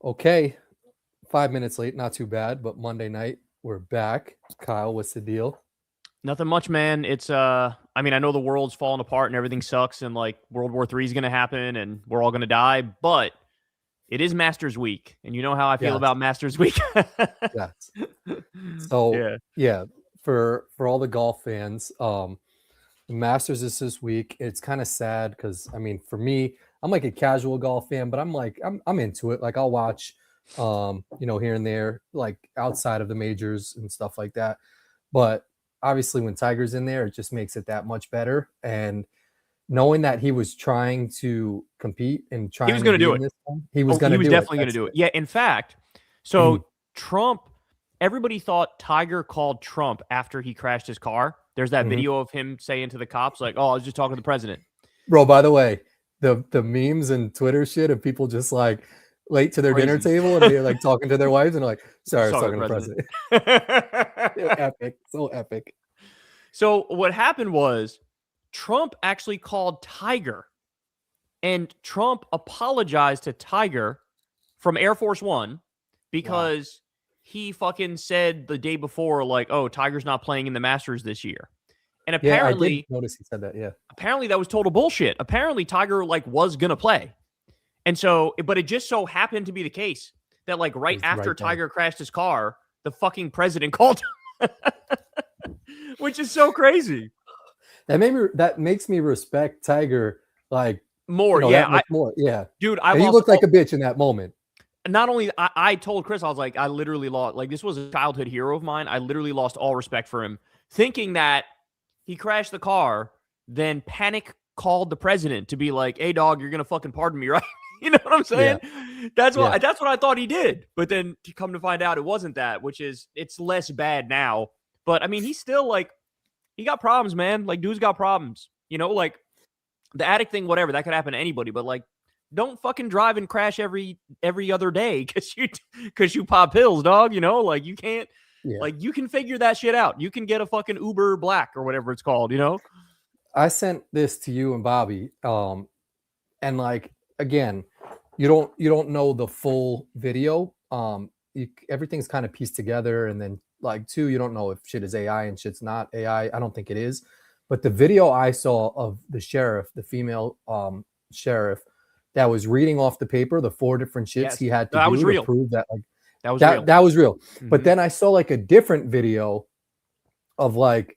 Okay, 5 minutes late, not too bad, but Monday night, we're back. Kyle, what's the deal? Nothing much, man. It's I mean, I know the world's falling apart and everything sucks and like World War III is gonna happen and we're all gonna die, but it is Masters Week, and you know how I feel Yes, about Masters Week. yes. So Yeah. yeah, for all the golf fans, the Masters is this week. It's kind of sad because I mean, for me, I'm like a casual golf fan, but I'm into it. Like I'll watch, here and there, like outside of the majors and stuff like that. But obviously, when Tiger's in there, it just makes it that much better. And knowing that he was trying to compete and He was trying to gonna be do in it. this one, he was Oh, going he to was do it. definitely gonna That's do it. it. Yeah, in fact, Mhm. so Trump, everybody thought Tiger called Trump after he crashed his car. There's that Mhm. video of him saying to the cops, like, "Oh, I was just talking to the president." Bro, by the way, the memes and Twitter shit of people just like late to their dinner Crazy. table and they're like talking to their wives and like, sorry, I Just was talking to talking to the the president. president. So epic, so epic. So what happened was Trump actually called Tiger, and Trump apologized to Tiger from Air Force One Wow. because he fucking said the day before, like, "Oh, Tiger's not playing in the Masters this year," and Yeah, I did apparently, notice he said that. Yeah. apparently that was total bullshit. Apparently, Tiger like was gonna play, and so, but it just so happened to be the case that like It right was after right then. Tiger crashed his car, the fucking president called him, which is so crazy. That makes me respect Tiger like, More, yeah, that much more. Yeah. dude, I And he lost looked like a bitch in that moment. not only I told Chris, I was like, I literally lost, like, this was a childhood hero of mine. I literally lost all respect for him, thinking that he crashed the car, then panic called the president to be like, "Hey, dog, you're gonna fucking pardon me, right?" You know what I'm Yeah. saying? That's Yeah. what I thought he did. But then to come to find out, it wasn't that, which is it's less bad now. But I mean, he's still like he got problems, man. Like, dude's got problems. You know, like the addict thing, whatever, that could happen to anybody. But like, don't fucking drive and crash every other day because you pop pills, dog. You know, like you can't, Yeah. like you can figure that shit out. You can get a fucking Uber Black or whatever it's called. You know? I sent this to you and Bobby. And like again, you don't know the full video. Everything's kind of pieced together, and then like two, you don't know if shit is AI and shit's not AI. I don't think it is. But the video I saw of the sheriff, the female sheriff, that was reading off the paper the four different shits Yes, he had to that do was to real. prove that like That was real. that was real. But Mhm. then I saw like a different video of like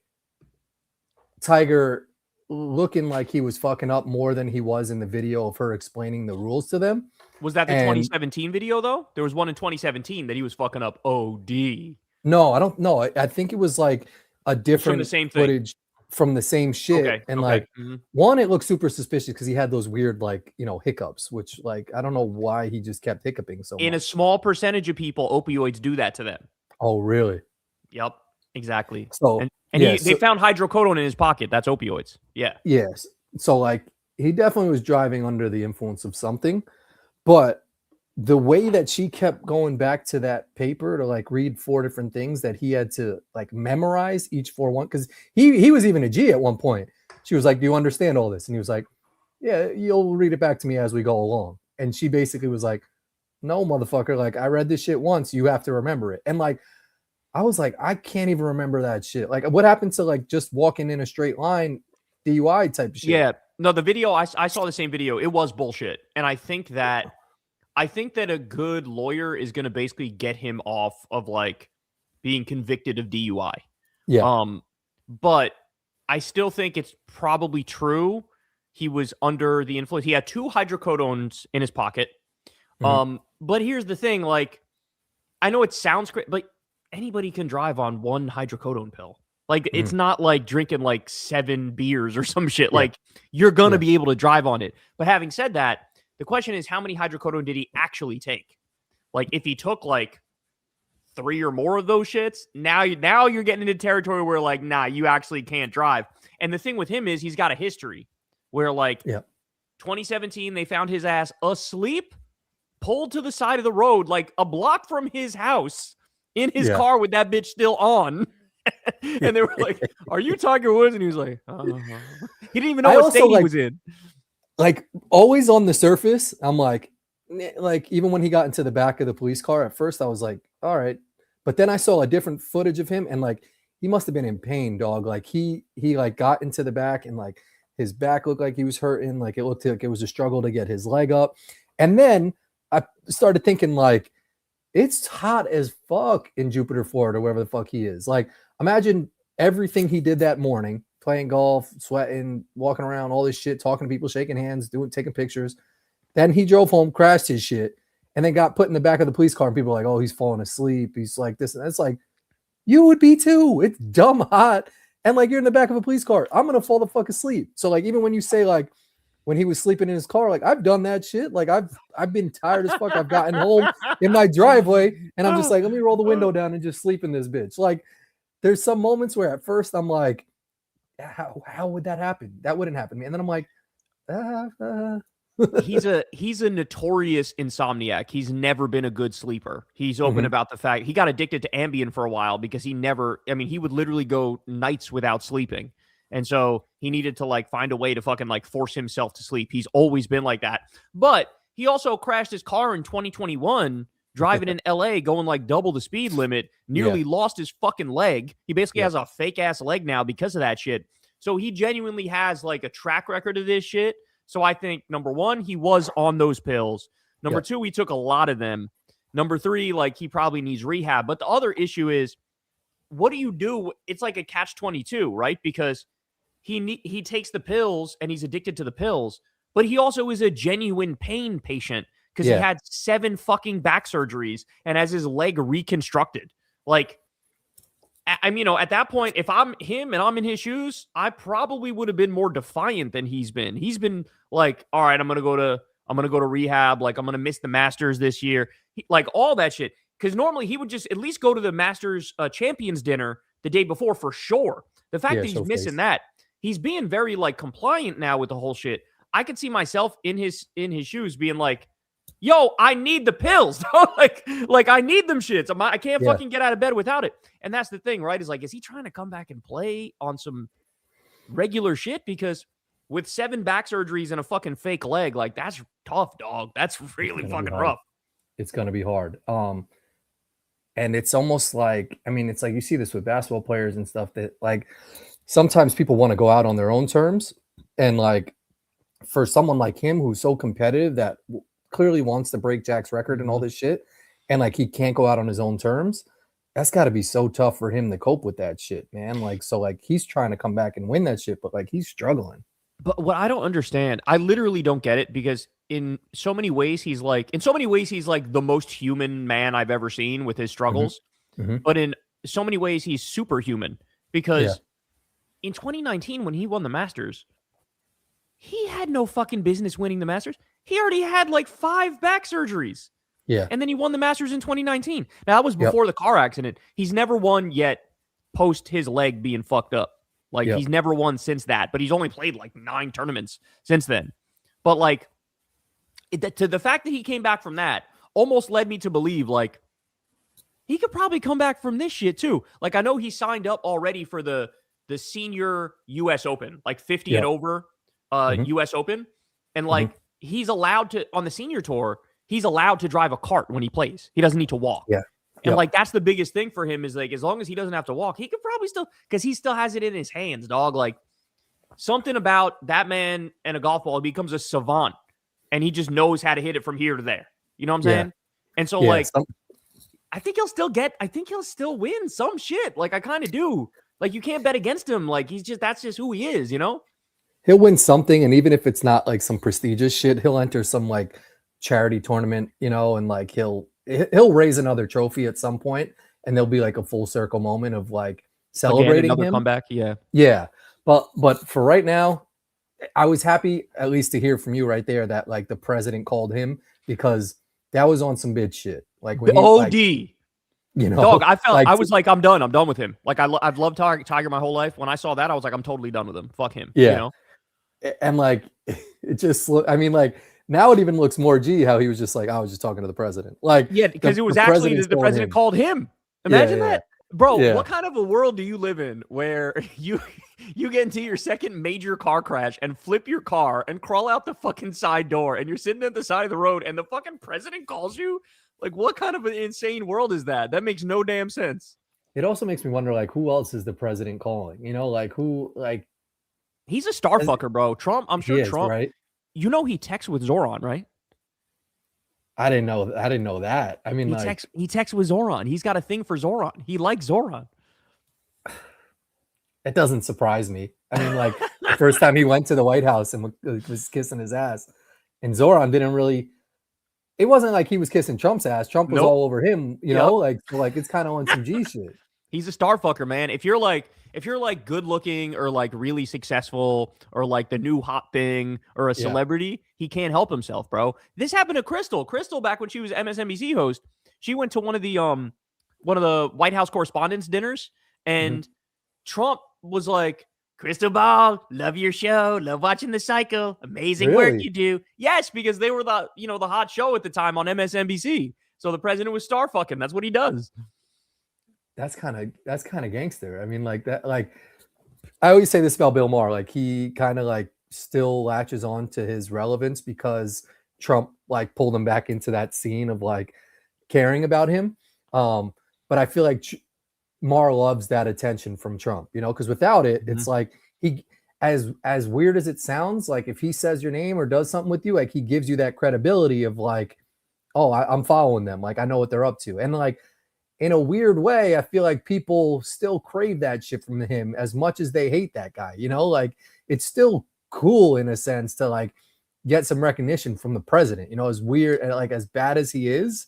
Tiger looking like he was fucking up more than he was in the video of her explaining the rules to them. Was that the And 2017 video though? There was one in 2017 that he was fucking up OD. no, I don't know. I think it was like a It was from the different same thing. footage from the same shit. Okay. And Okay. like Mhm. one, it looked super suspicious because he had those weird like hiccups, which like I don't know why he just kept hiccuping so In a much. small percentage of people, opioids do that to them. Oh, really? Yep. Exactly. So And yeah, they so found hydrocodone in his pocket. That's opioids. Yeah. yes. So like he definitely was driving under the influence of something, but the way that she kept going back to that paper to like read four different things that he had to like memorize each for one, because he was even a G at one point. She was like, "Do you understand all this?" And he was like, "Yeah, you'll read it back to me as we go along." And she basically was like, "No, motherfucker, like I read this shit once, you have to remember it." And like I was like, I can't even remember that shit. Like what happened to like just walking in a straight line DUI type of shit? Yeah. No, the video I saw the same video. It was bullshit. And I think that a good lawyer is going to basically get him off of like being convicted of DUI. Yeah. But I still think it's probably true. He was under the influence. He had two hydrocodones in his pocket. Mhm. But here's the thing, like I know it sounds great, but anybody can drive on one hydrocodone pill. Like it's Mhm. not like drinking like 7 beers or some shit. Yeah. Like you're going to Yeah. be able to drive on it. But having said that, the question is how many hydrocodone did he actually take? Like if he took like 3 or more of those shits, now you're getting into territory where like, nah, you actually can't drive. And the thing with him is he's got a history where like Yeah. 2017 they found his ass asleep, pulled to the side of the road like a block from his house in his Yeah. car with that bitch still on. And they were like, "Are you Tiger Woods?" And he was like, He didn't even know I what also state he like was in. like always on the surface, I'm like, like even when he got into the back of the police car, at first I was like, all right. But then I saw a different footage of him and like he must have been in pain, dog. Like he like got into the back and like his back looked like he was hurting. Like it looked like it was a struggle to get his leg up. And then I started thinking like, it's hot as fuck in Jupiter, Florida, wherever the fuck he is. Like imagine everything he did that morning, playing golf, sweating, walking around, all this shit, talking to people, shaking hands, taking pictures. Then he drove home, crashed his shit, and then got put in the back of the police car. And people were like, oh, he's falling asleep. He's like this. And it's like, you would be too. It's dumb hot. And like, you're in the back of a police car. I'm going to fall the fuck asleep. So like, even when you say like, when he was sleeping in his car, like I've done that shit. Like I've been tired as fuck. I've gotten home in my driveway and I'm just like, let me roll the window down and just sleep in this bitch. Like there's some moments where at first I'm like, how would that happen? That wouldn't happen to me. And then I'm like, he's a notorious insomniac. He's never been a good sleeper. He's open about the fact he got addicted to Ambien for a while because he would literally go nights without sleeping. And so he needed to like find a way to fucking like force himself to sleep. He's always been like that. But he also crashed his car in 2021 driving in LA going like double the speed limit, nearly lost his fucking leg. He basically has a fake ass leg now because of that shit. So he genuinely has like a track record of this shit. So I think number one, he was on those pills. Number two, he took a lot of them. Number three, like he probably needs rehab. But the other issue is, what do you do? It's like a catch-22, right? Because he takes the pills and he's addicted to the pills, but he also is a genuine pain patient because he had 7 fucking back surgeries and has his leg reconstructed. Like, I mean, at that point, if I'm him and I'm in his shoes, I probably would have been more defiant than he's been. He's been like, all right, I'm gonna go to rehab. Like, I'm gonna miss the Masters this year, like all that shit. Because normally he would just at least go to the Masters Champions dinner the day before for sure. The fact that he's missing that, he's being very like compliant now with the whole shit. I could see myself in his shoes being like, yo, I need the pills. like I need them shits. I can't fucking get out of bed without it. And that's the thing, right? Is like, is he trying to come back and play on some regular shit? Because with 7 back surgeries and a fucking fake leg, like that's tough, dog. That's really fucking rough. It's going to be hard. And it's almost like, I mean, it's like you see this with basketball players and stuff that like sometimes people want to go out on their own terms. And like for someone like him who's so competitive that clearly wants to break Jack's record and all this shit, and like he can't go out on his own terms, that's got to be so tough for him to cope with that shit, man. Like, so like he's trying to come back and win that shit, but like he's struggling. But what I don't understand, I literally don't get it, because in so many ways he's like the most human man I've ever seen with his struggles. But in so many ways he's superhuman, because in 2019 when he won the Masters, he had no fucking business winning the Masters. He already had like 5 back surgeries. Yeah. And then he won the Masters in 2019. Now that was before the car accident. He's never won yet post his leg being fucked up. Like he's never won since that, but he's only played like 9 tournaments since then. But like to the fact that he came back from that almost led me to believe like he could probably come back from this shit too. Like I know he signed up already for the senior US Open, like 50 and over US Open. And like he's allowed to, on the senior tour, he's allowed to drive a cart when he plays. He doesn't need to walk. Yeah. And like that's the biggest thing for him is like as long as he doesn't have to walk, he could probably still, because he still has it in his hands, dog. Like something about that man and a golf ball, he becomes a savant and he just knows how to hit it from here to there. You know what I'm saying? And so like I think he'll still win some shit. Like I kind of do. Like you can't bet against him. Like that's just who he is, you know? He'll win something, and even if it's not like some prestigious shit, he'll enter some like charity tournament, you know, and like he'll raise another trophy at some point, and there'll be like a full circle moment of like celebrating him. Comeback, yeah. But for right now, I was happy at least to hear from you right there that like the president called him, because that was on some bitch shit. Like when OD. You know, dog, I was like, I'm done with him. Like I've loved Tiger my whole life. When I saw that, I was like, I'm totally done with him. Fuck him. Yeah. You know? And like it just I mean, like now it even looks more G how he was just like, I was just talking to the president. Like, yeah, because it was actually the president called him. Imagine that. Bro, Yeah. what kind of a world do you live in where you get into your second major car crash and flip your car and crawl out the fucking side door and you're sitting at the side of the road and the fucking president calls you? Like, what kind of an insane world is that? That makes no damn sense. It also makes me wonder, like, who else is the president calling? You know, like who, like He's a starfucker, bro. Trump, I'm sure he is, Trump, right? you know he texts with Zoran, right? I didn't know that. I mean, He texts with Zoran. He's got a thing for Zoran. He likes Zoran. it doesn't surprise me. I mean, like the first time he went to the White House and was kissing his ass, and Zoran didn't really. It wasn't like he was kissing Trump's ass. Trump was all over him, you know, like it's kind of on some G shit. He's a starfucker, man. If you're like good looking or like really successful or like the new hot thing or a celebrity, he can't help himself, bro. This happened to Crystal. Crystal, back when she was MSNBC host, she went to one of the White House Correspondents' dinners, and Trump was like, "Crystal Ball, love your show, love watching the cycle, amazing work you do." Yes, because they were the hot show at the time on MSNBC. So the president was starfucking. That's what he does. That's kind of gangster. I mean, like that, like I always say this about Bill Maher, like he kind of like still latches on to his relevance because Trump like pulled him back into that scene of like caring about him. But I feel like Maher loves that attention from Trump, you know, because without it, it's like he, as weird as it sounds, like if he says your name or does something with you, like he gives you that credibility of like, oh, I'm following them, like I know what they're up to, and like. In a weird way, I feel like people still crave that shit from him as much as they hate that guy. You know, like it's still cool in a sense to like get some recognition from the president. You know, as weird and like as bad as he is,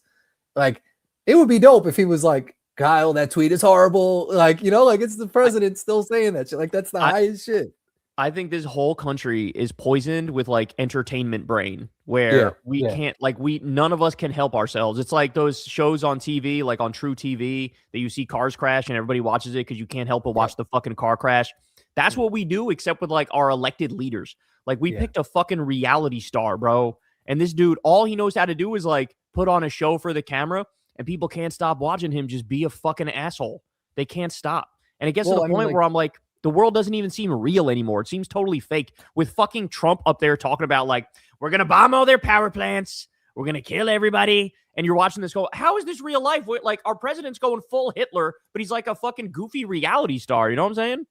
like it would be dope if he was like, Kyle, that tweet is horrible. Like, you know, like it's the president still saying that shit. Like that's the highest shit. I think this whole country is poisoned with like entertainment brain where we can't none of us can help ourselves. It's like those shows on TV, like on True TV, that you see cars crash and everybody watches it because you can't help but watch the fucking car crash. That's what we do, except with like our elected leaders. Like we picked a fucking reality star, bro. And this dude, all he knows how to do is like put on a show for the camera, and people can't stop watching him just be a fucking asshole. They can't stop. And it gets to the point where I'm like, the world doesn't even seem real anymore. It seems totally fake with fucking Trump up there talking about like, we're going to bomb all their power plants. We're going to kill everybody. And you're watching this go, how is this real life? Like our president's going full Hitler, but he's like a fucking goofy reality star. You know what I'm saying?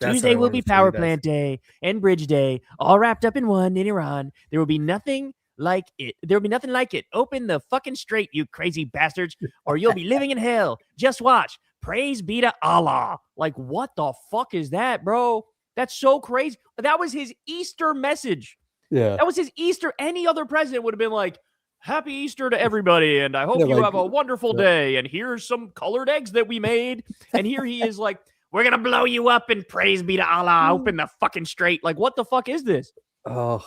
Tuesday will be power plant day and bridge day, all wrapped up in one in Iran. There will be nothing like it. There will be nothing like it. Open the fucking straight, you crazy bastards, or you'll be living in hell. Just watch. Praise be to Allah. Like, what the fuck is that, bro? That's so crazy. That was his Easter message. Yeah. That was his Easter. Any other president would have been like, happy Easter to everybody, and I hope you have a wonderful day, and here's some colored eggs that we made. And here he is like, we're going to blow you up, and praise be to Allah. Open the fucking straight. Like, what the fuck is this? Oh,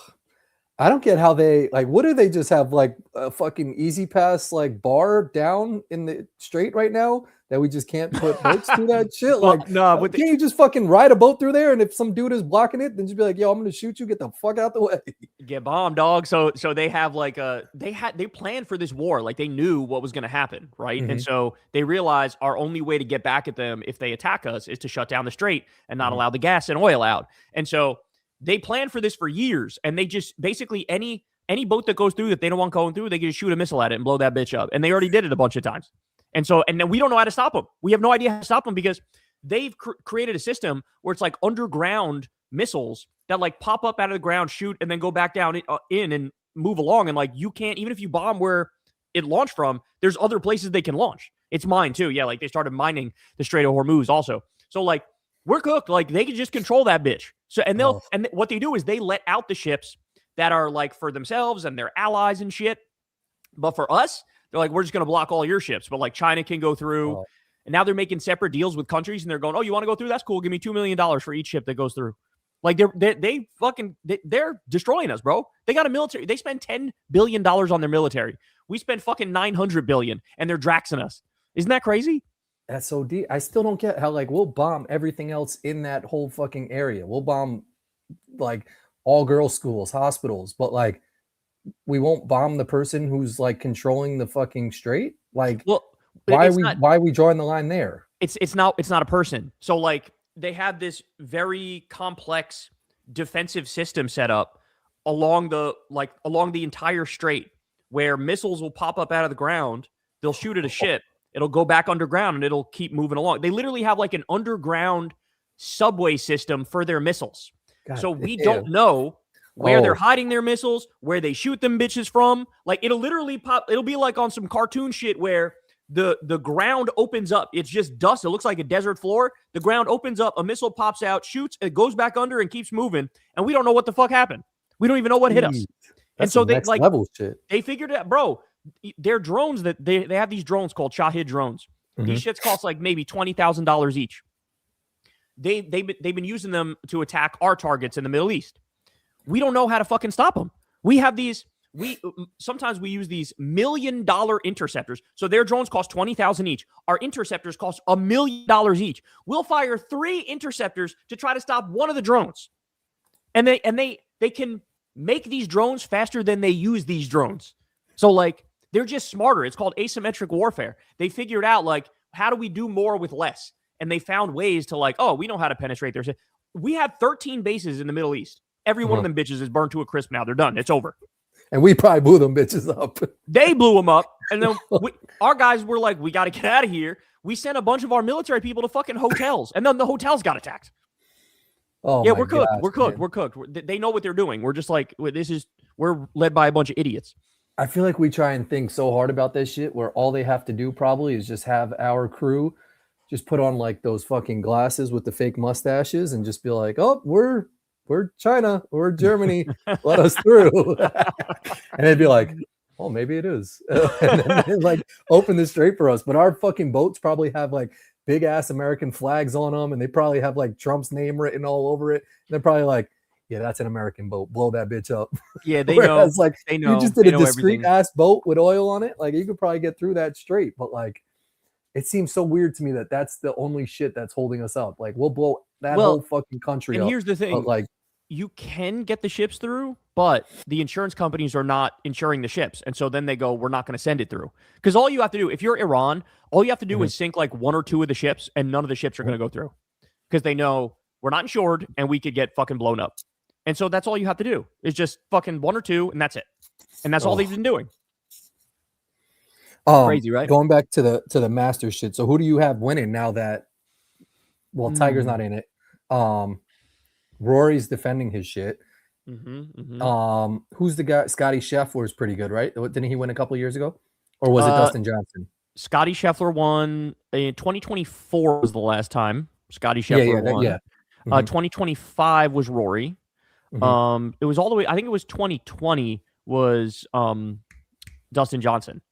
I don't get how they like. What do they just have like a fucking easy pass like bar down in the straight right now that we just can't put boats through that shit? Well, like, no, can't you just fucking ride a boat through there? And if some dude is blocking it, then just be like, yo, I'm gonna shoot you. Get the fuck out the way. Get bombed, dog. So they have like they planned for this war. Like they knew what was gonna happen, right? And so they realized our only way to get back at them if they attack us is to shut down the strait and not allow the gas and oil out. And so they planned for this for years, and they just basically any boat that goes through that they don't want going through, they can just shoot a missile at it and blow that bitch up. And they already did it a bunch of times. And so, and then we don't know how to stop them. We have no idea how to stop them because they've created a system where it's like underground missiles that like pop up out of the ground, shoot, and then go back down in and move along. And like you can't, even if you bomb where it launched from, there's other places they can launch. It's mined too. Yeah, like they started mining the Strait of Hormuz also. So like we're cooked. Like they can just control that bitch. So and they'll and what they do is they let out the ships that are like for themselves and their allies and shit. But for us, they're like, we're just going to block all your ships. But like China can go through. And now they're making separate deals with countries, and they're going, oh, you want to go through? That's cool. Give me $2 million for each ship that goes through. Like they're destroying us, bro. They got a military. They spend $10 billion on their military. We spend fucking $900 billion, and they're draxing us. Isn't that crazy? That's so deep. I still don't get how like we'll bomb everything else in that whole fucking area. We'll bomb like all girls schools, hospitals, but like we won't bomb the person who's like controlling the fucking strait. Like, well, why are we drawing the line there? It's not a person. So like they have this very complex defensive system set up along the entire strait where missiles will pop up out of the ground. They'll shoot at a ship. It'll go back underground and it'll keep moving along. They literally have like an underground subway system for their missiles. God, so we don't know where they're hiding their missiles, where they shoot them bitches from. Like it'll literally pop. It'll be like on some cartoon shit where the ground opens up. It's just dust. It looks like a desert floor. The ground opens up. A missile pops out, shoots, it goes back under and keeps moving. And we don't know what the fuck happened. We don't even know what hit us. That's and so they like level shit. They figured it out, bro. Their drones that they have these drones called Shahid drones. Mm-hmm. These shits cost like maybe $20,000 each. They've been using them to attack our targets in the Middle East. We don't know how to fucking stop them. We have these. Sometimes we use these $1 million interceptors. So their drones cost $20,000 each. Our interceptors cost $1 million each. We'll fire 3 interceptors to try to stop one of the drones, and they can make these drones faster than they use these drones. So like they're just smarter. It's called asymmetric warfare. They figured out like how do we do more with less, and they found ways to like we know how to penetrate their. We have 13 bases in the Middle East. Every one of them bitches is burned to a crisp now. They're done. It's over. And we probably blew them bitches up. They blew them up. And then our guys were like, we got to get out of here. We sent a bunch of our military people to fucking hotels. And then the hotels got attacked. Oh, yeah, we're cooked. We're cooked. Man. We're cooked. They know what they're doing. We're just like, we're led by a bunch of idiots. I feel like we try and think so hard about this shit where all they have to do probably is just have our crew just put on like those fucking glasses with the fake mustaches and just be like, oh, we're China, we're Germany, let us through. And they'd be like, oh, maybe it is. And then they'd like open the strait for us. But our fucking boats probably have like big ass American flags on them. And they probably have like Trump's name written all over it. And they're probably like, yeah, that's an American boat. Blow that bitch up. Yeah, they know. Like, they know. You just did a discreet ass boat with oil on it. Like you could probably get through that strait. But like, it seems so weird to me that that's the only shit that's holding us up. Like we'll blow that whole fucking country up. And here's the thing. Like, you can get the ships through, but the insurance companies are not insuring the ships. And so then they go, we're not going to send it through. Because all you have to do, if you're Iran, all you have to do is sink like 1 or 2 of the ships, and none of the ships are going to go through. Because they know we're not insured, and we could get fucking blown up. And so that's all you have to do, is just fucking 1 or 2, and that's it. And that's all they've been doing. Crazy, right? Going back to the Masters shit. So who do you have winning now that, well, Tiger's not in it. Rory's defending his shit. Who's the guy? Scotty Scheffler's pretty good, right? Didn't he win a couple of years ago? Or was it Dustin Johnson? Scotty Scheffler won in 2024 was the last time Scotty Scheffler won. 2025 was Rory. It was all the way, I think it was 2020 was Dustin Johnson.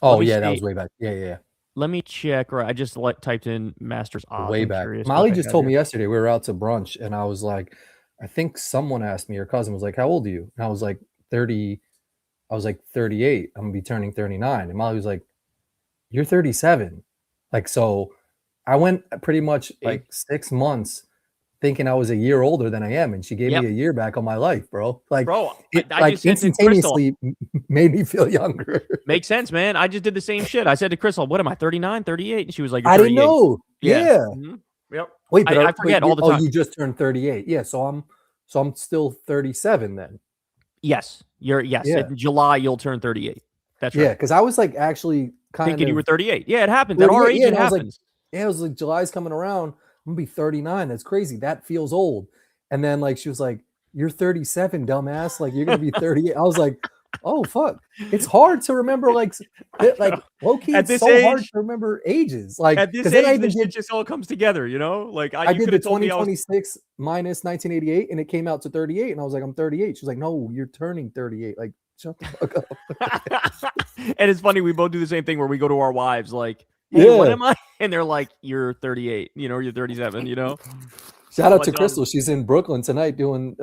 Oh, yeah, that was way back. Yeah. Let me check. Right, I just typed in Masters odds. Way back. Molly just told me yesterday we were out to brunch, and I was like, I think someone asked me, your cousin was like, how old are you? And I was like, 30. I was like, 38. I'm gonna be turning 39. And Molly was like, you're 37. Like, so I went pretty much like 6 months thinking I was a year older than I am, and she gave me a year back on my life, bro. Like, I just instantaneously made me feel younger. Makes sense, man. I just did the same shit. I said to Crystal, what am I, 39, 38? And she was like, I didn't know. Yeah. Yep. Wait, but I forget all the time. Oh, you just turned 38. Yeah, so I'm still 37 then. Yes. In July you'll turn 38. That's right. Yeah, because I was like actually thinking you were 38. Yeah, it happens. At our age, it happens. It was like July's coming around. I'm gonna be 39. That's crazy. That feels old. And then like she was like, you're 37, dumbass. Like you're gonna be 38. I was like, oh fuck. It's hard to remember like low key. It's so age, hard to remember ages. Like at this age, this shit just all comes together, you know? Like I did the 2026 minus 1988 and it came out to 38. And I was like, I'm 38. She was like, no, you're turning 38. Like, shut the fuck up. And it's funny, we both do the same thing where we go to our wives like, hey, what am I? And they're like, you're 38, you know, or you're 37, you know? Shout out to Crystal. She's in Brooklyn tonight doing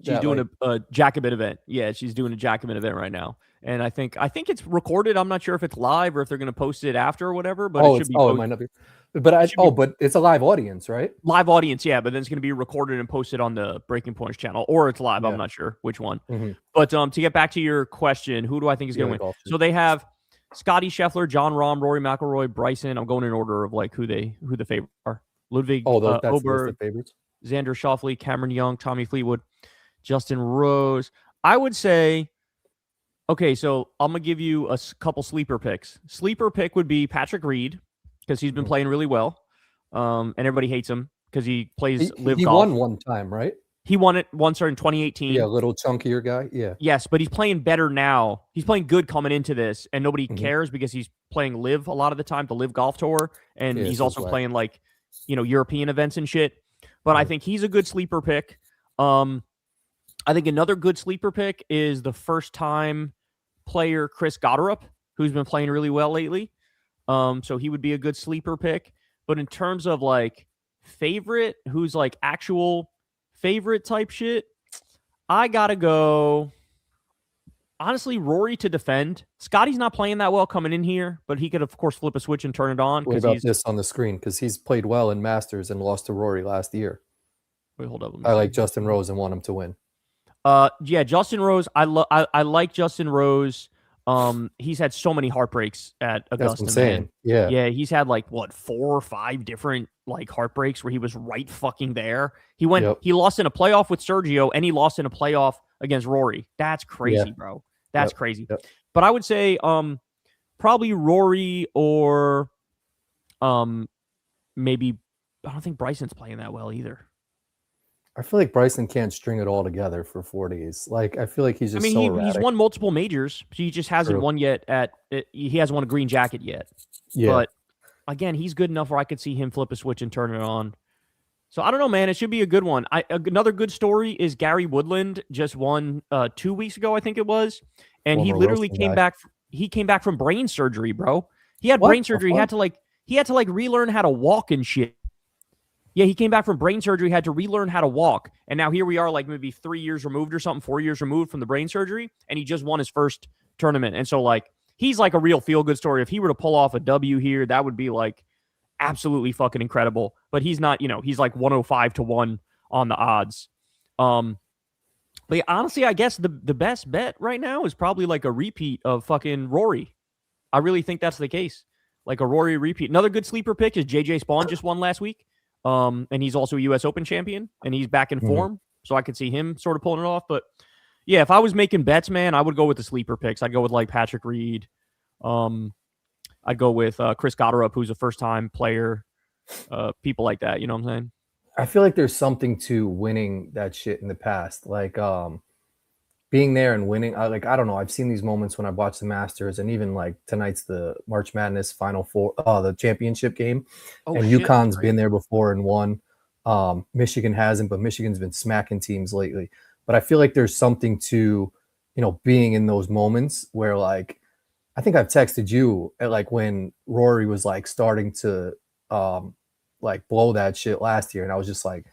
she's doing a Jacobin event. Yeah, she's doing a Jacobin event right now. And I think it's recorded. I'm not sure if it's live or if they're going to post it after or whatever, but it should be it might not be. But it's a live audience, right? Live audience, yeah, but then it's going to be recorded and posted on the Breaking Points channel, or it's live. I'm not sure which one. But to get back to your question, who do I think is going to win? So they have Scotty Scheffler, John Rahm, Rory McIlroy, Bryson. I'm going in order of like who the favorites are. Ludwig That's the list Oberg, of favorites. Xander Schauffele, Cameron Young, Tommy Fleetwood, Justin Rose. I would say, okay, so I'm going to give you a couple sleeper picks. Sleeper pick would be Patrick Reed because he's been playing really well. And everybody hates him because he plays live golf. He won one time, right? He won it once in 2018. Yeah, a little chunkier guy. Yeah. Yes, but he's playing better now. He's playing good coming into this, and nobody cares because he's playing live a lot of the time, the live golf tour, and he's also playing like, European events and shit. But I think he's a good sleeper pick. I think another good sleeper pick is the first-time player Chris Gotterup, who's been playing really well lately. So he would be a good sleeper pick. But in terms of like favorite, who's like actual favorite type shit, I gotta go. Honestly, Rory to defend. Scotty's not playing that well coming in here, but he could, of course, flip a switch and turn it on. What about this on the screen? Because he's played well in Masters and lost to Rory last year. Wait, hold up. I like Justin Rose and want him to win. Yeah, Justin Rose. I like Justin Rose. He's had so many heartbreaks at Augusta. That's what I'm saying. Man. Yeah. He's had like 4 or 5 different like heartbreaks where he was right fucking there. He lost in a playoff with Sergio, and he lost in a playoff against Rory. That's crazy, bro. That's crazy. Yep. But I would say, probably Rory or, maybe I don't think Bryson's playing that well either. I feel like Bryson can't string it all together for 4 days. Like, I feel like he's just he's won multiple majors. He just hasn't won yet he hasn't won a green jacket yet. Yeah. But again, he's good enough where I could see him flip a switch and turn it on. So I don't know, man. It should be a good one. Another good story is Gary Woodland just won 2 weeks ago, I think it was. And he literally came back. He came back from brain surgery, bro. He had brain surgery. He had to relearn how to walk and shit. Yeah, he came back from brain surgery, had to relearn how to walk. And now here we are, like maybe 3 years removed or something, 4 years removed from the brain surgery. And he just won his first tournament. And so, like, he's like a real feel-good story. If he were to pull off a W here, that would be like absolutely fucking incredible. But he's not, he's like 105-1 on the odds. But yeah, honestly, I guess the best bet right now is probably like a repeat of fucking Rory. I really think that's the case. Like a Rory repeat. Another good sleeper pick is JJ Spawn just won last week. And he's also a U.S. Open champion, and he's back in form, so I could see him sort of pulling it off. But yeah, if I was making bets, man, I would go with the sleeper picks. I'd go with like Patrick Reed. I'd go with Chris Gotterup, who's a first-time player. People like that, you know what I'm saying? I feel like there's something to winning that shit in the past, like being there and winning. I don't know. I've seen these moments when I watch the Masters, and even like tonight's the March Madness Final Four, the championship game. And UConn's been there before and won. Michigan hasn't, but Michigan's been smacking teams lately. But I feel like there's something to, being in those moments where, like, I think I've texted you at like when Rory was like starting to like blow that shit last year, and I was just like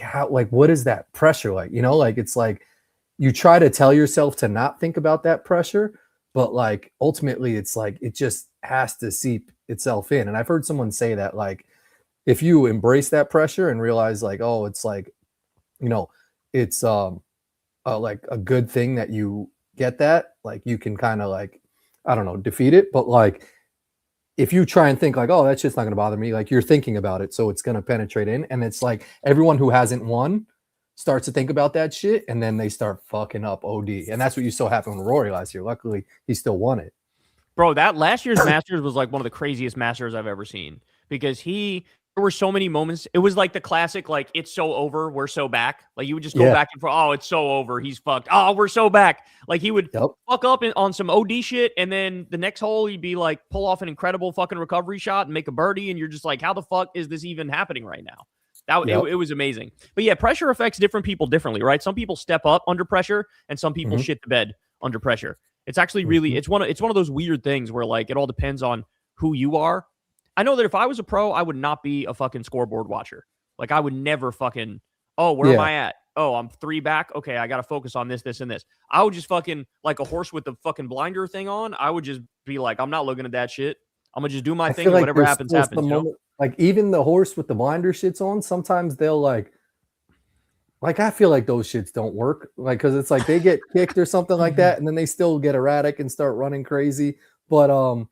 how, like, what is that pressure like? Like, it's like you try to tell yourself to not think about that pressure, but like ultimately it's like it just has to seep itself in. And I've heard someone say that, like, if you embrace that pressure and realize like, oh, it's like, it's like a good thing that you get that, like you can kind of like, I don't know, defeat it. But like if you try and think like, oh, that shit's not gonna bother me, like you're thinking about it, so it's gonna penetrate in. And it's like everyone who hasn't won starts to think about that shit, and then they start fucking up OD. And that's what you saw happen with Rory last year. Luckily, he still won it. Bro, that last year's Masters was like one of the craziest Masters I've ever seen, because there were so many moments. It was like the classic, like, it's so over, we're so back. Like, you would just go back and forth, oh, it's so over, he's fucked. Oh, we're so back. Like, he would fuck up on some OD shit, and then the next hole, he'd be like, pull off an incredible fucking recovery shot and make a birdie, and you're just like, how the fuck is this even happening right now? It was amazing. But yeah, pressure affects different people differently, right? Some people step up under pressure, and some people shit the bed under pressure. It's actually really, it's one of those weird things where, like, it all depends on who you are. I know that if I was a pro, I would not be a fucking scoreboard watcher. Like, I would never fucking, oh, where am I at? Oh, I'm 3 back. Okay, I got to focus on this, this, and this. I would just fucking, like a horse with the fucking blinder thing on, I would just be like, I'm not looking at that shit. I'm going to just do my thing, and whatever happens, happens. Like, even the horse with the blinder shits on, sometimes they'll like I feel like those shits don't work. Like, because it's like they get kicked or something like that, and then they still get erratic and start running crazy. But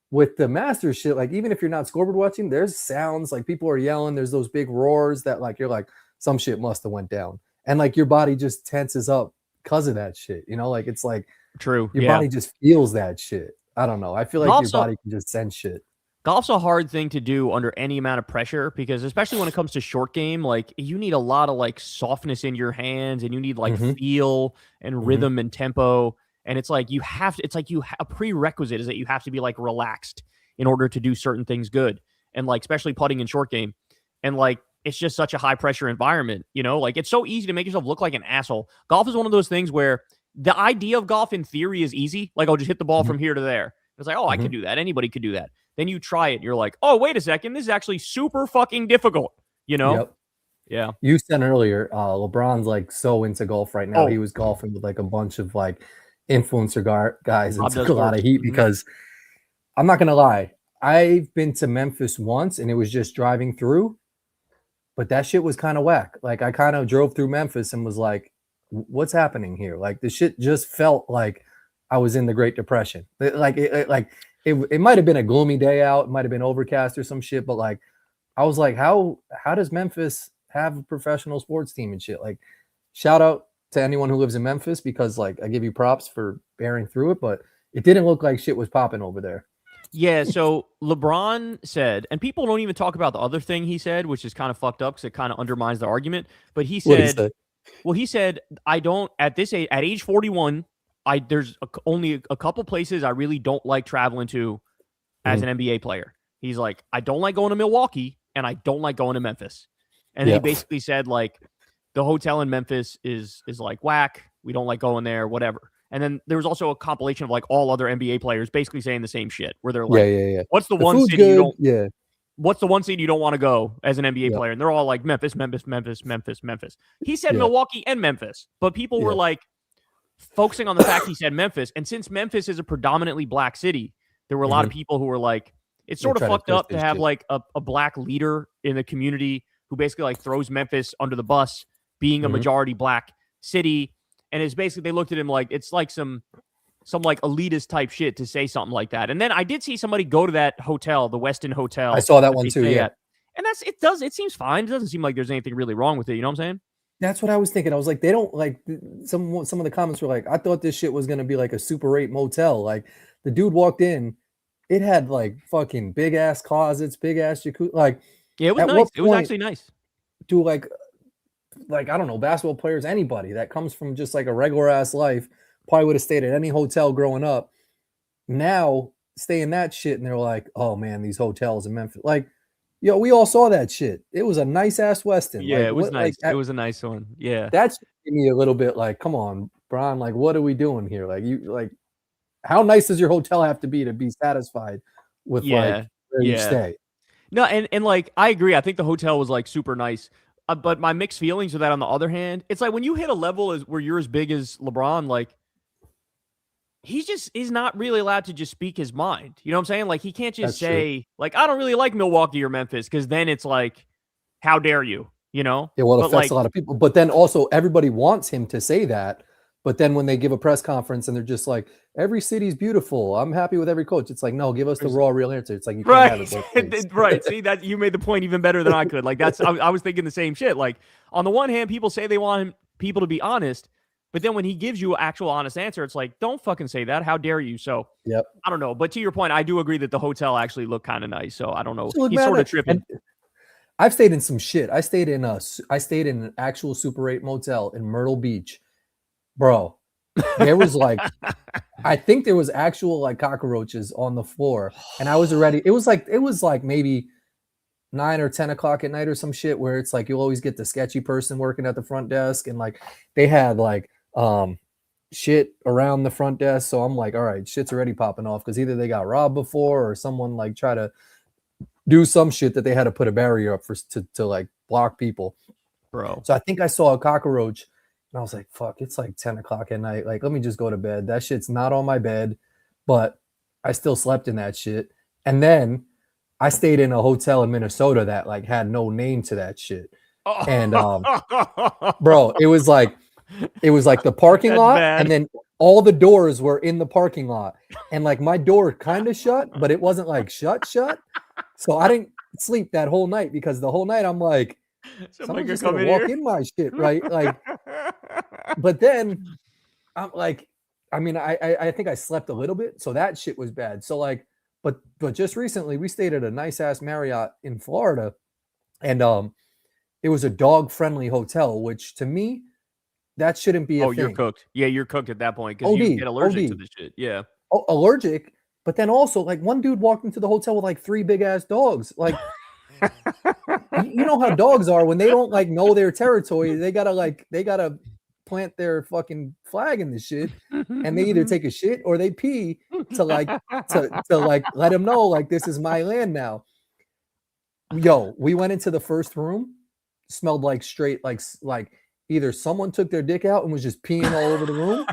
with the Masters shit, like even if you're not scoreboard watching, there's sounds like people are yelling. There's those big roars that like you're like some shit must have went down, and like your body just tenses up because of that shit. You know, like it's like True. your Yeah. body just feels that shit. I don't know. I feel like your body can just sense shit. Golf's a hard thing to do under any amount of pressure because especially when it comes to short game, like you need a lot of like softness in your hands and you need like feel and rhythm and tempo. And it's like you have to, it's like a prerequisite is that you have to be like relaxed in order to do certain things good. And like, especially putting in short game. And like, it's just such a high pressure environment, you know, like it's so easy to make yourself look like an asshole. Golf is one of those things where the idea of golf in theory is easy. Like I'll just hit the ball from here to there. It's like, oh, I can do that. Anybody could do that. Then you try it and you're like, oh, wait a second. This is actually super fucking difficult, you know? Yep. Yeah. You said earlier, LeBron's like so into golf right now. He was golfing with like a bunch of like influencer guys and took a lot of heat because I'm not going to lie. I've been to Memphis once and it was just driving through, but that shit was kind of whack. Like I kind of drove through Memphis and was like, what's happening here? Like the shit just felt like I was in the Great Depression. It might have been a gloomy day out. It might have been overcast or some shit, but like, I was like, how does Memphis have a professional sports team and shit? Like, shout out to anyone who lives in Memphis because like I give you props for bearing through it, but it didn't look like shit was popping over there. Yeah, so LeBron said, and people don't even talk about the other thing he said, which is kind of fucked up because it kind of undermines the argument. But he said, well, he said, I don't at this age, at age 41, there's only a couple places I really don't like traveling to as an NBA player. He's like, I don't like going to Milwaukee and I don't like going to Memphis. And then he basically said like the hotel in Memphis is like whack. We don't like going there, whatever. And then there was also a compilation of like all other NBA players basically saying the same shit where they're like, what's the one city you don't what's the one city you don't want to go as an NBA player? And they're all like Memphis. He said Milwaukee and Memphis, but people were like focusing on the fact he said Memphis. And since Memphis is a predominantly black city, there were a lot of people who were like, it's sort of fucked up to have like a black leader in the community who basically like throws Memphis under the bus, being a majority black city. And it's basically, they looked at him like, it's like some like elitist type shit to say something like that. And then I did see somebody go to that hotel, the Westin Hotel. I saw that one too, yeah. And it seems fine. It doesn't seem like there's anything really wrong with it. You know what I'm saying? That's what I was thinking. I was like, they don't like some of the comments were like, I thought this shit was going to be like a Super 8 motel. Like the dude walked in, it had like fucking big ass closets, big ass jacuzzi. Like, yeah, it was nice. It was actually nice. Do like I don't know, basketball players, anybody that comes from just like a regular ass life probably would have stayed at any hotel growing up. Now stay in that shit and they're like, oh man, these hotels in Memphis. Like, yo, we all saw that shit. It was a nice ass Westin. Yeah, like, it was nice. It was a nice one. Yeah. That's me a little bit like, come on, Bron, like what are we doing here? Like you like how nice does your hotel have to be satisfied with like where you stay? No, and like I agree. I think the hotel was like super nice. But my mixed feelings with that on the other hand, it's like when you hit a level where you're as big as LeBron, like he's not really allowed to just speak his mind. You know what I'm saying? Like he can't just say like, I don't really like Milwaukee or Memphis because then it's like, how dare you? You know? Yeah, well, it affects a lot of people. But then also everybody wants him to say that. But then when they give a press conference and they're just like, every city's beautiful. I'm happy with every coach. It's like, no, give us the raw, real answer. It's like you can't have it both ways. Right. See, that you made the point even better than I could. Like that's I was thinking the same shit. Like on the one hand, people say they want people to be honest, but then when he gives you an actual honest answer, it's like, don't fucking say that. How dare you? So I don't know. But to your point, I do agree that the hotel actually looked kind of nice. So I don't know. He's sort of tripping. I've stayed in some shit. I stayed in an actual Super 8 motel in Myrtle Beach. Bro, there was like, I think there was actual like cockroaches on the floor, and I was already. It was like maybe 9 or 10 o'clock at night or some shit where it's like you'll always get the sketchy person working at the front desk, and like they had like shit around the front desk. So I'm like, all right, shit's already popping off because either they got robbed before or someone like try to do some shit that they had to put a barrier up to like block people, bro. So I think I saw a cockroach. And I was like, fuck, it's like 10 o'clock at night. Like, let me just go to bed. That shit's not on my bed, but I still slept in that shit. And then I stayed in a hotel in Minnesota that like had no name to that shit. And bro, it was like the parking lot. And then all the doors were in the parking lot, and like my door kind of shut, but it wasn't like shut. So I didn't sleep that whole night because the whole night I'm like, someone's just gonna walk in my shit, right? Like, but then I'm like, I mean, I think I slept a little bit, so that shit was bad. So like, but just recently we stayed at a nice ass Marriott in Florida, and it was a dog friendly hotel, which to me, that shouldn't be a thing. You're cooked. Yeah, you're cooked at that point because you get allergic to this shit. Yeah. Allergic, but then also like one dude walked into the hotel with like 3 big ass dogs. Like, you know how dogs are when they don't like know their territory, they gotta plant their fucking flag in the shit, and they either take a shit or they pee to like let them know like this is my land now. Yo, we went into the first room, smelled like straight like either someone took their dick out and was just peeing all over the room,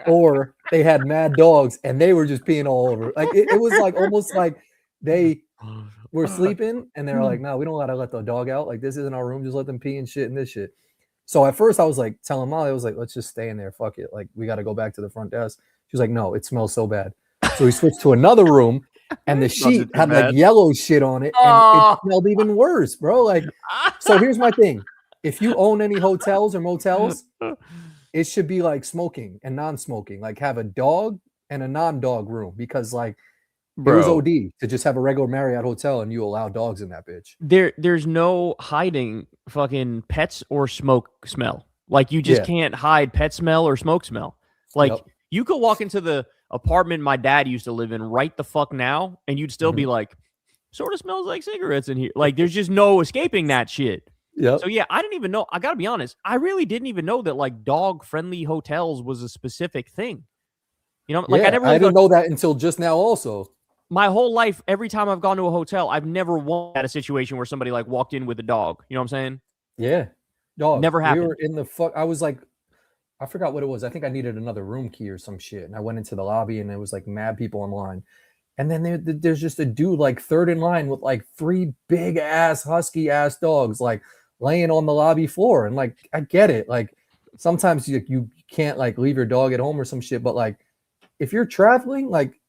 or they had mad dogs and they were just peeing all over. Like it was like almost like they were sleeping and they're like, no, we don't gotta let the dog out. Like this isn't our room. Just let them pee and shit and this shit. So at first I was like telling Molly, I was like, let's just stay in there. Fuck it. Like we got to go back to the front desk. She was like, no, it smells so bad. So we switched to another room and the sheet had like yellow shit on it and it smelled even worse, bro. Like, so here's my thing. If you own any hotels or motels, it should be like smoking and non-smoking. Like have a dog and a non-dog room because like it was OD to just have a regular Marriott hotel and you allow dogs in that bitch. There's no hiding fucking pets or smoke smell. Like you just can't hide pet smell or smoke smell. Like you could walk into the apartment my dad used to live in right the fuck now and you'd still be like, sort of smells like cigarettes in here. Like there's just no escaping that shit. Yeah. So yeah, I didn't even know. I gotta be honest. I really didn't even know that like dog friendly hotels was a specific thing. You know, like I never. I didn't know that until just now. Also, my whole life, every time I've gone to a hotel, I've never had a situation where somebody like walked in with a dog. You know what I'm saying? Yeah, dog. Never happened. We were in the fuck. I was like, I forgot what it was. I think I needed another room key or some shit, and I went into the lobby and there was like mad people in line. And then there's just a dude like third in line with like 3 big ass husky ass dogs like laying on the lobby floor. And like I get it, like sometimes you can't like leave your dog at home or some shit, but like if you're traveling, like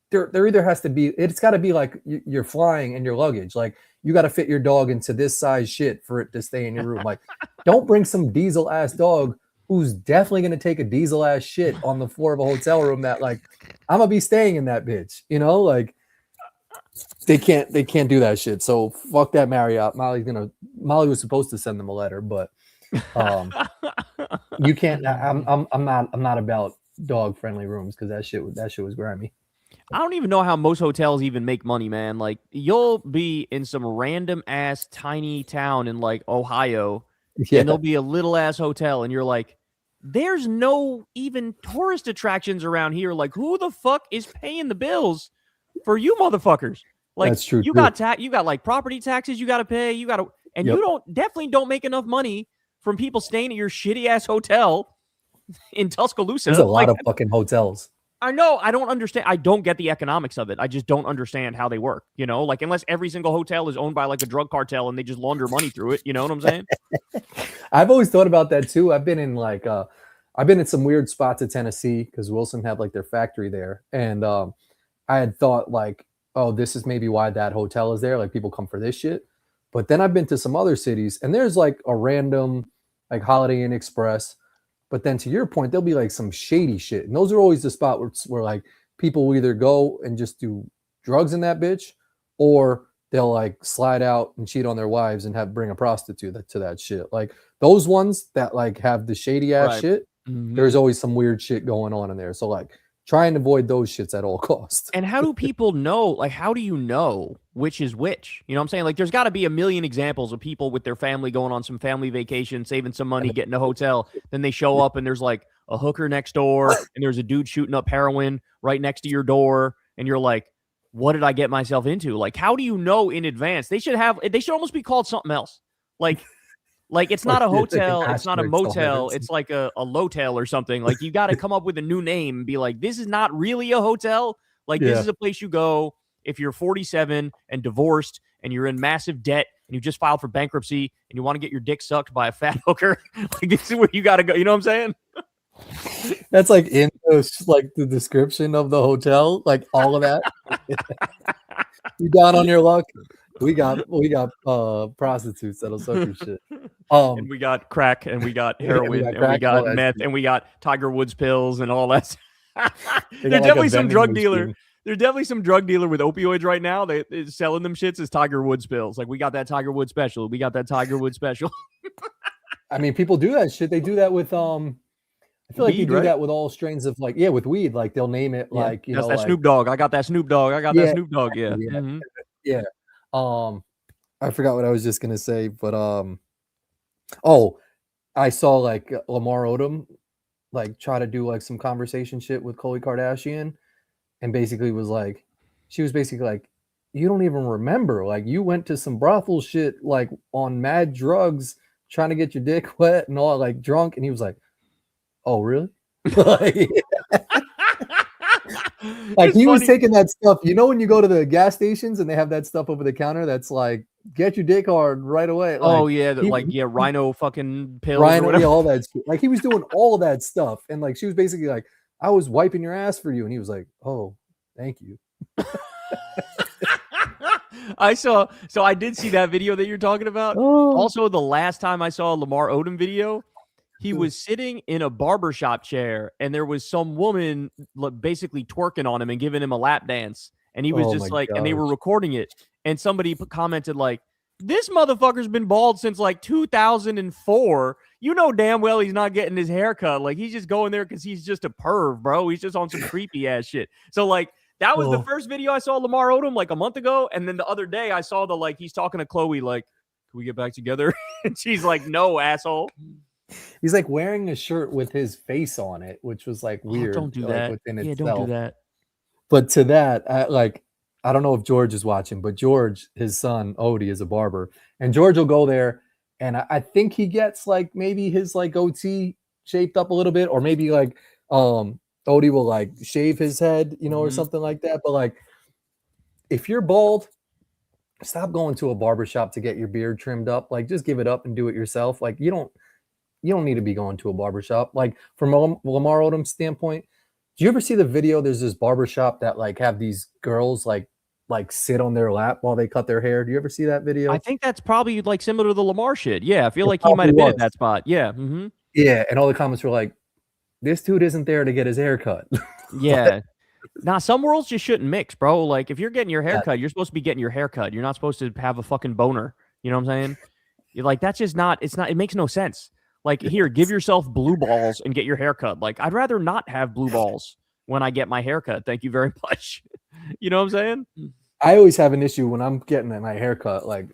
there either has to be, it's got to be like you're flying and your luggage, like you got to fit your dog into this size shit for it to stay in your room. Like don't bring some diesel ass dog who's definitely going to take a diesel ass shit on the floor of a hotel room that like I'm gonna be staying in that bitch, you know, like they can't do that shit. So fuck that Marriott. Molly was supposed to send them a letter, but you can't. I'm not about dog friendly rooms because that shit was grimy. I don't even know how most hotels even make money, man. Like you'll be in some random ass tiny town in like Ohio, and there'll be a little ass hotel, and you're like, there's no even tourist attractions around here. Like who the fuck is paying the bills for you motherfuckers? Like that's true. You got like property taxes you got to pay. You you definitely don't make enough money from people staying at your shitty ass hotel in Tuscaloosa. There's a lot of fucking hotels. I know. I don't understand. I don't get the economics of it. I just don't understand how they work. You know, like unless every single hotel is owned by like a drug cartel and they just launder money through it. You know what I'm saying? I've always thought about that too. I've been in some weird spots in Tennessee because Wilson had like their factory there, and I had thought like, oh, this is maybe why that hotel is there. Like people come for this shit. But then I've been to some other cities, and there's like a random like Holiday Inn Express. But then to your point, there'll be like some shady shit. And those are always the spot where like people will either go and just do drugs in that bitch, or they'll like slide out and cheat on their wives and bring a prostitute to that shit. Like those ones that like have the shady ass shit, there's always some weird shit going on in there. So like try and avoid those shits at all costs. And how do people know? Like, how do you know which is which? You know what I'm saying? Like, there's got to be a million examples of people with their family going on some family vacation, saving some money, getting a hotel. Then they show up and there's like a hooker next door and there's a dude shooting up heroin right next to your door. And you're like, what did I get myself into? Like, how do you know in advance? They should almost be called something else. Like it's not a hotel, it's not a motel, it's like a lotel or something. Like you got to come up with a new name and be like, this is not really a hotel. Like this is a place you go if you're 47 and divorced and you're in massive debt and you just filed for bankruptcy and you want to get your dick sucked by a fat hooker. Like this is where you got to go. You know what I'm saying? That's like in the description of the hotel, like all of that. You down on your luck? We got prostitutes that'll suck your shit. And we got crack, and we got heroin, and we got meth, and we got Tiger Woods pills, and all that. There's definitely some drug dealer. There's definitely some drug dealer with opioids right now. They selling them shits as Tiger Woods pills. Like, we got that Tiger Woods special. We got that Tiger Woods special. I mean, people do that shit. They do that with I feel like Weed, you do right? that with all strains of with weed. Like they'll name it like that's that Snoop Dogg. I got that Snoop Dogg. I got that Snoop Dogg. Yeah. Yeah. I forgot what I was just gonna say, but I saw like Lamar Odom like try to do like some conversation shit with Khloe Kardashian, and basically was like, she was basically like, you don't even remember, like you went to some brothel shit like on mad drugs trying to get your dick wet and all, like drunk, and he was like, oh really? Like he was taking that stuff, when you go to the gas stations and they have that stuff over the counter that's like, get your dick hard right away. Like, rhino fucking pills, rhino, all that shit. Like he was doing all that stuff, and like she was basically like, I was wiping your ass for you, and he was like, oh, thank you. I did see that video that you're talking about. Also, the last time I saw a Lamar Odom video, he was sitting in a barbershop chair, and there was some woman basically twerking on him and giving him a lap dance. And he was just like, and they were recording it. And somebody commented like, this motherfucker's been bald since like 2004. You know damn well he's not getting his hair cut. Like, he's just going there because he's just a perv, bro. He's just on some creepy ass shit. So like, that was the first video I saw Lamar Odom like a month ago. And then the other day I saw he's talking to Khloe like, can we get back together? And she's like, no, asshole. He's like wearing a shirt with his face on it, which was like weird. Don't do that. Within itself. Don't do that. But to that, I don't know if George is watching, but George, his son Odie, is a barber, and George will go there, and I think he gets like maybe his like goatee shaped up a little bit, or maybe like Odie will like shave his head, or something like that. But like, if you're bald, stop going to a barbershop to get your beard trimmed up. Like, just give it up and do it yourself. Like, you don't need to be going to a barbershop. Like, from Lamar Odom's standpoint, do you ever see the video? There's this barbershop that like have these girls like sit on their lap while they cut their hair. Do you ever see that video? I think that's probably like similar to the Lamar shit. Yeah, I feel like he might have been at that spot. Yeah. Mm-hmm. Yeah, and all the comments were like, this dude isn't there to get his hair cut. Yeah. Nah, some worlds just shouldn't mix, bro. Like, if you're getting your hair cut, you're supposed to be getting your hair cut. You're not supposed to have a fucking boner. You know what I'm saying? You're like, that's just not, it makes no sense. Like, here, give yourself blue balls and get your hair cut. Like, I'd rather not have blue balls when I get my hair cut. Thank you very much. You know what I'm saying? I always have an issue when I'm getting my hair cut. Like,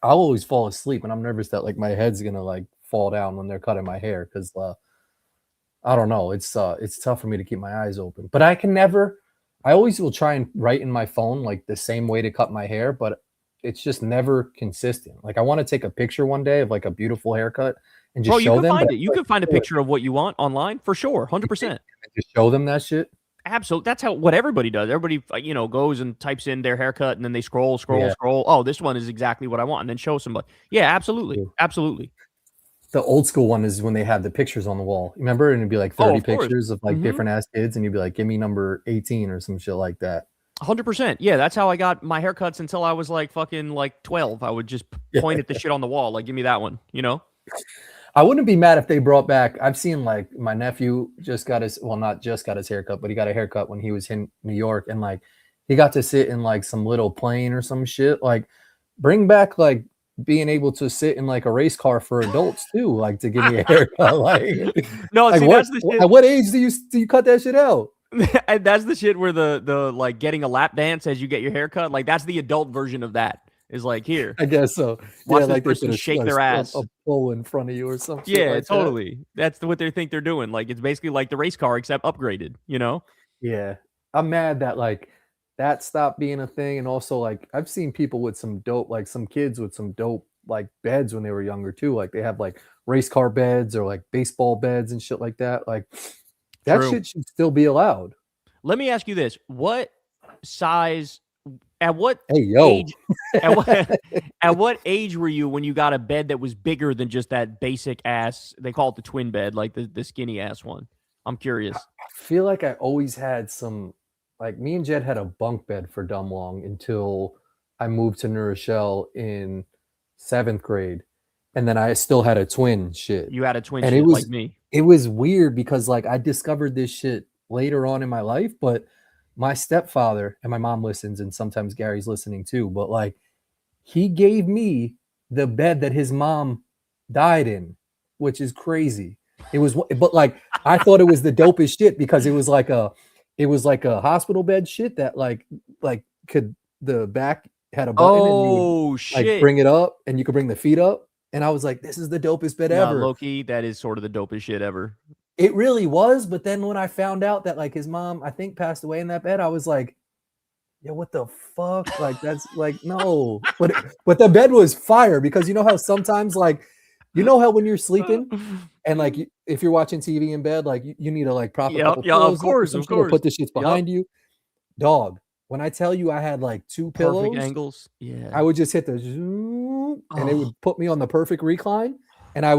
I'll always fall asleep, and I'm nervous that like my head's gonna like fall down when they're cutting my hair, because I don't know. It's tough for me to keep my eyes open. But I always will try and write in my phone like the same way to cut my hair, but it's just never consistent. Like, I want to take a picture one day of like a beautiful haircut and just show them. You can find a picture of what you want online for sure, 100%. Just show them that shit. Absolutely. That's what everybody does. Everybody, goes and types in their haircut, and then they scroll. Oh, this one is exactly what I want, and then show somebody. Yeah, absolutely. Absolutely. The old school one is when they had the pictures on the wall. Remember? And it'd be like 30 pictures of like different ass kids, and you'd be like, give me number 18 or some shit like that. 100%. Yeah, that's how I got my haircuts until I was like fucking like 12. I would just point at the shit on the wall, like, give me that one, I wouldn't be mad if they brought back, I've seen like my nephew not just got his haircut, but he got a haircut when he was in New York, and like he got to sit in like some little plane or some shit. Like, bring back like being able to sit in like a race car for adults too, like to give me a haircut. Like, no, like, that's the shit. At what age do you cut that shit out? And that's the shit where the like getting a lap dance as you get your haircut, like that's the adult version of that. Is like, here, I guess so. Watch this person shake their ass, a pole in front of you or something. Yeah, like totally. That. That's what they think they're doing. Like, it's basically like the race car except upgraded. Yeah, I'm mad that like that stopped being a thing, and also like I've seen people with some dope, like some kids with some dope like beds when they were younger too. Like, they have like race car beds or like baseball beds and shit like that. Like, that shit should still be allowed. Let me ask you this: what size At what Hey, yo. age? At what age were you when you got a bed that was bigger than just that basic ass? They call it the twin bed, like the skinny ass one. I'm curious. I feel like I always had some, like me and Jed had a bunk bed for dumb long until I moved to New Rochelle in 7th grade. And then I still had a twin shit. You had a twin And shit like me. it was weird because like I discovered this shit later on in my life, but my stepfather, and my mom listens and sometimes Gary's listening too, but like he gave me the bed that his mom died in, which is crazy. It was, but like I thought it was the dopest shit because it was like a hospital bed shit that like could, the back had a button and you would like bring it up and you could bring the feet up. And I was like, this is the dopest bed ever. Low-key, that is sort of the dopest shit ever. It really was. But then when I found out that like his mom, I think, passed away in that bed, I was like, yo, what the fuck? Like, that's like, no. But the bed was fire because you know how sometimes like, you know how when you're sleeping and like if you're watching TV in bed, like you need to like prop a couple pillows, of course, put the shits behind you. Dog, when I tell you I had like 2 pillows, perfect angles, yeah, I would just hit the zoom, and it would put me on the perfect recline, and I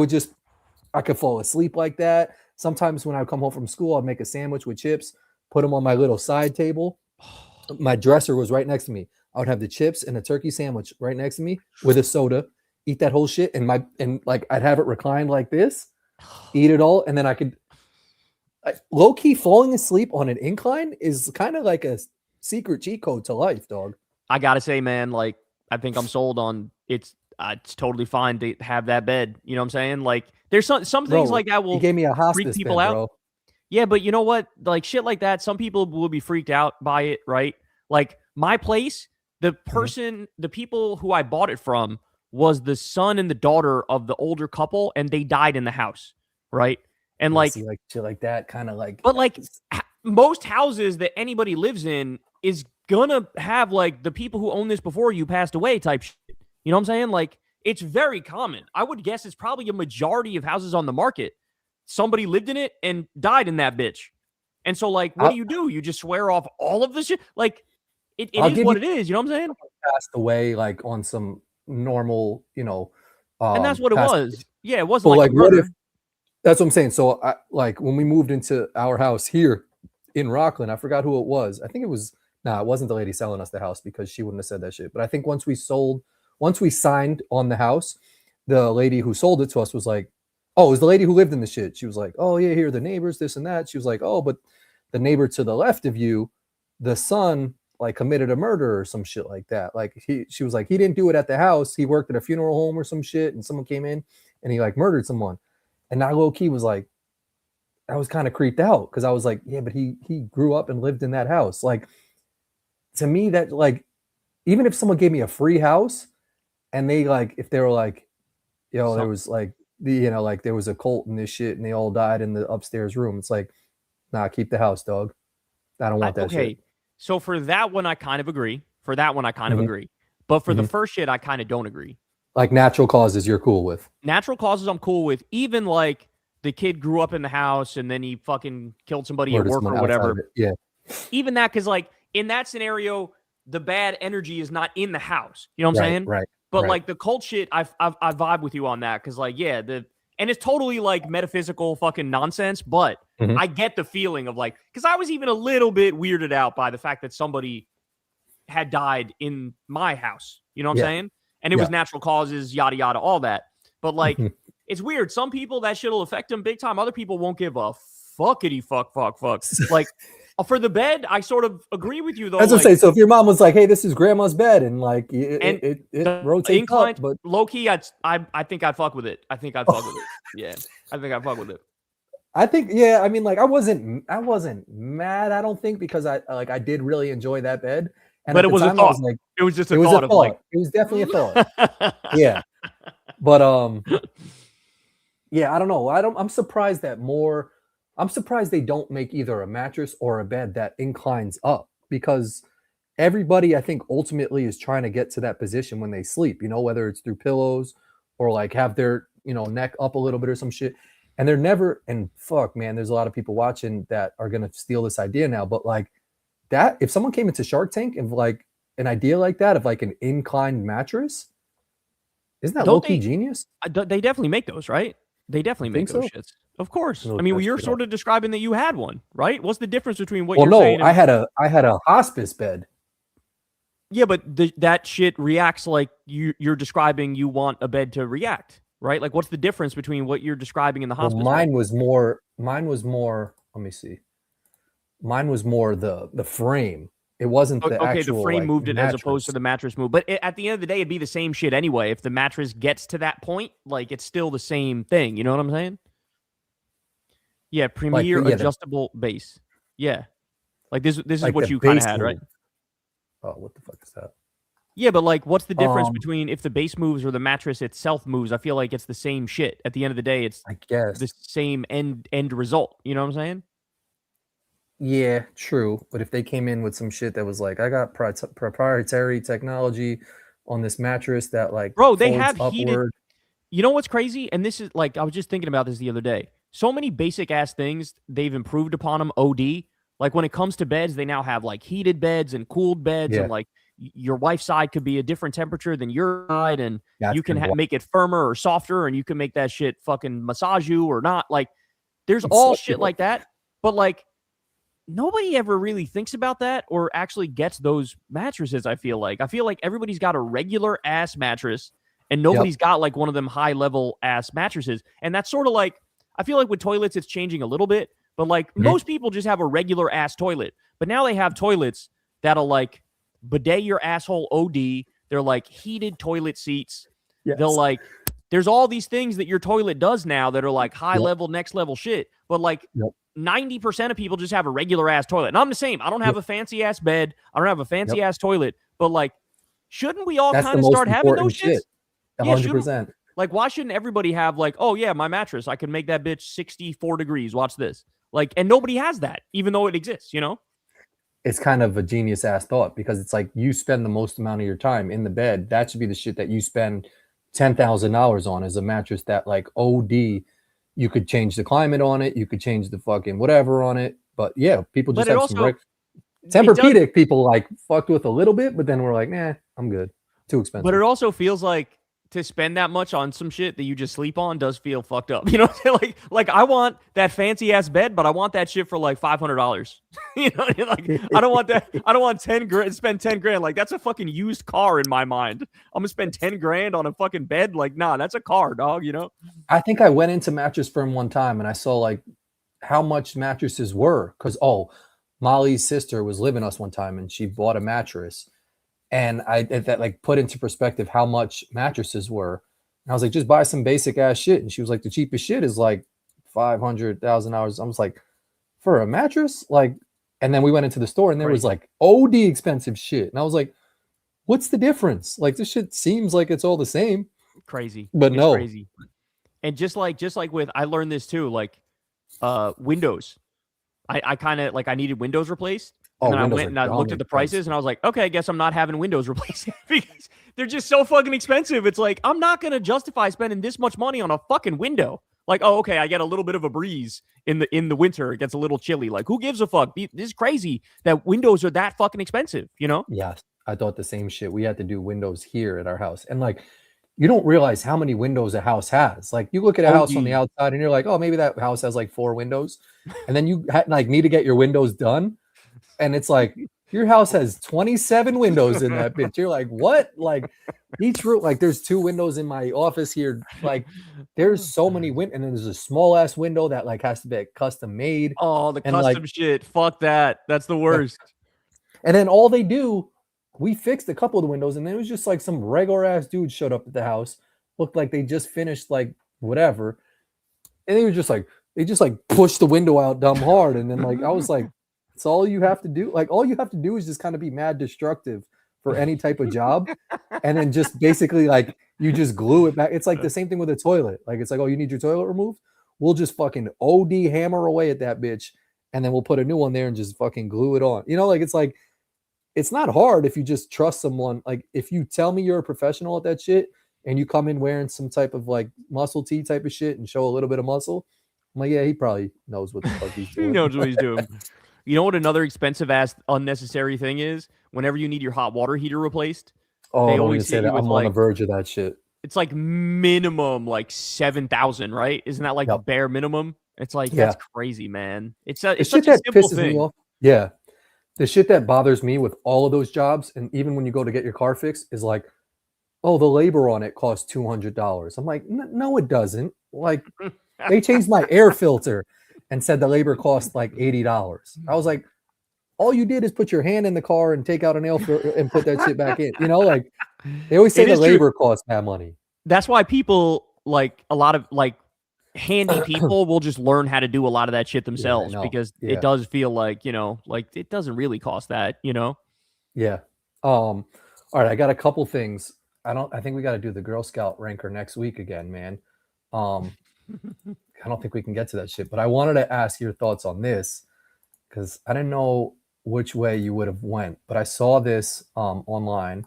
could fall asleep like that. Sometimes when I come home from school, I'd make a sandwich with chips, put them on my little side table. My dresser was right next to me. I would have the chips and a turkey sandwich right next to me with a soda, eat that whole shit, and like I'd have it reclined like this, eat it all, and then I could low key falling asleep on an incline is kind of like a secret cheat code to life, dog. I gotta say, man, like I think I'm sold on it's totally fine to have that bed. You know what I'm saying? Like there's some things like that will gave me a hospice freak people bed, out. Bro. Yeah, but you know what? Like shit like that, some people will be freaked out by it, right? Like my place, the person, the people who I bought it from was the son and the daughter of the older couple, and they died in the house, right? And like, see, like shit like that, kind of like. But like most houses that anybody lives in is gonna have like the people who own this before you passed away type shit. You know what I'm saying? Like it's very common. I would guess it's probably a majority of houses on the market. Somebody lived in it and died in that bitch. And so like, what do? You just swear off all of this shit? Like it is what it is. You know what I'm saying? Passed away like on some normal, you know. And that's what it was. Yeah, it wasn't like what if. That's what I'm saying. So like when we moved into our house here in Rockland, I forgot who it was. I think it wasn't the lady selling us the house because she wouldn't have said that shit. But I think once we signed on the house, the lady who sold it to us was like, oh, it was the lady who lived in the shit. She was like, oh yeah, here are the neighbors, this and that. She was like, oh, but the neighbor to the left of you, the son like committed a murder or some shit like that. Like she was like, he didn't do it at the house. He worked at a funeral home or some shit, and someone came in and he like murdered someone. And I low key was like, I was kind of creeped out because I was like, yeah, but he grew up and lived in that house. Like to me, that like, even if someone gave me a free house and they like, if they were like, yo, there was like like there was a cult in this shit and they all died in the upstairs room. It's like, nah, keep the house, dog. I don't want that shit. So for that one, I kind of agree. But for the first shit, I kind of don't agree. Like natural causes you're cool with. Natural causes I'm cool with. Even like the kid grew up in the house and then he fucking killed somebody at work or whatever. Yeah. Even that, because like in that scenario, the bad energy is not in the house. You know what I'm saying? Right. But like the cult shit, I vibe with you on that. Because like, yeah, and it's totally like metaphysical fucking nonsense. But I get the feeling of like, because I was even a little bit weirded out by the fact that somebody had died in my house. You know what I'm saying? And it was natural causes, yada, yada, all that. But like, it's weird. Some people, that shit will affect them big time. Other people won't give a fuckity fuck. Like, for the bed, I sort of agree with you, though. That's what I'm saying. So if your mom was like, hey, this is grandma's bed, and like, it rotates up. But low-key, I think I'd fuck with it. Yeah, I think I'd fuck with it. I think, yeah, I mean, like, I wasn't mad, I don't think, because I did really enjoy that bed. And but it was a thought. Like, it was just a thought of like, it was definitely a thought. Yeah. But yeah, I don't know. I'm surprised they don't make either a mattress or a bed that inclines up, because everybody, I think, ultimately is trying to get to that position when they sleep, whether it's through pillows or like have their, neck up a little bit or some shit. And they're never, and fuck, man, there's a lot of people watching that are going to steal this idea now, but like, that if someone came into Shark Tank and like an idea like that of like an inclined mattress. Isn't that Don't low-key genius? they definitely make those, right? They definitely You think make those so? shits. Of course. Look I mean, that you're shit up. sort of describing that you had one, right? What's the difference between what Well, you're no, saying and I had a hospice bed. yeah, but that shit reacts like you're describing you want a bed to react, right? Like, what's the difference between what you're describing in the Well, hospice bed? mine was more, let me see. Mine was more the frame. It wasn't the Okay, the actual frame like moved it as opposed to mattress. the mattress move. But at the end of the day, it'd be the same shit anyway. If the mattress gets to that point, like it's still the same thing. You know what I'm saying? Yeah, Like premier yeah, adjustable base. Yeah, like this is like what the you kind of base had, right? move. Oh, what the fuck is that? Yeah, but like, what's the difference Um, between if the base moves or the mattress itself moves? I feel like it's the same shit. At the end of the day, it's I guess. the same end result. You know what I'm saying? Yeah, true. But if they came in with some shit that was like, I got proprietary technology on this mattress that like Bro, they folds have heated. upward. You know what's crazy? And this is like, I was just thinking about this the other day. So many basic ass things, they've improved upon them OD. Like when it comes to beds, they now have like heated beds and cooled beds, and Yeah, like your wife's side could be a different temperature than your side, and that's you can been wild. make it firmer or softer, and you can make that shit fucking massage you or not. Like there's all So, shit like that. But like nobody ever really thinks about that or actually gets those mattresses. I feel like everybody's got a regular ass mattress and yep. nobody's got like one of them high level ass mattresses. And that's sort of like, I feel like with toilets it's changing a little bit, but like Mhm. most people just have a regular ass toilet. But now they have toilets that'll like bidet your asshole OD. They're like heated toilet seats. They'll Yes. like there's all these things that your toilet does now that are like high Yep. level, next level shit. But like Yep. 90% of people just have a regular ass toilet. And I'm the same. I don't have Yep. a fancy ass bed. I don't have a Yep. fancy ass toilet. But like, shouldn't we all That's the kind of most start having important those shits? shit. Yeah, shouldn't 100%. like why shouldn't everybody have like, oh yeah, my mattress, I can make that bitch 64 degrees. Watch this. Like, and nobody has that, even though it exists, you know? It's kind of a genius ass thought because it's like you spend the most amount of your time in the bed. That should be the shit that you spend $10,000 on is a mattress that like OD. You could change the climate on it. You could change the fucking whatever on it. But yeah, people just But it have some also it does Tempur-Pedic people like fucked with a little bit, but then we're like, nah, I'm good. Too but it expensive. also feels like to spend that much on some shit that you just sleep on does feel fucked up. You know what I'm saying? Like I want that fancy ass bed, but I want that shit for like $500. You know, like I don't want that. I don't want 10 grand. Spend 10 grand. Like that's a fucking used car in my mind. I'm gonna spend 10 grand on a fucking bed. Like nah, that's a car, dog. You know? I think I went into Mattress Firm one time and I saw like how much mattresses were because Molly's sister was living us one time and she bought a mattress and that like put into perspective how much mattresses were. And I was like, just buy some basic ass shit. And she was like, the cheapest shit is like $500,000. I was like, for a mattress, like. And then we went into the store and there was like OD expensive shit, and I was like, what's the difference? Like this shit seems like it's all the same, Crazy. but It's no. crazy. And just like with, I learned this too. Like, Windows. I kind of like I needed Windows replaced. And then I Windows went are and I looked dumb at the prices expensive. and I was like, okay, I guess I'm not having Windows replaced because they're just so fucking expensive. It's like, I'm not going to justify spending this much money on a fucking window. Like, oh, okay, I get a little bit of a breeze in the winter. It gets a little chilly. Like, who gives a fuck? This is crazy that windows are that fucking expensive, you know? Yes, I thought the same shit. We had to do windows here at our house. And like, you don't realize how many windows a house has. Like, you look at a house on the OD. outside and you're like, oh, maybe that house has like 4 windows. And then you like need to get your windows done. And it's like, your house has 27 windows in that bitch. You're like, what? Like, each room, like, there's 2 windows in my office here. Like, there's so many windows. And then there's a small ass window that like has to be custom made. Oh, the And like, custom shit. Fuck that. That's the worst. and then all they do, we fixed a couple of the windows, and then it was just like some regular ass dude showed up at the house, looked like they just finished like whatever, and they were just like they just like pushed the window out dumb hard, and then like I was like, it's all you have to do. Like all you have to do is just kind of be mad destructive for any type of job, and then just basically like you just glue it back. It's like the same thing with a toilet. Like it's like, oh, you need your toilet removed. We'll just fucking OD hammer away at that bitch, and then we'll put a new one there and just fucking glue it on. You know, like it's like. It's not hard if you just trust someone. Like if you tell me you're a professional at that shit and you come in wearing some type of like muscle tee type of shit and show a little bit of muscle, I'm like, yeah, he probably knows what the fuck he's He doing. knows what he's doing. You know what another expensive ass unnecessary thing is? Whenever you need your hot water heater replaced, Oh, they don't always even say hit you that. with I'm on the like verge of that shit. it's like minimum like 7,000, right? Isn't that like Yep. bare minimum? It's like Yeah. that's crazy, man. It's The it's shit such a that simple pisses me thing. off. Yeah. The shit that bothers me with all of those jobs, and even when you go to get your car fixed, is like, oh, the labor on it costs $200. I'm like, no, it doesn't. Like, they changed my air filter and said the labor cost like $80. I was like, all you did is put your hand in the car and take out an air filter and put that shit back in. You know, like they always say It the is true. labor costs that money. That's why people like a lot of like handy people will just learn how to do a lot of that shit themselves because it does feel like, like it doesn't really cost that, Yeah. All right, I got a couple things. I think we got to do the Girl Scout ranker next week again, man. I don't think we can get to that shit, but I wanted to ask your thoughts on this because I didn't know which way you would have went, but I saw this online,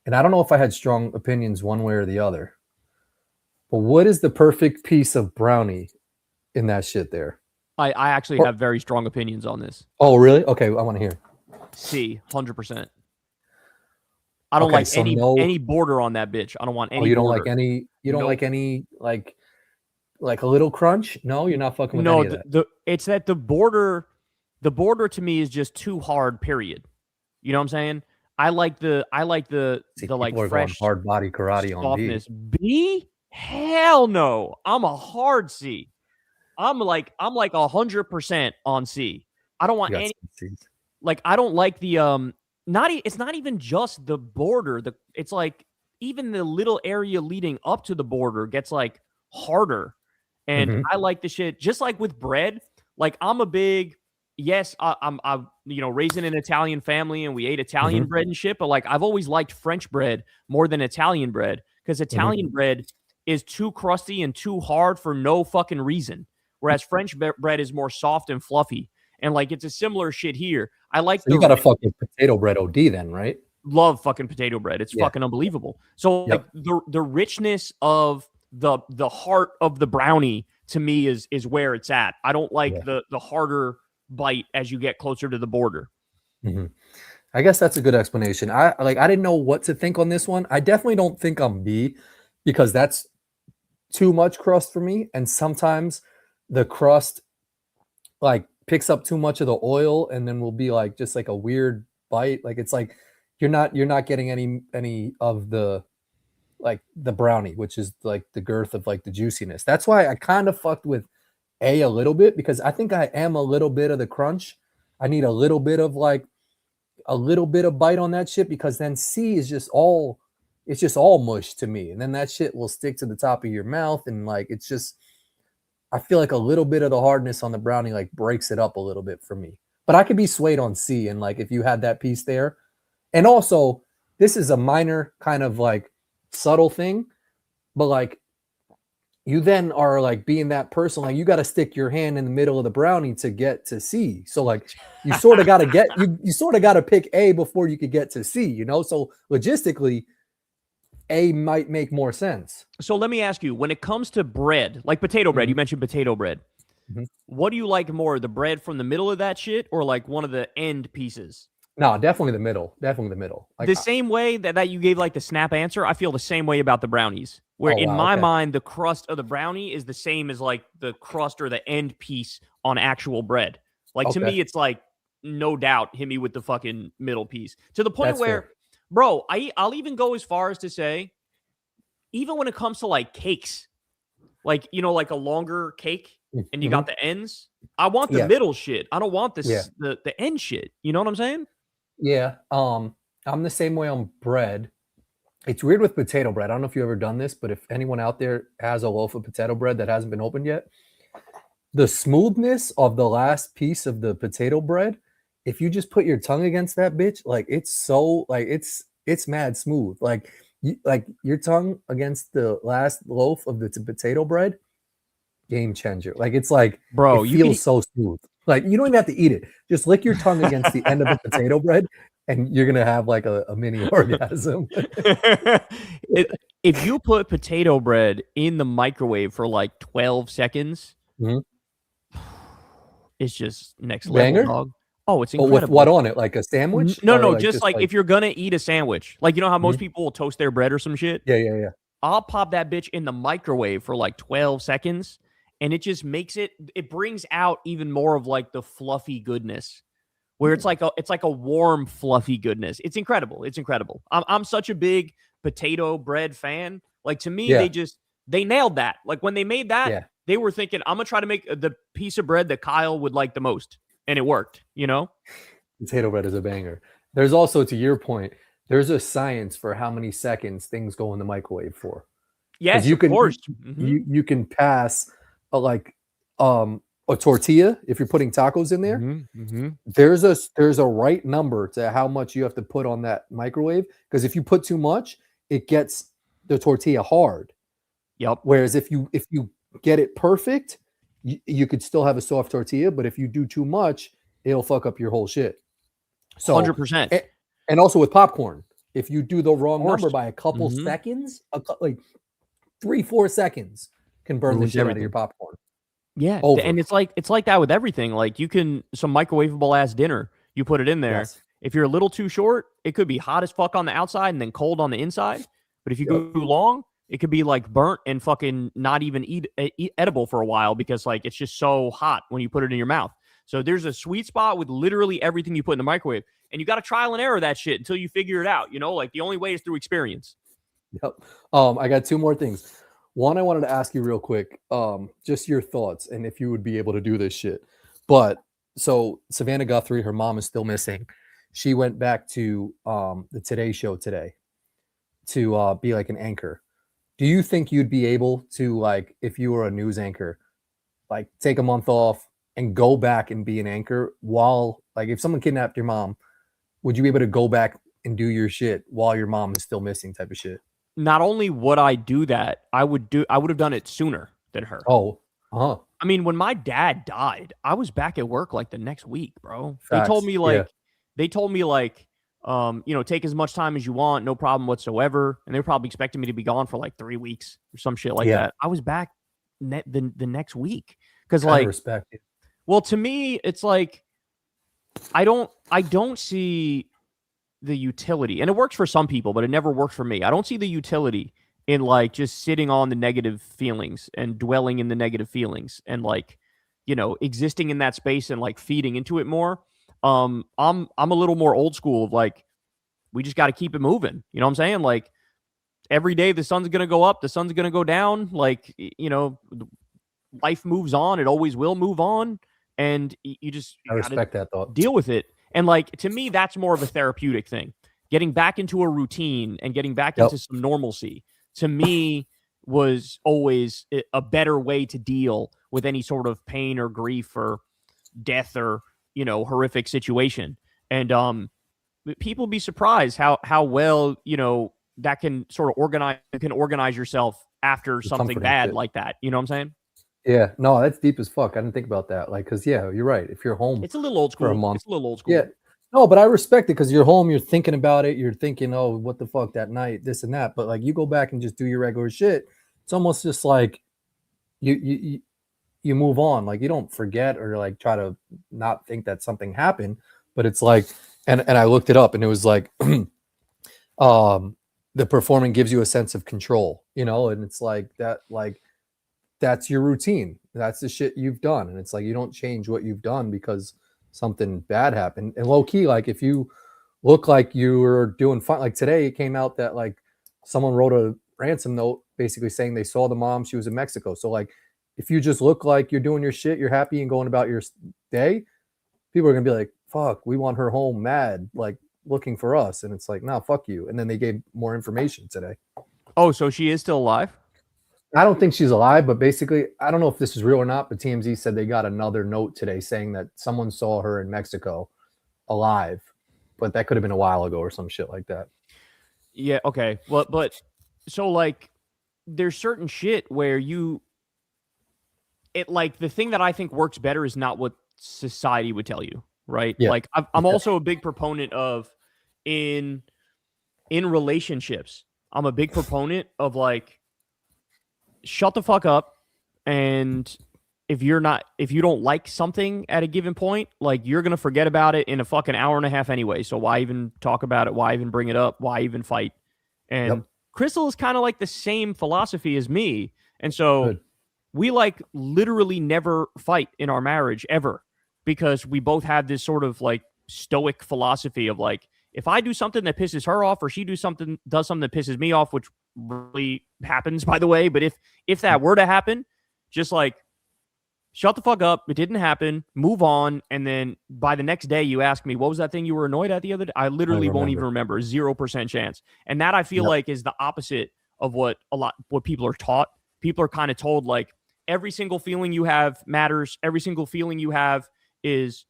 and I don't know if I had strong opinions one way or the other. But what is the perfect piece of brownie in that shit there? I actually have very strong opinions on this. Oh, really? Okay, I want to hear. C, 100%. I don't like any border on that bitch. I don't want any. Oh, you don't border. like any. You don't like any like a little crunch? No, you're not fucking with any of that. It's that the border to me is just too hard. Period. You know what I'm saying? I like the like fresh hard body karate softness. on B. B? Hell no. I'm a hard C. I'm like 100% on C. I don't want any. Like I don't like the it's not even just the border. It's like even the little area leading up to the border gets like harder. And I like the shit just like with bread. Like I'm a big I'm raised in an Italian family and we ate Italian bread and shit, but like I've always liked French bread more than Italian bread because Italian bread is too crusty and too hard for no fucking reason. Whereas French bread is more soft and fluffy. And like it's a similar shit here. I like you got a fucking potato bread OD then, right? Love fucking potato bread. It's fucking unbelievable. So like the richness of the heart of the brownie to me is where it's at. I don't like the harder bite as you get closer to the border. I guess that's a good explanation. I didn't know what to think on this one. I definitely don't think I'm B because that's too much crust for me. And sometimes the crust like picks up too much of the oil and then will be like just like a weird bite. Like it's like you're not getting any of the like the brownie, which is like the girth of like the juiciness. That's why I kind of fucked with A little bit because I think I am a little bit of the crunch. I need a little bit of bite on that shit because then C is just all mush to me. And then that shit will stick to the top of your mouth and like it's just I feel like a little bit of the hardness on the brownie like breaks it up a little bit for me. But I could be swayed on C and like if you had that piece there. And also, this is a minor kind of like subtle thing, but like you then are like being that person, like you got to stick your hand in the middle of the brownie to get to C. So like you sort of got to you sort of got to pick A before you could get to C, you know? So logistically, A might make more sense. So let me ask you, when it comes to bread, like potato bread, you mentioned potato bread. What do you like more, the bread from the middle of that shit or like one of the end pieces? No, definitely the middle. Definitely the middle. Like, the same way that you gave like the snap answer, I feel the same way about the brownies. Where in my mind, the crust of the brownie is the same as like the crust or the end piece on actual bread. Like to me, it's like no doubt hit me with the fucking middle piece. To the point where, bro, I'll even go as far as to say, even when it comes to like cakes, like like a longer cake and you got the ends, I want the middle shit. I don't want the end shit. You know what I'm saying? Yeah. I'm the same way on bread. It's weird with potato bread. I don't know if you've ever done this, but if anyone out there has a loaf of potato bread that hasn't been opened yet, the smoothness of the last piece of the potato bread, if you just put your tongue against that bitch, like it's so like it's mad smooth. Like your tongue against the last loaf of the potato bread, game changer. Like it's like, bro, it feels so smooth. Like you don't even have to eat it. Just lick your tongue against the end of the potato bread and you're going to have like a mini orgasm. If you put potato bread in the microwave for like 12 seconds, is just next level, Banger? dog. Oh, it's But with incredible. what on it? Like a sandwich? No, Or no, like just just like like if you're gonna eat a sandwich, like you know how most Mhm. people will toast their bread or some shit. Yeah. I'll pop that bitch in the microwave for like 12 seconds, and it just makes it brings out even more of like the fluffy goodness, where it's like a warm, fluffy goodness. It's incredible. It's incredible. I'm such a big potato bread fan. Like to me, Yeah. they nailed that. Like when they made that, Yeah. they were thinking, I'm gonna try to make the piece of bread that Kyle would like the most, and it worked. You know? Potato bread is a banger. There's also, to your point, there's a science for how many seconds things go in the microwave for. Because Yes, you of can course. Hmm. you can pass like a tortilla if you're putting tacos in there. Hmm. Hmm. There's a right number to how much you have to put on that microwave. Because if you put too much, it gets the tortilla hard. Yep. Whereas if you get it perfect, you could still have a soft tortilla. But if you do too much, it'll fuck up your whole shit. So, 100%. and also with popcorn, if you do the Of wrong course. number by a couple Hmm. seconds, like 3-4 seconds can burn the Ruins shit out of your everything. popcorn. Yeah, Over. and it's like that with everything. Like you can some microwavable ass dinner, you put it in there. Yes. If you're a little too short, it could be hot as fuck on the outside and then cold on the inside. But if you Yep. go too long, it could be like burnt and fucking not even edible for a while because like it's just so hot when you put it in your mouth. So there's a sweet spot with literally everything you put in the microwave, and you got to trial and error that shit until you figure it out. You know, like the only way is through experience. Yep. I got two more things. One, I wanted to ask you real quick, just your thoughts and if you would be able to do this shit. But so Savannah Guthrie, her mom is still missing. She went back to the Today Show today to be like an anchor. Do you think you'd be able to, like, if you were a news anchor, like take a month off and go back and be an anchor while, like, if someone kidnapped your mom, would you be able to go back and do your shit while your mom is still missing, type of shit? Not only would I do that, I would have done it sooner than her. Oh, uh-huh. I mean, when my dad died, I was back at work like the next week, bro. Facts. Yeah. They told me like, you know, take as much time as you want, no problem whatsoever. And they were probably expecting me to be gone for like 3 weeks or some shit like Yeah. that. I was back the next week because Kind of like, respect it. well, to me, it's like I don't see the utility, and it works for some people, but it never works for me. I don't see the utility in like just sitting on the negative feelings and dwelling in the negative feelings and like, you know, existing in that space and like feeding into it more. I'm a little more old school of like, we just got to keep it moving. You know what I'm saying? Like every day the sun's going to go up, the sun's going to go down. Like, you know, life moves on. It always will move on. And you just I got to respect that thought. deal with it. And like to me, that's more of a therapeutic thing. Getting back into a routine and getting back Yep. into some normalcy to me was always a better way to deal with any sort of pain or grief or death or, you know, horrific situation. And people be surprised how well, you know, that can sort of organize yourself after The something comforting bad shit. like that. You know what I'm saying? Yeah. No, that's deep as fuck. I didn't think about that. Like, because yeah, you're right. If you're home It's a little old for a school. month, It's a little old yeah. school. No, but I respect it because you're home, you're thinking about it, you're thinking, oh, what the fuck that night, this and that. But like you go back and just do your regular shit, it's almost just like you move on. Like you don't forget or like try to not think that something happened. But it's like, and I looked it up and it was like the performing gives you a sense of control, you know, and it's like that, like that's your routine. That's the shit you've done. And it's like you don't change what you've done because something bad happened. And low key, like if you look like you were doing fine, like today it came out that like someone wrote a ransom note basically saying they saw the mom, she was in Mexico. So like if you just look like you're doing your shit, you're happy and going about your day, people are gonna be like, fuck, we want her home mad, like looking for us. And it's like, no, fuck you. And then they gave more information today. Oh, so she is still alive? I don't think she's alive, but basically, I don't know if this is real or not, but TMZ said they got another note today saying that someone saw her in Mexico alive, but that could have been a while ago or some shit like that. Yeah, okay. Well, but so like there's certain shit where it like the thing that I think works better is not what society would tell you, right? Yeah. Like I'm also a big proponent of in relationships. I'm a big proponent of like shut the fuck up and if you don't like something at a given point, like you're going to forget about it in a fucking hour and a half anyway. So why even talk about it? Why even bring it up? Why even fight? And Yep. Crystal is kind of like the same philosophy as me. And so Good. we like literally never fight in our marriage ever, because we both have this sort of like stoic philosophy of like, if I do something that pisses her off or she does something that pisses me off, which really happens, by the way, but if that were to happen, just like shut the fuck up. It didn't happen. Move on. And then by the next day, you ask me, what was that thing you were annoyed at the other day? I literally won't even remember. 0% chance. And that I feel like is the opposite of what people are taught. People are kind of told like every single feeling you have matters. Every single feeling you have is,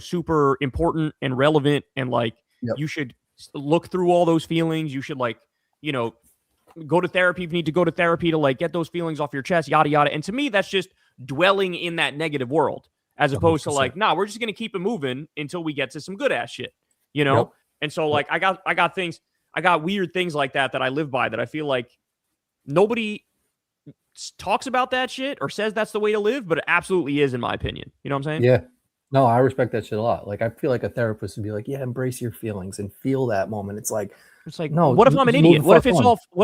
super important and relevant. And like, you should look through all those feelings. You should like, go to therapy if you need to go to therapy to like get those feelings off your chest, yada, yada. And to me, that's just dwelling in that negative world, as opposed 100%. To like, nah, we're just going to keep it moving until we get to some good ass shit, And so like, I got weird things like that I live by, that I feel like nobody talks about that shit or says that's the way to live, but it absolutely is, in my opinion. You know what I'm saying? Yeah. No, I respect that shit a lot. Like, I feel like a therapist would be like, yeah, embrace your feelings and feel that moment. It's like, no, what if I'm an idiot? What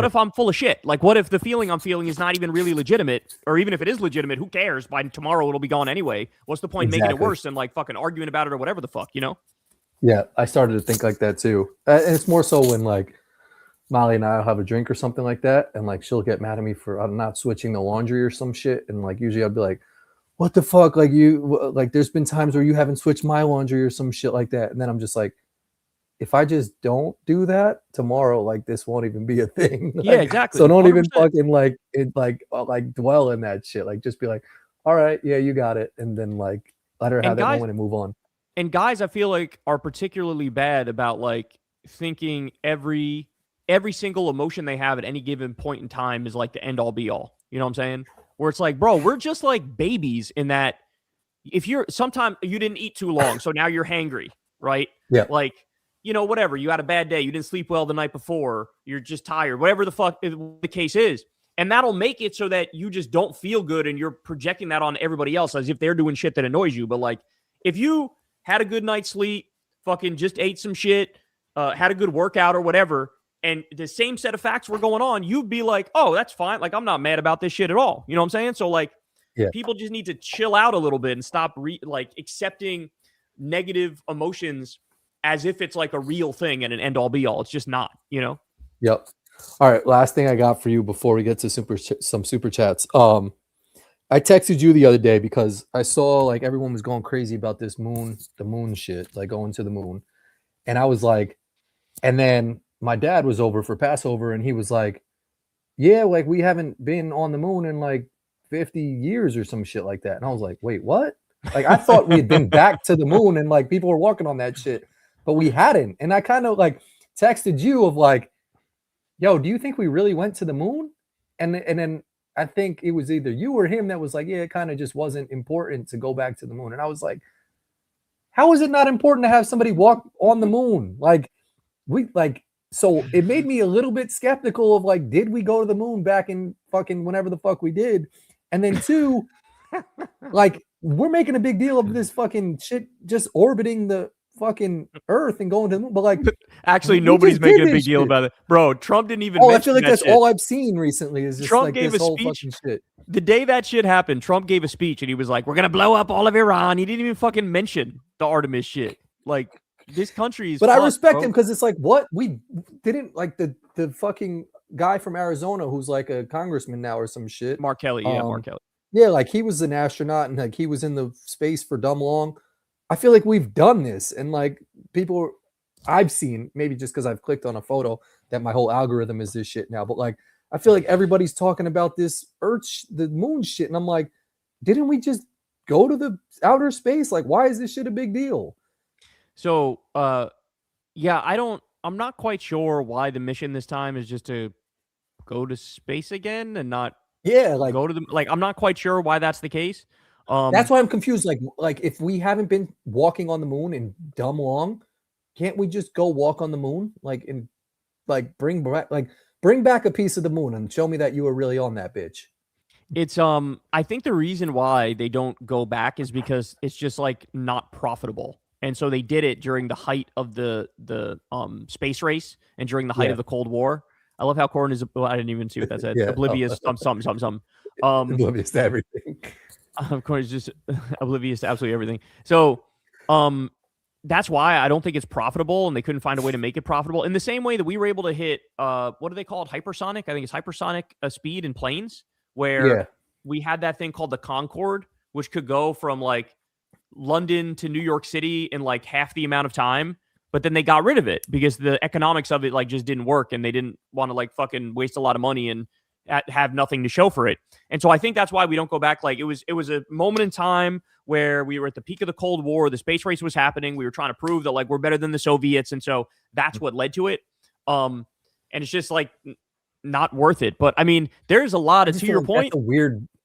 if I'm full of shit? Like, what if the feeling I'm feeling is not even really legitimate? Or even if it is legitimate, who cares? By tomorrow, it'll be gone anyway. What's the point making it worse than like fucking arguing about it or whatever the fuck, Yeah, I started to think like that too. And it's more so when like Molly and I'll have a drink or something like that, and like she'll get mad at me for not switching the laundry or some shit. And like usually I'd be like, what the fuck? Like there's been times where you haven't switched my laundry or some shit like that. And then I'm just like, if I just don't do that tomorrow, like this won't even be a thing. Like, yeah, exactly. So don't 100%. Even fucking like dwell in that shit. Like just be like, all right, yeah, you got it. And then like let her have that moment and move on. And guys, I feel like are particularly bad about like thinking every single emotion they have at any given point in time is like the end all be all. You know what I'm saying? Where it's like, bro, we're just like babies in that if sometime you didn't eat too long, so now you're hangry, right? Yeah. Like, whatever, you had a bad day, you didn't sleep well the night before, you're just tired, whatever the fuck the case is. And that'll make it so that you just don't feel good and you're projecting that on everybody else as if they're doing shit that annoys you. But like, if you had a good night's sleep, fucking just ate some shit, had a good workout or whatever, and the same set of facts were going on, you'd be like, oh, that's fine. Like, I'm not mad about this shit at all. You know what I'm saying? So like, people just need to chill out a little bit and stop accepting negative emotions as if it's like a real thing and an end all be all. It's just not, Yep. All right. Last thing I got for you before we get to some super chats. I texted you the other day because I saw like everyone was going crazy about the moon shit, like going to the moon. And I was like, and then my dad was over for Passover and he was like, yeah, like we haven't been on the moon in like 50 years or some shit like that. And I was like, wait, what? Like, I thought we had been back to the moon and like people were walking on that shit, but we hadn't. And I kind of like texted you of like, yo, do you think we really went to the moon? And then I think it was either you or him that was like, yeah, it kind of just wasn't important to go back to the moon. And I was like, how is it not important to have somebody walk on the moon? Like, so it made me a little bit skeptical of like, did we go to the moon back in fucking whenever the fuck we did? And then two, like, we're making a big deal of this fucking shit just orbiting the fucking Earth and going to the moon, but like, actually, nobody's making a big deal about it, bro. Trump didn't even. I feel like that's all I've seen recently is just Trump like gave this a whole speech. fucking shit. The day that shit happened, Trump gave a speech and he was like, "We're gonna blow up all of Iran." He didn't even fucking mention the Artemis shit. Like, this country is. But I respect him because it's like, what we didn't like the fucking guy from Arizona who's like a congressman now or some shit. Mark Kelly, Mark Kelly. Yeah, like he was an astronaut and like he was in the space for dumb long. I feel like we've done this, and like people I've seen, maybe just because I've clicked on a photo, that my whole algorithm is this shit now. But like, I feel like everybody's talking about this the moon shit, and I'm like, didn't we just go to the outer space? Like, why is this shit a big deal? So, yeah, I'm not quite sure why the mission this time is just to go to space again and not go to the, like, I'm not quite sure why that's the case. That's why I'm confused. Like if we haven't been walking on the moon in dumb long, can't we just go walk on the moon? Like, and like bring back a piece of the moon and show me that you were really on that bitch. It's I think the reason why they don't go back is because it's just like not profitable. And so they did it during the height of the space race and during the height of the Cold War. I love how Corin is I didn't even see what that said. Oblivious something. Oblivious to everything. Of course, just oblivious to absolutely everything. So that's why I don't think it's profitable, and they couldn't find a way to make it profitable. In the same way that we were able to hit what do they call it? Hypersonic? I think it's hypersonic speed in planes, where we had that thing called the Concorde, which could go from like London to New York City in like half the amount of time. But then they got rid of it because the economics of it like just didn't work, and they didn't want to like fucking waste a lot of money and have nothing to show for it. And so I think that's why we don't go back. Like it was a moment in time where we were at the peak of the Cold War. The space race was happening. We were trying to prove that like we're better than the Soviets, and so that's what led to it. And it's just like not worth it. But I mean, there's a lot of, to your point, that's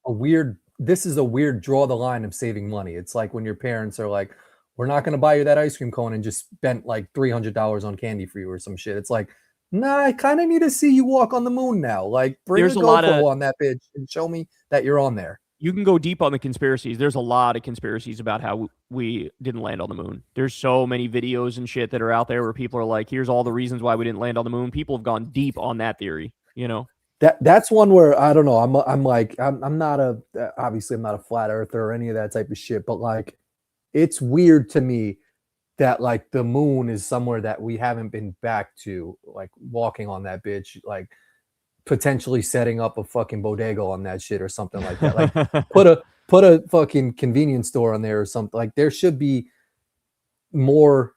a weird. This is a weird draw the line of saving money. It's like when your parents are like, we're not going to buy you that ice cream cone and just spent like $300 on candy for you or some shit. It's like, nah, I kind of need to see you walk on the moon now. Like, bring a GoPro on that bitch and show me that you're on there. You can go deep on the conspiracies. There's a lot of conspiracies about how we didn't land on the moon. There's so many videos and shit that are out there where people are like, here's all the reasons why we didn't land on the moon. People have gone deep on that theory, you know? That's one where I don't know. I'm not obviously I'm not a flat earther or any of that type of shit, but like it's weird to me that like the moon is somewhere that we haven't been back to, like walking on that bitch, like potentially setting up a fucking bodega on that shit or something like that. Like put a fucking convenience store on there or something. Like there should be more.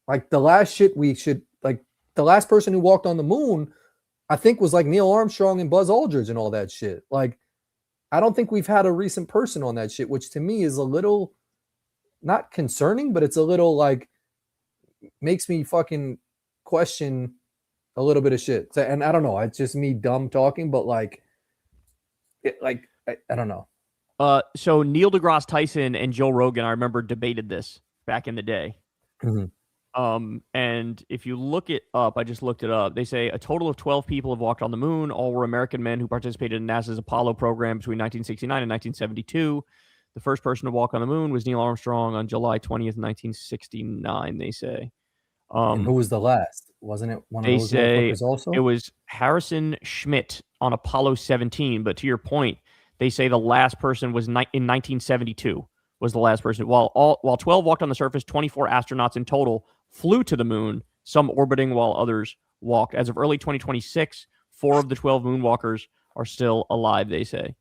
Like the last shit we should like the last person who walked on the moon, I think, was like Neil Armstrong and Buzz Aldrin and all that shit. Like, I don't think we've had a recent person on that shit, which to me is a little not concerning, but it's a little like makes me fucking question a little bit of shit. So, and I don't know, it's just me dumb talking, but like, I don't know. So Neil deGrasse Tyson and Joe Rogan, I remember debated this back in the day. Mm-hmm. And if you look it up, I just looked it up. They say a total of 12 people have walked on the moon. All were American men who participated in NASA's Apollo program between 1969 and 1972. The first person to walk on the moon was Neil Armstrong on July 20th, 1969, they say. And who was the last? Wasn't it one of those motherfuckers also? It was Harrison Schmitt on Apollo 17. But to your point, they say the last person was in 1972 was the last person. While 12 walked on the surface, 24 astronauts in total flew to the moon, some orbiting while others walked. As of early 2026, 4 of the 12 moonwalkers are still alive, they say.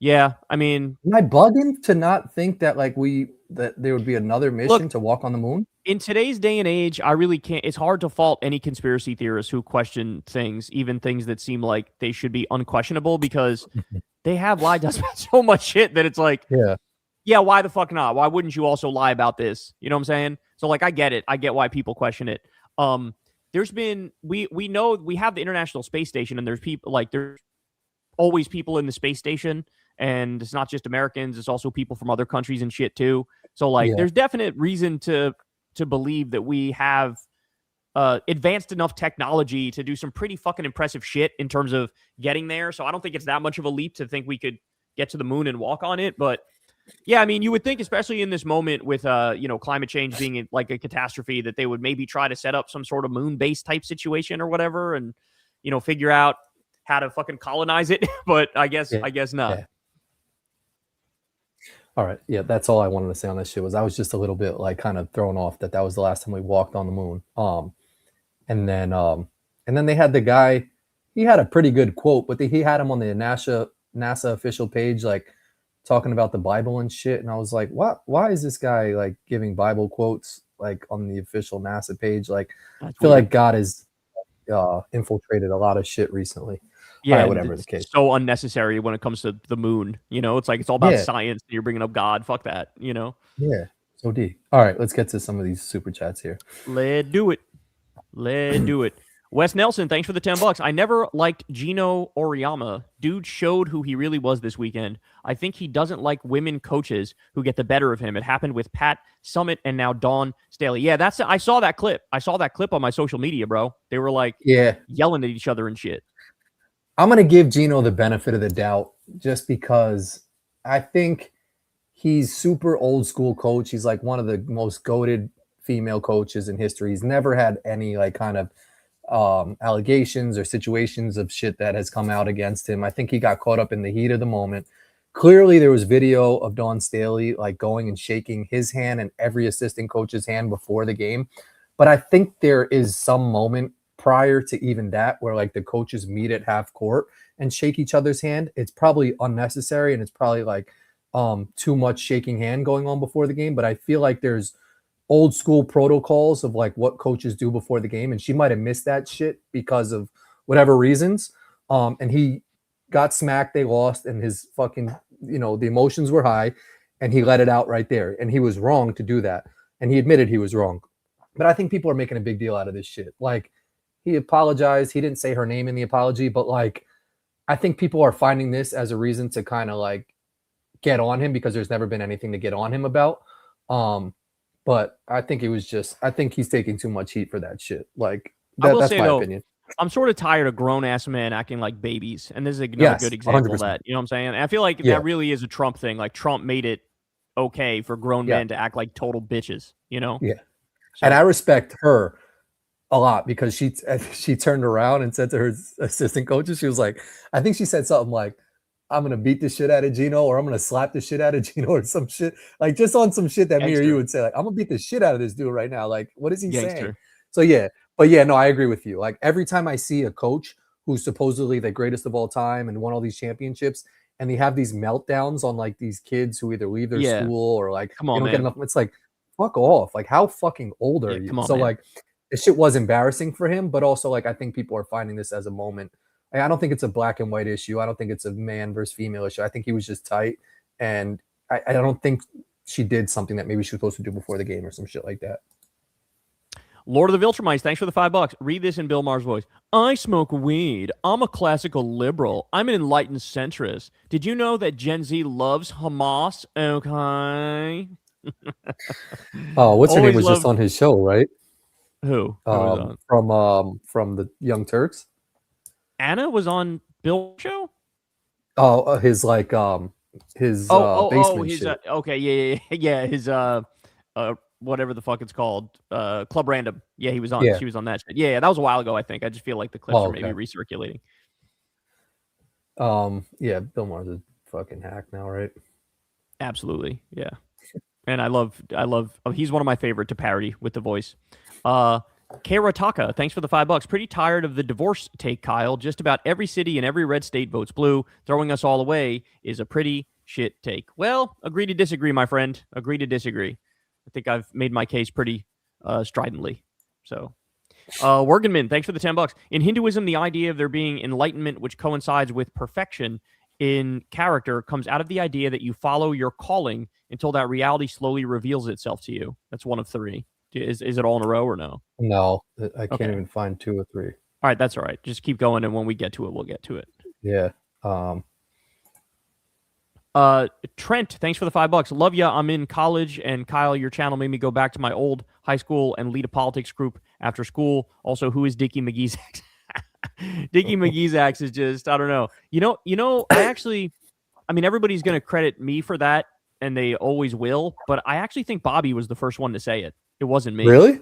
Yeah, I mean... Am I bugging to not think that that there would be another mission to walk on the moon? In today's day and age, I really can't... It's hard to fault any conspiracy theorists who question things, even things that seem like they should be unquestionable, because they have lied to us about so much shit that it's like... Yeah, why the fuck not? Why wouldn't you also lie about this? You know what I'm saying? So like, I get it. I get why people question it. There's been, we know we have the International Space Station, and there's people like, there's always people in the space station, and it's not just Americans. It's also people from other countries and shit too. So like, there's definite reason to believe that we have advanced enough technology to do some pretty fucking impressive shit in terms of getting there. So I don't think it's that much of a leap to think we could get to the moon and walk on it. But yeah, I mean, you would think, especially in this moment with, climate change being like a catastrophe, that they would maybe try to set up some sort of moon-based type situation or whatever, and, figure out how to fucking colonize it. But I guess not. Yeah. All right. Yeah, that's all I wanted to say on this shit. I was just a little bit like kind of thrown off that was the last time we walked on the moon. And then they had the guy. He had a pretty good quote, but he had him on the NASA official page, like, talking about the Bible and shit, and I was like, what? Why is this guy like giving Bible quotes like on the official NASA page? Like, I feel like God has infiltrated a lot of shit recently. Yeah, whatever the case. So unnecessary when it comes to the moon. It's like it's all about science. And you're bringing up God. Fuck that. Yeah. So deep. All right, let's get to some of these super chats here. Let's do it. Wes Nelson, thanks for the $10. I never liked Geno Auriemma. Dude showed who he really was this weekend. I think he doesn't like women coaches who get the better of him. It happened with Pat Summitt and now Dawn Staley. Yeah, I saw that clip. I saw that clip on my social media, bro. They were like yelling at each other and shit. I'm going to give Geno the benefit of the doubt just because I think he's super old school coach. He's like one of the most goated female coaches in history. He's never had any like kind of allegations or situations of shit that has come out against him. I think he got caught up in the heat of the moment. Clearly, there was video of Dawn Staley like going and shaking his hand and every assistant coach's hand before the game. But I think there is some moment prior to even that where like the coaches meet at half court and shake each other's hand. It's probably unnecessary and it's probably like too much shaking hand going on before the game. But I feel like there's old school protocols of like what coaches do before the game, and she might have missed that shit because of whatever reasons. And he got smacked, they lost, and his fucking, the emotions were high, and he let it out right there. And he was wrong to do that. And he admitted he was wrong. But I think people are making a big deal out of this shit. Like, he apologized. He didn't say her name in the apology, but like, I think people are finding this as a reason to kind of like get on him because there's never been anything to get on him about. But I think I think he's taking too much heat for that shit. Like, that's my opinion. I'm sort of tired of grown-ass men acting like babies, and this is another good example 100%. Of that. You know what I'm saying? And I feel like that really is a Trump thing. Like, Trump made it okay for grown men to act like total bitches, you know? Yeah. So, and I respect her a lot because she turned around and said to her assistant coaches, she was like, I think she said something like, I'm going to beat the shit out of Geno, or I'm going to slap the shit out of Geno, or some shit. Like, just on some shit that me or you would say, like, I'm going to beat the shit out of this dude right now. Like, what is he saying? So, yeah. But, yeah, no, I agree with you. Like, every time I see a coach who's supposedly the greatest of all time and won all these championships, and they have these meltdowns on, like, these kids who either leave their school or, like, come on, they don't get enough. It's like, fuck off. Like, how fucking old are you? Come on, so, man. like, this shit was embarrassing for him, but also, like, I think people are finding this as a moment. I don't think it's a black and white issue. I don't think it's a man versus female issue. I think he was just tight, and I don't think she did something that maybe she was supposed to do before the game or some shit like that. Lord of the Viltrumites, thanks for the $5. Read this in Bill Maher's voice. I smoke weed. I'm a classical liberal. I'm an enlightened centrist. Did you know that Gen Z loves Hamas? Okay. Oh, what's her name was just on his show, right? Who? From the Young Turks. Anna was on Bill's show. Oh, his like basement shit. Okay, yeah. His whatever the fuck it's called, Club Random. Yeah, he was on. Yeah. She was on that shit. Yeah, that was a while ago. I think. I just feel like the clips are maybe recirculating. Yeah, Bill Maher's a fucking hack now, right? Absolutely, yeah. And I love. He's one of my favorite to parody with the voice. Karataka, thanks for the $5. Pretty tired of the divorce take, Kyle. Just about every city and every red state votes blue. Throwing us all away is a pretty shit take. Well, agree to disagree, my friend. Agree to disagree. I think I've made my case pretty stridently. So, Wergenman, thanks for the $10. In Hinduism, the idea of there being enlightenment, which coincides with perfection in character, comes out of the idea that you follow your calling until that reality slowly reveals itself to you. That's one of 3. Is it all in a row or no? No, I can't even find 2 or 3. All right, that's all right. Just keep going, and when we get to it, we'll get to it. Yeah. Trent, thanks for the $5. Love ya. I'm in college, and Kyle, your channel made me go back to my old high school and lead a politics group after school. Also, who is Dickie McGee's ex? Dickie McGee's ex is just, I don't know. You know, I mean, everybody's going to credit me for that, and they always will, but I actually think Bobby was the first one to say it. It wasn't me. Really?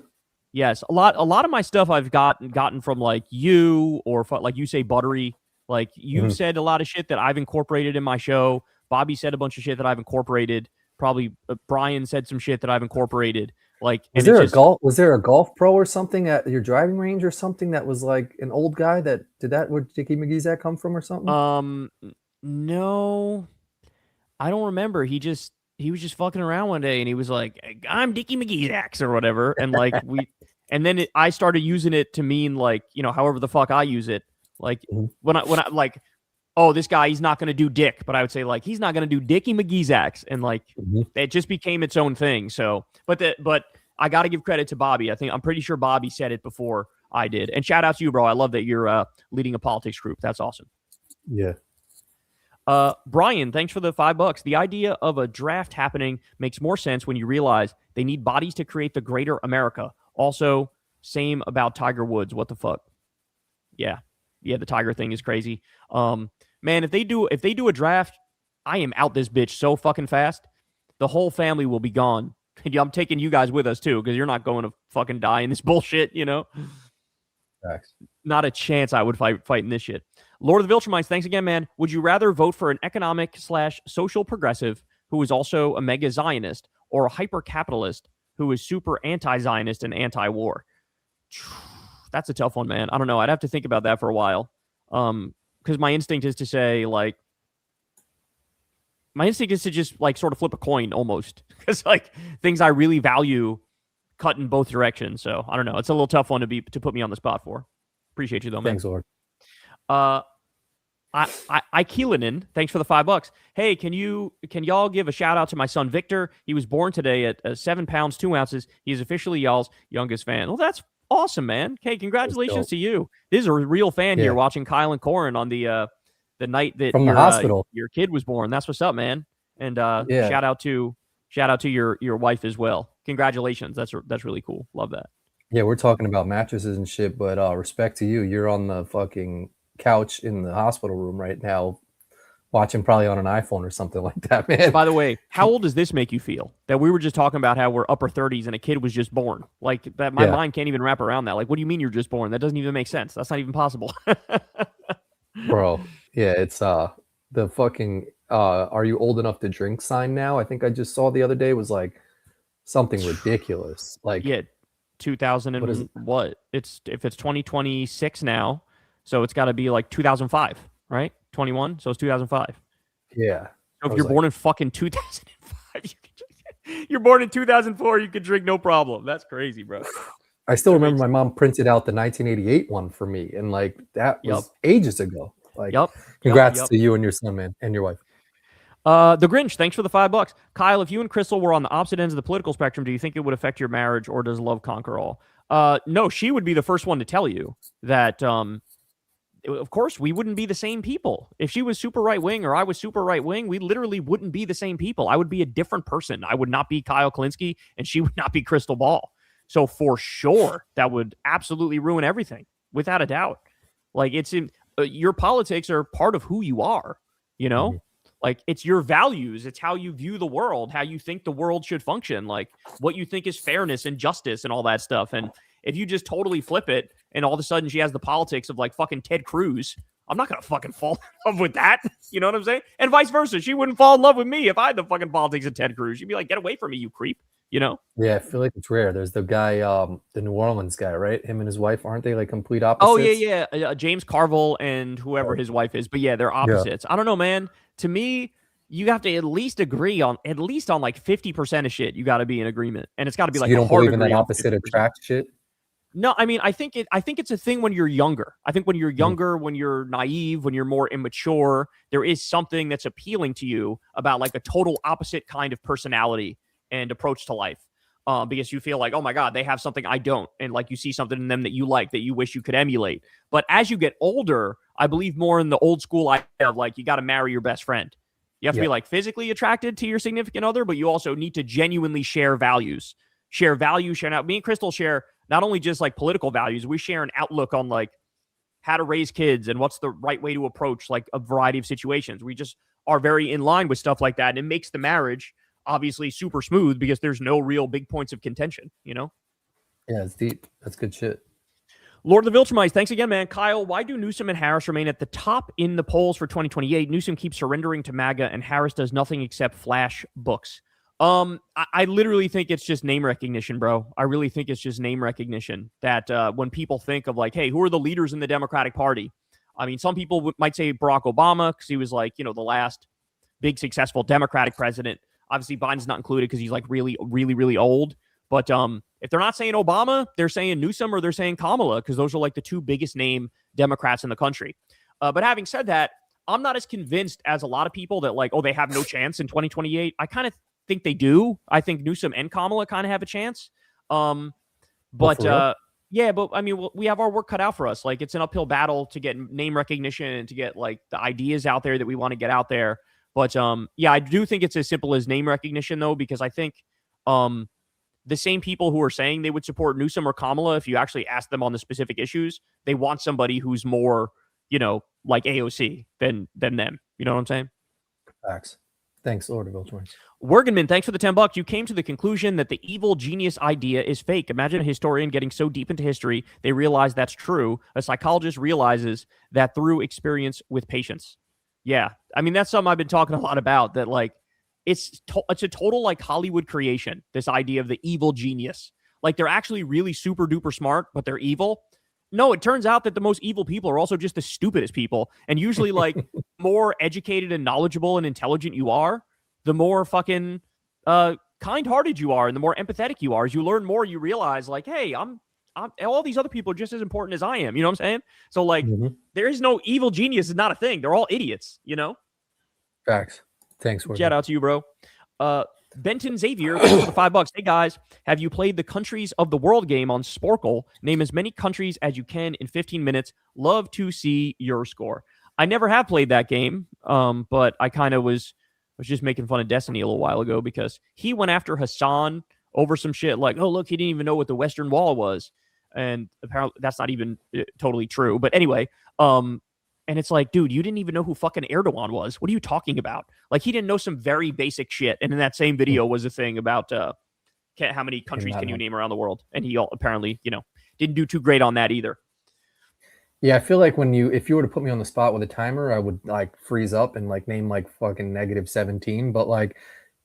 Yes. A lot of my stuff I've gotten from like you, or like you say buttery. Like you've said a lot of shit that I've incorporated in my show. Bobby said a bunch of shit that I've incorporated. Probably Brian said some shit that I've incorporated. Like, was there a golf pro or something at your driving range or something that was like an old guy that did that? Where Dickie McGee's that come from or something? No, I don't remember. He was just fucking around one day and he was like, I'm Dickie McGee's ex or whatever. And like and then I started using it to mean like, however the fuck I use it. Like when I like, oh, this guy, he's not going to do dick, but I would say like, he's not going to do Dickie McGee's ex. And like, it just became its own thing. So, but I got to give credit to Bobby. I'm pretty sure Bobby said it before I did. And shout out to you, bro. I love that you're leading a politics group. That's awesome. Yeah. Brian, thanks for the $5. The idea of a draft happening makes more sense when you realize they need bodies to create the greater America. Also, same about Tiger Woods. What the fuck? Yeah, the Tiger thing is crazy. Man, man, if they do a draft, I am out this bitch so fucking fast. The whole family will be gone. I'm taking you guys with us too, because you're not going to fucking die in this bullshit, you know? Facts. Not a chance I would fight in this shit. Lord of the Viltrumites, thanks again, man. Would you rather vote for an economic/social progressive who is also a mega Zionist, or a hyper-capitalist who is super anti-Zionist and anti-war? That's a tough one, man. I don't know. I'd have to think about that for a while. Because my instinct is to say, like, my instinct is to just, like, sort of flip a coin almost. Because, like, things I really value cut in both directions. So, I don't know. It's a little tough one to put me on the spot for. Appreciate you, though, man. Thanks, Lord. I Keelanin, thanks for the $5. Hey, can y'all give a shout out to my son Victor? He was born today at 7 pounds 2 ounces. He is officially y'all's youngest fan. Well, that's awesome, man. Okay, congratulations to you. This is a real fan here watching Kyle and Corin on the night that from the hospital your kid was born. That's what's up, man. And shout out to your wife as well. Congratulations. That's really cool. Love that. Yeah, we're talking about mattresses and shit, but respect to you. You're on the fucking couch in the hospital room right now, watching probably on an iPhone or something like that, man. By the way, how old does this make you feel? That we were just talking about how we're upper 30s and a kid was just born. Like that, my mind can't even wrap around that. Like, what do you mean you're just born? That doesn't even make sense. That's not even possible. Bro, yeah, it's the fucking are you old enough to drink sign now? I think I just saw the other day was like something ridiculous. Like 2000 and what? It's if it's 2026 now, so it's got to be like 2005, right? 21, so it's 2005. Yeah. So if you're born in fucking 2005, you're born in 2004, you could drink no problem. That's crazy, bro. I still remember my mom printed out the 1988 one for me, and like that was ages ago. Like, congrats to you and your son, man, and your wife. The Grinch, thanks for the $5. Kyle, if you and Crystal were on the opposite ends of the political spectrum, do you think it would affect your marriage, or does love conquer all? No, she would be the first one to tell you that, of course, we wouldn't be the same people. If she was super right-wing or I was super right-wing, we literally wouldn't be the same people. I would be a different person. I would not be Kyle Kulinski, and she would not be Crystal Ball. So for sure, that would absolutely ruin everything, without a doubt. Like, it's in your politics are part of who you are, you know? Mm-hmm. Like, it's your values. It's how you view the world, how you think the world should function, like what you think is fairness and justice and all that stuff. And if you just totally flip it and all of a sudden she has the politics of like fucking Ted Cruz, I'm not going to fucking fall in love with that. You know what I'm saying? And vice versa. She wouldn't fall in love with me if I had the fucking politics of Ted Cruz. She'd be like, get away from me, you creep. You know? Yeah, I feel like it's rare. There's the guy, the New Orleans guy, right? Him and his wife, aren't they like complete opposites? Oh, yeah. James Carville and whoever his wife is. But yeah, they're opposites. Yeah. I don't know, man. To me, you have to at least agree on like 50% of shit. You got to be in agreement. And it's got to be like, you don't believe in that opposite attract shit? No, I mean, I think it's a thing when you're younger. I think when you're younger, when you're naive, when you're more immature, there is something that's appealing to you about like a total opposite kind of personality and approach to life, because you feel like, oh my God, they have something I don't. And like you see something in them that you like, that you wish you could emulate. But as you get older, I believe more in the old school idea of like, you got to marry your best friend. You have to be like physically attracted to your significant other, but you also need to genuinely share values. Share out. Me and Crystal share not only just like political values, we share an outlook on like how to raise kids and what's the right way to approach like a variety of situations. We just are very in line with stuff like that. And it makes the marriage obviously super smooth because there's no real big points of contention, you know? Yeah, it's deep. That's good shit. Lord of the Viltrumites, thanks again, man. Kyle, why do Newsom and Harris remain at the top in the polls for 2028? Newsom keeps surrendering to MAGA, and Harris does nothing except flash books. I literally think it's just name recognition, bro. I really think it's just name recognition that when people think of like, hey, who are the leaders in the Democratic Party? I mean, some people might say Barack Obama because he was like, you know, the last big successful Democratic president. Obviously, Biden's not included because he's like really, really, really old. But if they're not saying Obama, they're saying Newsom or they're saying Kamala because those are like the two biggest name Democrats in the country. But having said that, I'm not as convinced as a lot of people that like, oh, they have no chance in 2028. I kind of think they do. I think Newsom and Kamala kind of have a chance. But I mean, we have our work cut out for us. Like, it's an uphill battle to get name recognition and to get like the ideas out there that we want to get out there. But I do think it's as simple as name recognition, though, because I think the same people who are saying they would support Newsom or Kamala, if you actually ask them on the specific issues, they want somebody who's more like AOC than them. You know what I'm saying? Facts. Thanks, Lord of Viltruins. Wergenman, thanks for the $10. You came to the conclusion that the evil genius idea is fake. Imagine a historian getting so deep into history, they realize that's true. A psychologist realizes that through experience with patients. Yeah. I mean, that's something I've been talking a lot about, that like, it's a total like Hollywood creation, this idea of the evil genius. Like they're actually really super duper smart, but they're evil. No, it turns out that the most evil people are also just the stupidest people. And usually like more educated and knowledgeable and intelligent you are, the more fucking kind-hearted you are and the more empathetic you are. As you learn more, you realize like, hey, I'm all these other people are just as important as I am. You know what I'm saying? So like, there is no evil genius. It's not a thing. They're all idiots, Facts. Thanks, Shout out to you, bro. Benton Xavier, thanks for the $5. Hey guys, have you played the Countries of the World game on Sporkle? Name as many countries as you can in 15 minutes. Love to see your score. I never have played that game, but I kind of was just making fun of Destiny a little while ago because he went after Hassan over some shit like, oh, look, he didn't even know what the Western Wall was. And apparently that's not even totally true. But anyway, and it's like, dude, you didn't even know who fucking Erdogan was. What are you talking about? Like, he didn't know some very basic shit. And in that same video was a thing about how many countries can you name around the world? And he apparently, didn't do too great on that either. Yeah, I feel like if you were to put me on the spot with a timer, I would like freeze up and like name like fucking -17. But like,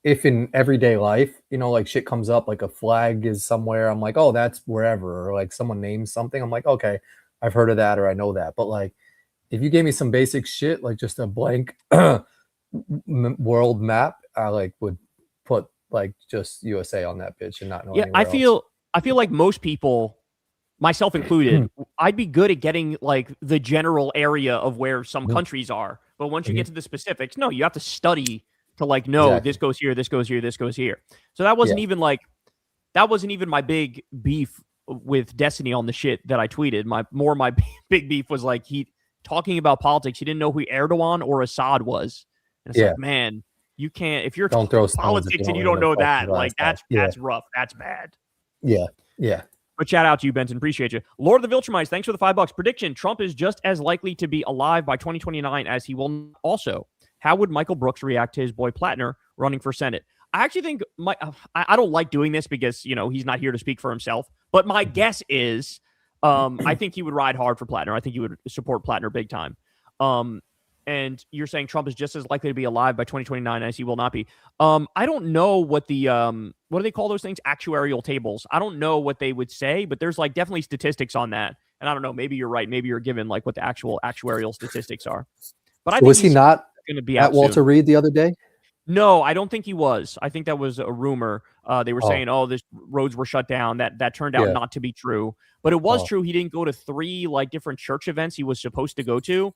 if in everyday life, like shit comes up, like a flag is somewhere, I'm like, oh, that's wherever. Or like someone names something, I'm like, okay, I've heard of that or I know that. But like, if you gave me some basic shit, like just a blank world map, I like would put like just USA on that bitch and not know. Yeah, I feel like most people, myself included, I'd be good at getting like the general area of where some countries are. But once you get to the specifics, no, you have to study to like know this goes here, this goes here, this goes here. So that wasn't even my big beef with Destiny on the shit that I tweeted. My big beef was like talking about politics, he didn't know who Erdogan or Assad was. And it's like, man, you can't, if you're talking politics and you don't know that, like that's rough. That's bad. Yeah. Yeah. But shout out to you, Benton. Appreciate you. Lord of the Viltrumites, thanks for the $5. Prediction: Trump is just as likely to be alive by 2029 as he will also. How would Michael Brooks react to his boy Plattner running for Senate? I actually think I don't like doing this because, he's not here to speak for himself. But my guess is I think he would ride hard for Plattner. I think he would support Plattner big time. And you're saying Trump is just as likely to be alive by 2029 as he will not be. I don't know what the what do they call those things? Actuarial tables. I don't know what they would say, but there's like definitely statistics on that. And I don't know. Maybe you're right. Maybe you're given like what the actual actuarial statistics are. But I think was he not going to be at Walter Reed the other day? No, I don't think he was. I think that was a rumor. They were saying, this roads were shut down. That turned out not to be true. But it was true. He didn't go to 3 like different church events he was supposed to go to.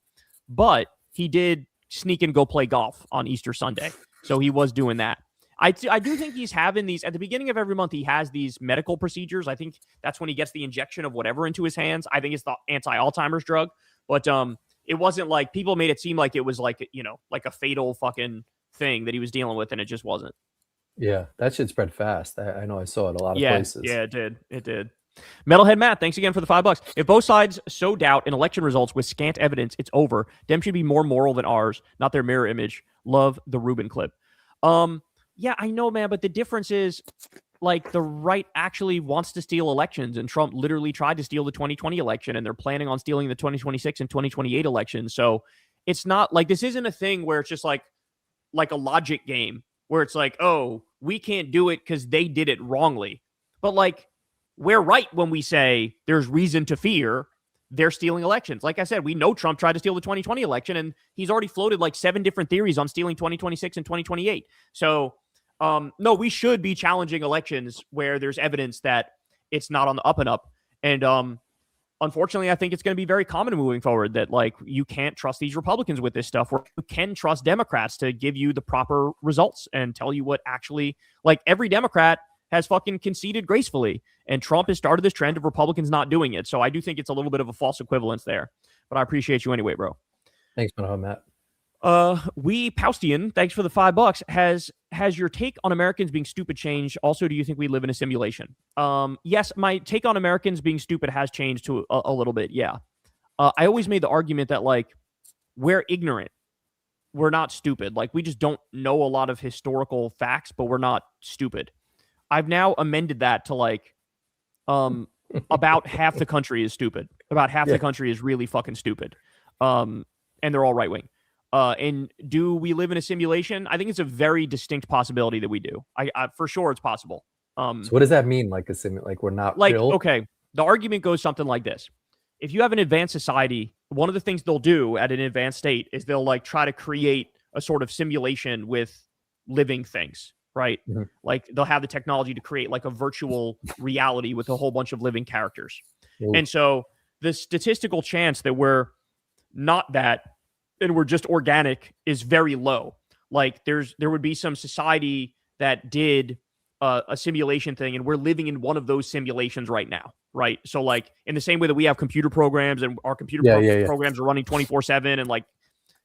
But he did sneak and go play golf on Easter Sunday. So he was doing that. I do think he's having these, at the beginning of every month, he has these medical procedures. I think that's when he gets the injection of whatever into his hands. I think it's the anti-Alzheimer's drug. But it wasn't like, people made it seem like it was like, like a fatal fucking thing that he was dealing with, and it just wasn't. Yeah, that shit spread fast. I know I saw it a lot of places. Yeah, it did. Metalhead Matt, thanks again for the $5. If both sides so doubt in election results with scant evidence, it's over. Dem should be more moral than ours, not their mirror image. Love the Rubin clip. Yeah, I know, man, but the difference is, like, the right actually wants to steal elections, and Trump literally tried to steal the 2020 election, and they're planning on stealing the 2026 and 2028 elections. So it's not like, this isn't a thing where it's just like a logic game where it's like, oh, we can't do it because they did it wrongly. But like, we're right when we say there's reason to fear they're stealing elections. Like I said, we know Trump tried to steal the 2020 election, and he's already floated like 7 different theories on stealing 2026 and 2028. So no, we should be challenging elections where there's evidence that it's not on the up and up. And unfortunately, I think it's going to be very common moving forward that like you can't trust these Republicans with this stuff, where you can trust Democrats to give you the proper results and tell you what actually, like, every Democrat has fucking conceded gracefully, and Trump has started this trend of Republicans not doing it. So I do think it's a little bit of a false equivalence there, but I appreciate you anyway, bro. Thanks, Matt. We Paustian, thanks for the $5. Has your take on Americans being stupid changed? Also, do you think we live in a simulation? Yes, my take on Americans being stupid has changed to a little bit. Yeah. I always made the argument that like we're ignorant. We're not stupid. Like we just don't know a lot of historical facts, but we're not stupid. I've now amended that to like about half the country is stupid. About half the country is really fucking stupid. And they're all right wing. And do we live in a simulation? I think it's a very distinct possibility that we do. I for sure it's possible. So what does that mean? Like like we're not like real? Okay, the argument goes something like this. If you have an advanced society, one of the things they'll do at an advanced state is they'll like try to create a sort of simulation with living things, right? Mm-hmm. Like they'll have the technology to create like a virtual reality with a whole bunch of living characters. Ooh. And so the statistical chance that we're not that and we're just organic is very low. Like there would be some society that did a simulation thing, and we're living in one of those simulations right now, right? So like in the same way that we have computer programs and our computer programs are running 24/7, and like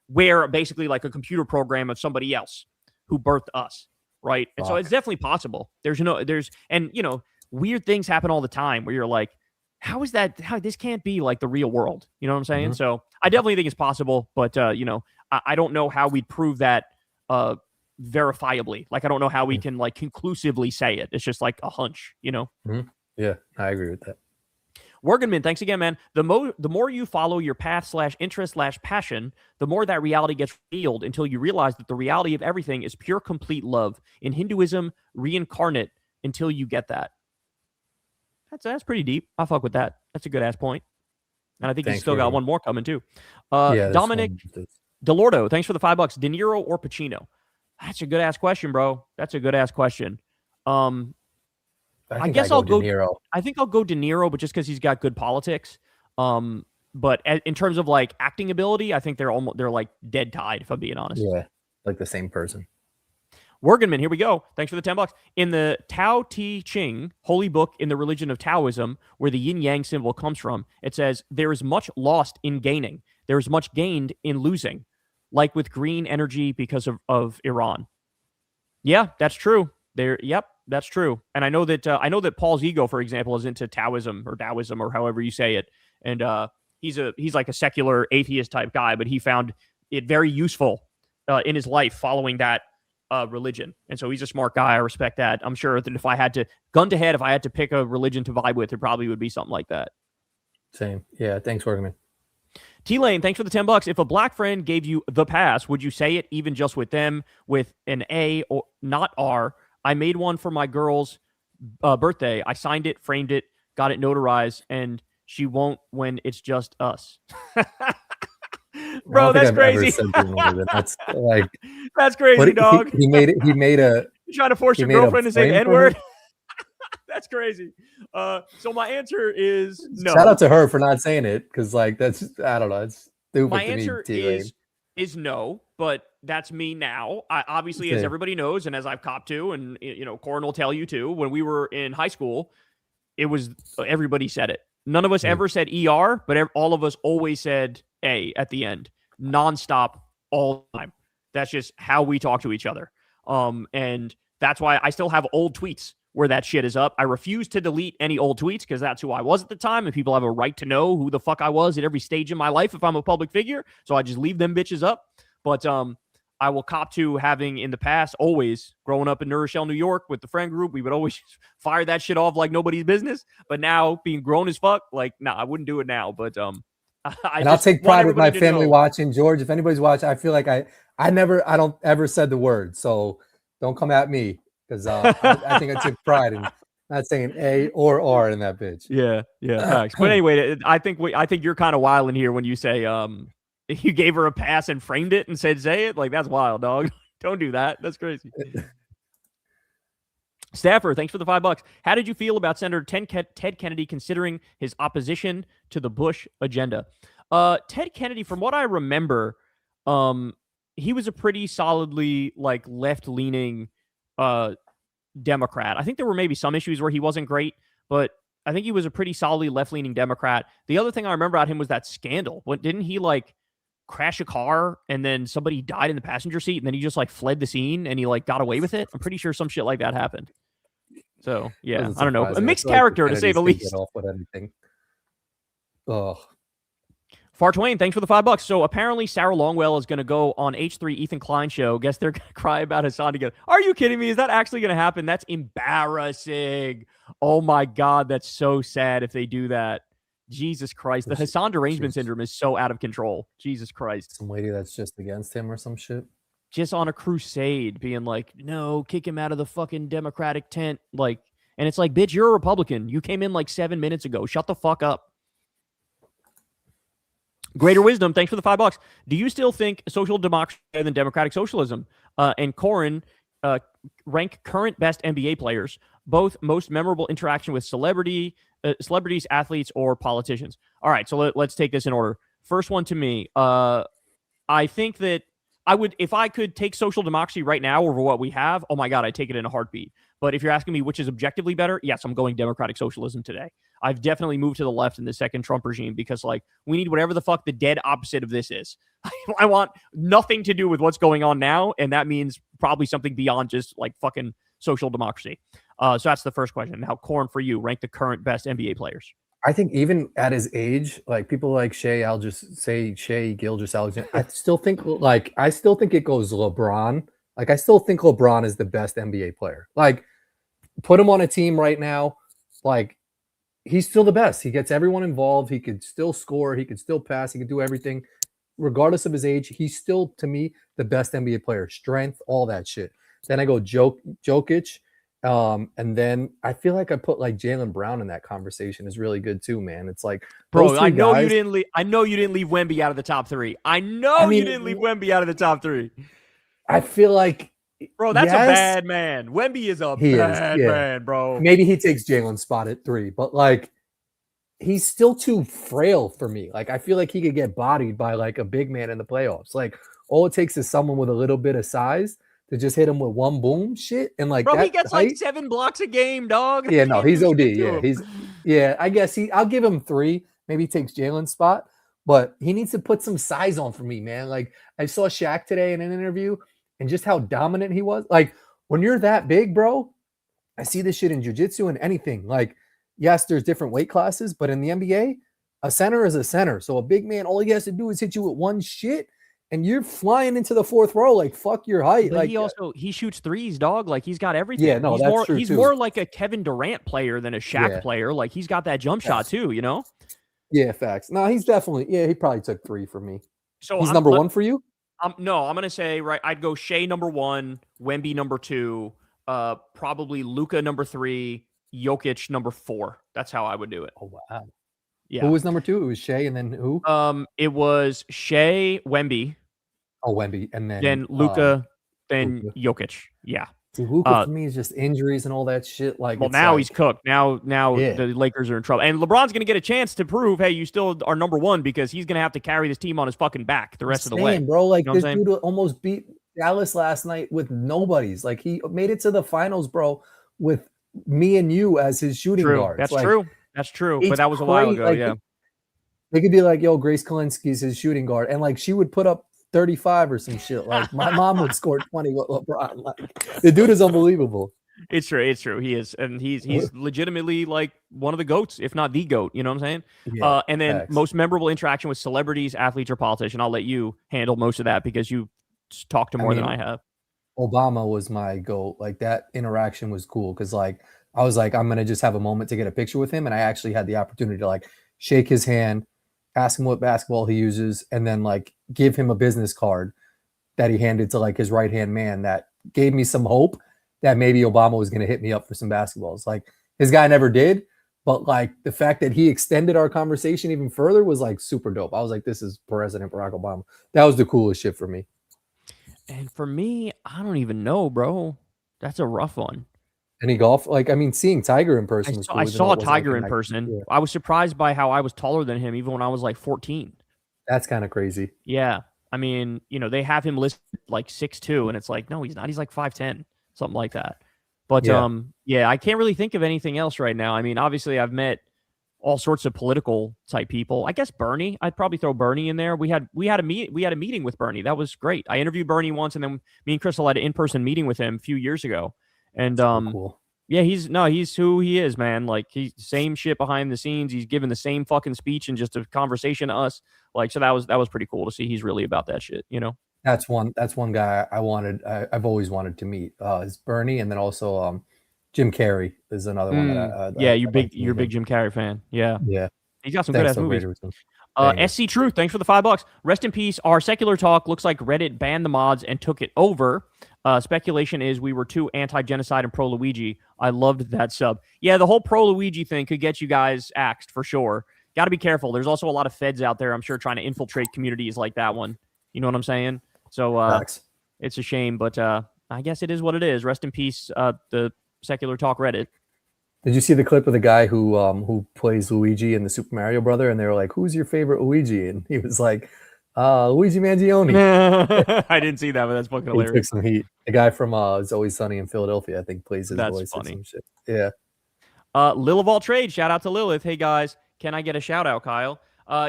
we're basically like a computer program of somebody else who birthed us, right? And so it's definitely possible. And you know, weird things happen all the time where you're like, how is that? How this can't be like the real world? You know what I'm saying? Mm-hmm. So I definitely think it's possible, but you know, I don't know how we'd prove that verifiably. Like I don't know how we can like conclusively say it. It's just like a hunch, you know? Mm-hmm. Yeah, I agree with that. Worgenman, thanks again, man. The more you follow your path / interest / passion, the more that reality gets revealed until you realize that the reality of everything is pure, complete love. In Hinduism, reincarnate until you get that. That's pretty deep. I fuck with that. That's a good ass point. And I think he's still got one more coming too. Dominic Delordo, thanks for the $5. De Niro or Pacino? That's a good ass question, bro. That's a good ass question. I guess I'll go De Niro. I think I'll go De Niro, but just because he's got good politics. But in terms of like acting ability, I think they're like dead tied, if I'm being honest. Yeah, like the same person. Worgenman, here we go. Thanks for the $10. In the Tao Te Ching, holy book in the religion of Taoism, where the yin-yang symbol comes from, it says, there is much lost in gaining. There is much gained in losing, like with green energy because of Iran. Yeah, that's true. Yep, that's true. And I know that Paul's ego, for example, is into Taoism or however you say it. And he's like a secular atheist type guy, but he found it very useful in his life following that religion. And so he's a smart guy. I respect that. I'm sure that if I had to pick a religion to vibe with, it probably would be something like that. Same. Yeah. Thanks, Workman. T-Lane, thanks for the $10. If a black friend gave you the pass, would you say it even just with them with an A or not R? I made one for my girl's birthday. I signed it, framed it, got it notarized, and she won't when it's just us. Bro, that's crazy. That's like that's crazy, dog. He made it. He made a. You trying to force your girlfriend to say the N-word? That's crazy. So my answer is no. Shout out to her for not saying it, because like that's I don't know. It's stupid. My answer is no, but that's me now. I obviously, as everybody knows, and as I've copped to, and you know, Corin will tell you too. When we were in high school, it was everybody said it. None of us ever said ER, but all of us always said A at the end, nonstop, all the time. That's just how we talk to each other. And that's why I still have old tweets where that shit is up. I refuse to delete any old tweets because that's who I was at the time, and people have a right to know who the fuck I was at every stage in my life if I'm a public figure. So I just leave them bitches up. But I will cop to having in the past, always growing up in New Rochelle, New York with the friend group, we would always fire that shit off like nobody's business. But now being grown as fuck, like, nah, I wouldn't do it now. But I'll take pride with my family watching. George, if anybody's watching, I feel like I don't ever said the word. So don't come at me, because I think I took pride in not saying A or R in that bitch. Yeah, facts. But anyway, I think you're kind of wilding here when you say you gave her a pass and framed it and said say it. Like, that's wild, dog. Don't do that. That's crazy. Staffer, thanks for the $5. How did you feel about Senator Ted Kennedy considering his opposition to the Bush agenda? Ted Kennedy, from what I remember, he was a pretty solidly like left-leaning Democrat. I think there were maybe some issues where he wasn't great, but I think he was a pretty solidly left-leaning Democrat. The other thing I remember about him was that scandal. Didn't he like crash a car and then somebody died in the passenger seat and then he just like fled the scene and he like got away with it? I'm pretty sure some shit like that happened. So yeah, I don't know. A mixed character, to say the least. Get off with anything. Oh. Far Twain, thanks for the $5. So apparently Sarah Longwell is going to go on H3 Ethan Klein show. Guess they're going to cry about Hassan together. Are you kidding me? Is that actually going to happen? That's embarrassing. Oh my God, that's so sad if they do that. Jesus Christ. The Hassan derangement syndrome is so out of control. Jesus Christ. Some lady that's just against him or some shit. Just on a crusade being like, no, kick him out of the fucking Democratic tent. Like, and it's like, bitch, you're a Republican. You came in like 7 minutes ago. Shut the fuck up. Greater Wisdom, thanks for the $5. Do you still think social democracy is better than democratic socialism? And Corin, rank current best NBA players, both most memorable interaction with celebrities, athletes, or politicians. All right, so let's take this in order. First one to me, I think that I would, if I could take social democracy right now over what we have, oh my God, I'd take it in a heartbeat. But if you're asking me which is objectively better, yes, I'm going democratic socialism today. I've definitely moved to the left in the second Trump regime because, like, we need whatever the fuck the dead opposite of this is. I want nothing to do with what's going on now, and that means probably something beyond just, like, fucking social democracy. So that's the first question. Now, Corin, for you, rank the current best NBA players. I think even at his age, like people like Shea, I'll just say Shea Gilgeous-Alexander. I still think it goes LeBron. Like, I still think LeBron is the best NBA player. Like, put him on a team right now. Like, he's still the best. He gets everyone involved. He could still score. He could still pass. He could do everything. Regardless of his age, he's still, to me, the best NBA player. Strength, all that shit. Then I go Jokic. And then I feel like I put like Jaylen Brown in that conversation is really good too, man. It's like, bro, I know you didn't leave Wemby out of the top three. You didn't leave Wemby out of the top three. I feel like, bro, that's a bad man. Wemby is a bad man, bro. Maybe he takes Jalen's spot at 3, but like, he's still too frail for me. Like, I feel like he could get bodied by like a big man in the playoffs. Like, all it takes is someone with a little bit of size to just hit him with one boom shit. And like, bro, he gets like 7 blocks a game, dog. Yeah, no, he's OD. Yeah, I guess I'll give him 3. Maybe he takes Jalen's spot, but he needs to put some size on for me, man. Like, I saw Shaq today in an interview and just how dominant he was. Like, when you're that big, bro, I see this shit in jiu-jitsu and anything. Like, yes, there's different weight classes, but in the NBA, a center is a center. So a big man, all he has to do is hit you with one shit. And you're flying into the 4th row, like, fuck your height. But like, he shoots threes, dog. Like, he's got everything. Yeah, no, that's true. He's more like a Kevin Durant player than a Shaq player. Like, he's got that jump shot too, you know? Yeah, facts. No, he's definitely, he probably took 3 for me. So he's number 1 for you? No, I'm gonna say, right, I'd go Shea number 1, Wemby number 2, probably Luka number 3, Jokic number 4. That's how I would do it. Oh wow. Yeah. Who was number 2? It was Shea, and then who? It was Shea, Wemby. Oh, Wemby, and then Luka, then Luka. Jokic. Yeah. See, Luka for me is just injuries and all that shit. Like, well, now he's cooked. Now the Lakers are in trouble, and LeBron's going to get a chance to prove, hey, you still are number 1 because he's going to have to carry this team on his fucking back the rest of the way, bro. Like, you know, this dude almost beat Dallas last night with nobodies. Like, he made it to the finals, bro, with me and you as his shooting guards. That's like, true. That's true. But that was a while ago. Like, they could be like, yo, Grace Kulinski's his shooting guard, and like she would put up 35 or some shit. Like, my mom would score 20 with LeBron. Like, the dude is unbelievable. It's true. It's true. He is. And he's legitimately like one of the GOATs, if not the GOAT. You know what I'm saying? Yeah, and then most memorable interaction with celebrities, athletes, or politicians. I'll let you handle most of that because you talked to more than I have. Obama was my GOAT. Like, that interaction was cool because like I was like, I'm going to just have a moment to get a picture with him. And I actually had the opportunity to like shake his hand, ask him what basketball he uses, and then like give him a business card that he handed to like his right-hand man that gave me some hope that maybe Obama was going to hit me up for some basketballs. Like, his guy never did, but like the fact that he extended our conversation even further was like super dope. I was like, this is President Barack Obama. That was the coolest shit for me. And for me, I don't even know, bro. That's a rough one. Any golf? Like, I mean, seeing Tiger in person was cool. I saw Tiger in person. Yeah. I was surprised by how I was taller than him even when I was like 14. That's kind of crazy. Yeah. I mean, you know, they have him listed like 6'2", and it's like, no, he's not. He's like 5'10", something like that. But yeah, I can't really think of anything else right now. I mean, obviously I've met all sorts of political type people. I guess Bernie, I'd probably throw Bernie in there. We had a meeting with Bernie. That was great. I interviewed Bernie once, and then me and Crystal had an in-person meeting with him a few years ago. And cool. Yeah, he's who he is, man. Like, he's same shit behind the scenes. He's giving the same fucking speech and just a conversation to us. Like, so that was pretty cool to see. He's really about that shit, you know? That's one guy I've always wanted to meet. Is Bernie, and then also Jim Carrey is another one that Yeah, I'd like to you're a meet big him. Jim Carrey fan. Yeah. Yeah. He's got some good Thanks ass so movies. great. Thank you. SC Truth, thanks for the $5. Rest in peace. Our secular talk looks like Reddit banned the mods and took it over. Speculation is we were too anti-genocide and pro-Luigi. I loved that sub. Yeah, the whole pro-Luigi thing could get you guys axed for sure. Got to be careful. There's also a lot of feds out there, I'm sure, trying to infiltrate communities like that one. You know what I'm saying? So it's a shame, but I guess it is what it is. Rest in peace, the secular talk Reddit. Did you see the clip of the guy who plays Luigi in the Super Mario Brother? And they were like, "Who's your favorite Luigi?" And he was like, "Luigi Mangione." I didn't see that, but that's fucking hilarious. He took some heat. The guy from It's Always Sunny in Philadelphia, I think, plays his That's voice. funny. Or some shit. Yeah. Lil of all trades, shout out to Lilith. Hey guys, can I get a shout out, Kyle?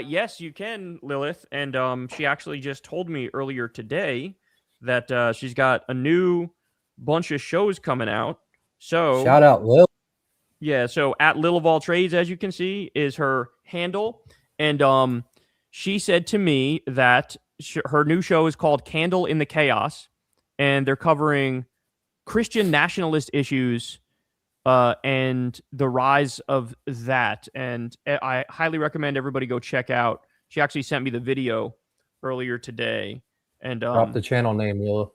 Yes, you can, Lilith. And she actually just told me earlier today that she's got a new bunch of shows coming out. So shout out, Lil. Yeah, so at Lil of all trades, as you can see, is her handle. And she said to me that her new show is called Candle in the Chaos, and they're covering Christian nationalist issues and the rise of that. And I highly recommend everybody go check out. She actually sent me the video earlier today. And drop the channel name, Lil.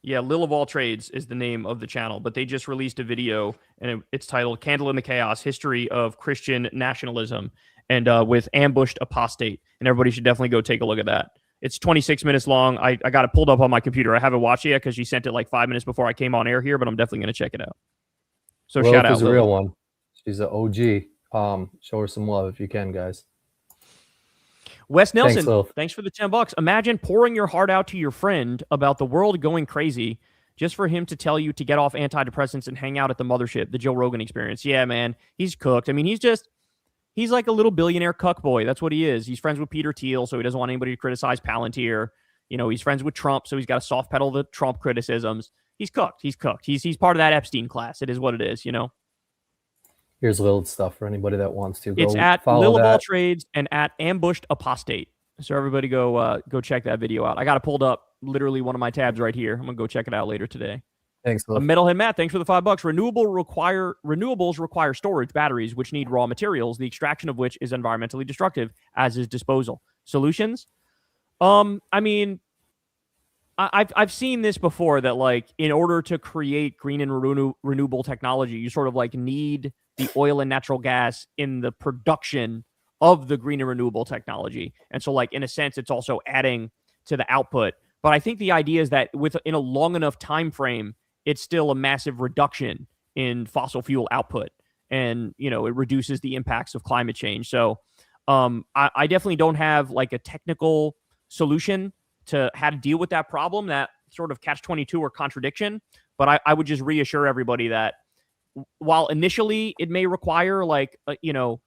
Yeah, Lil of all trades is the name of the channel, but they just released a video, and it's titled "Candle in the Chaos: History of Christian Nationalism," and with ambushed apostate. And everybody should definitely go take a look at that. It's 26 minutes long. I got it pulled up on my computer. I haven't watched it yet because she sent it like 5 minutes before I came on air here, but I'm definitely going to check it out. So Lilith shout out, is a real one. She's an OG. Show her some love if you can, guys. Wes Nelson, thanks for the $10. Imagine pouring your heart out to your friend about the world going crazy just for him to tell you to get off antidepressants and hang out at the mothership, the Joe Rogan experience. Yeah, man, he's cooked. I mean, he's like a little billionaire cuck boy. That's what he is. He's friends with Peter Thiel, so he doesn't want anybody to criticize Palantir. You know, he's friends with Trump, so he's got to soft pedal the Trump criticisms. He's cooked. He's cooked. He's part of that Epstein class. It is what it is, you know? Here's Lil's stuff for anybody that wants to. It's at Lil of all trades and at ambushed apostate. So everybody go check that video out. I got it pulled up, literally one of my tabs right here. I'm gonna go check it out later today. Thanks, Lil. Metalhead Matt, thanks for the $5. Renewables require storage batteries, which need raw materials, the extraction of which is environmentally destructive, as is disposal. Solutions? I mean, I've seen this before that, like, in order to create green and renewable technology, you sort of like need the oil and natural gas in the production of the green and renewable technology. And so, like, in a sense, it's also adding to the output. But I think the idea is that in a long enough time frame, it's still a massive reduction in fossil fuel output. And, you know, it reduces the impacts of climate change. So I definitely don't have like a technical solution to how to deal with that problem, that sort of catch-22 or contradiction. But I would just reassure everybody that while initially it may require like, you know,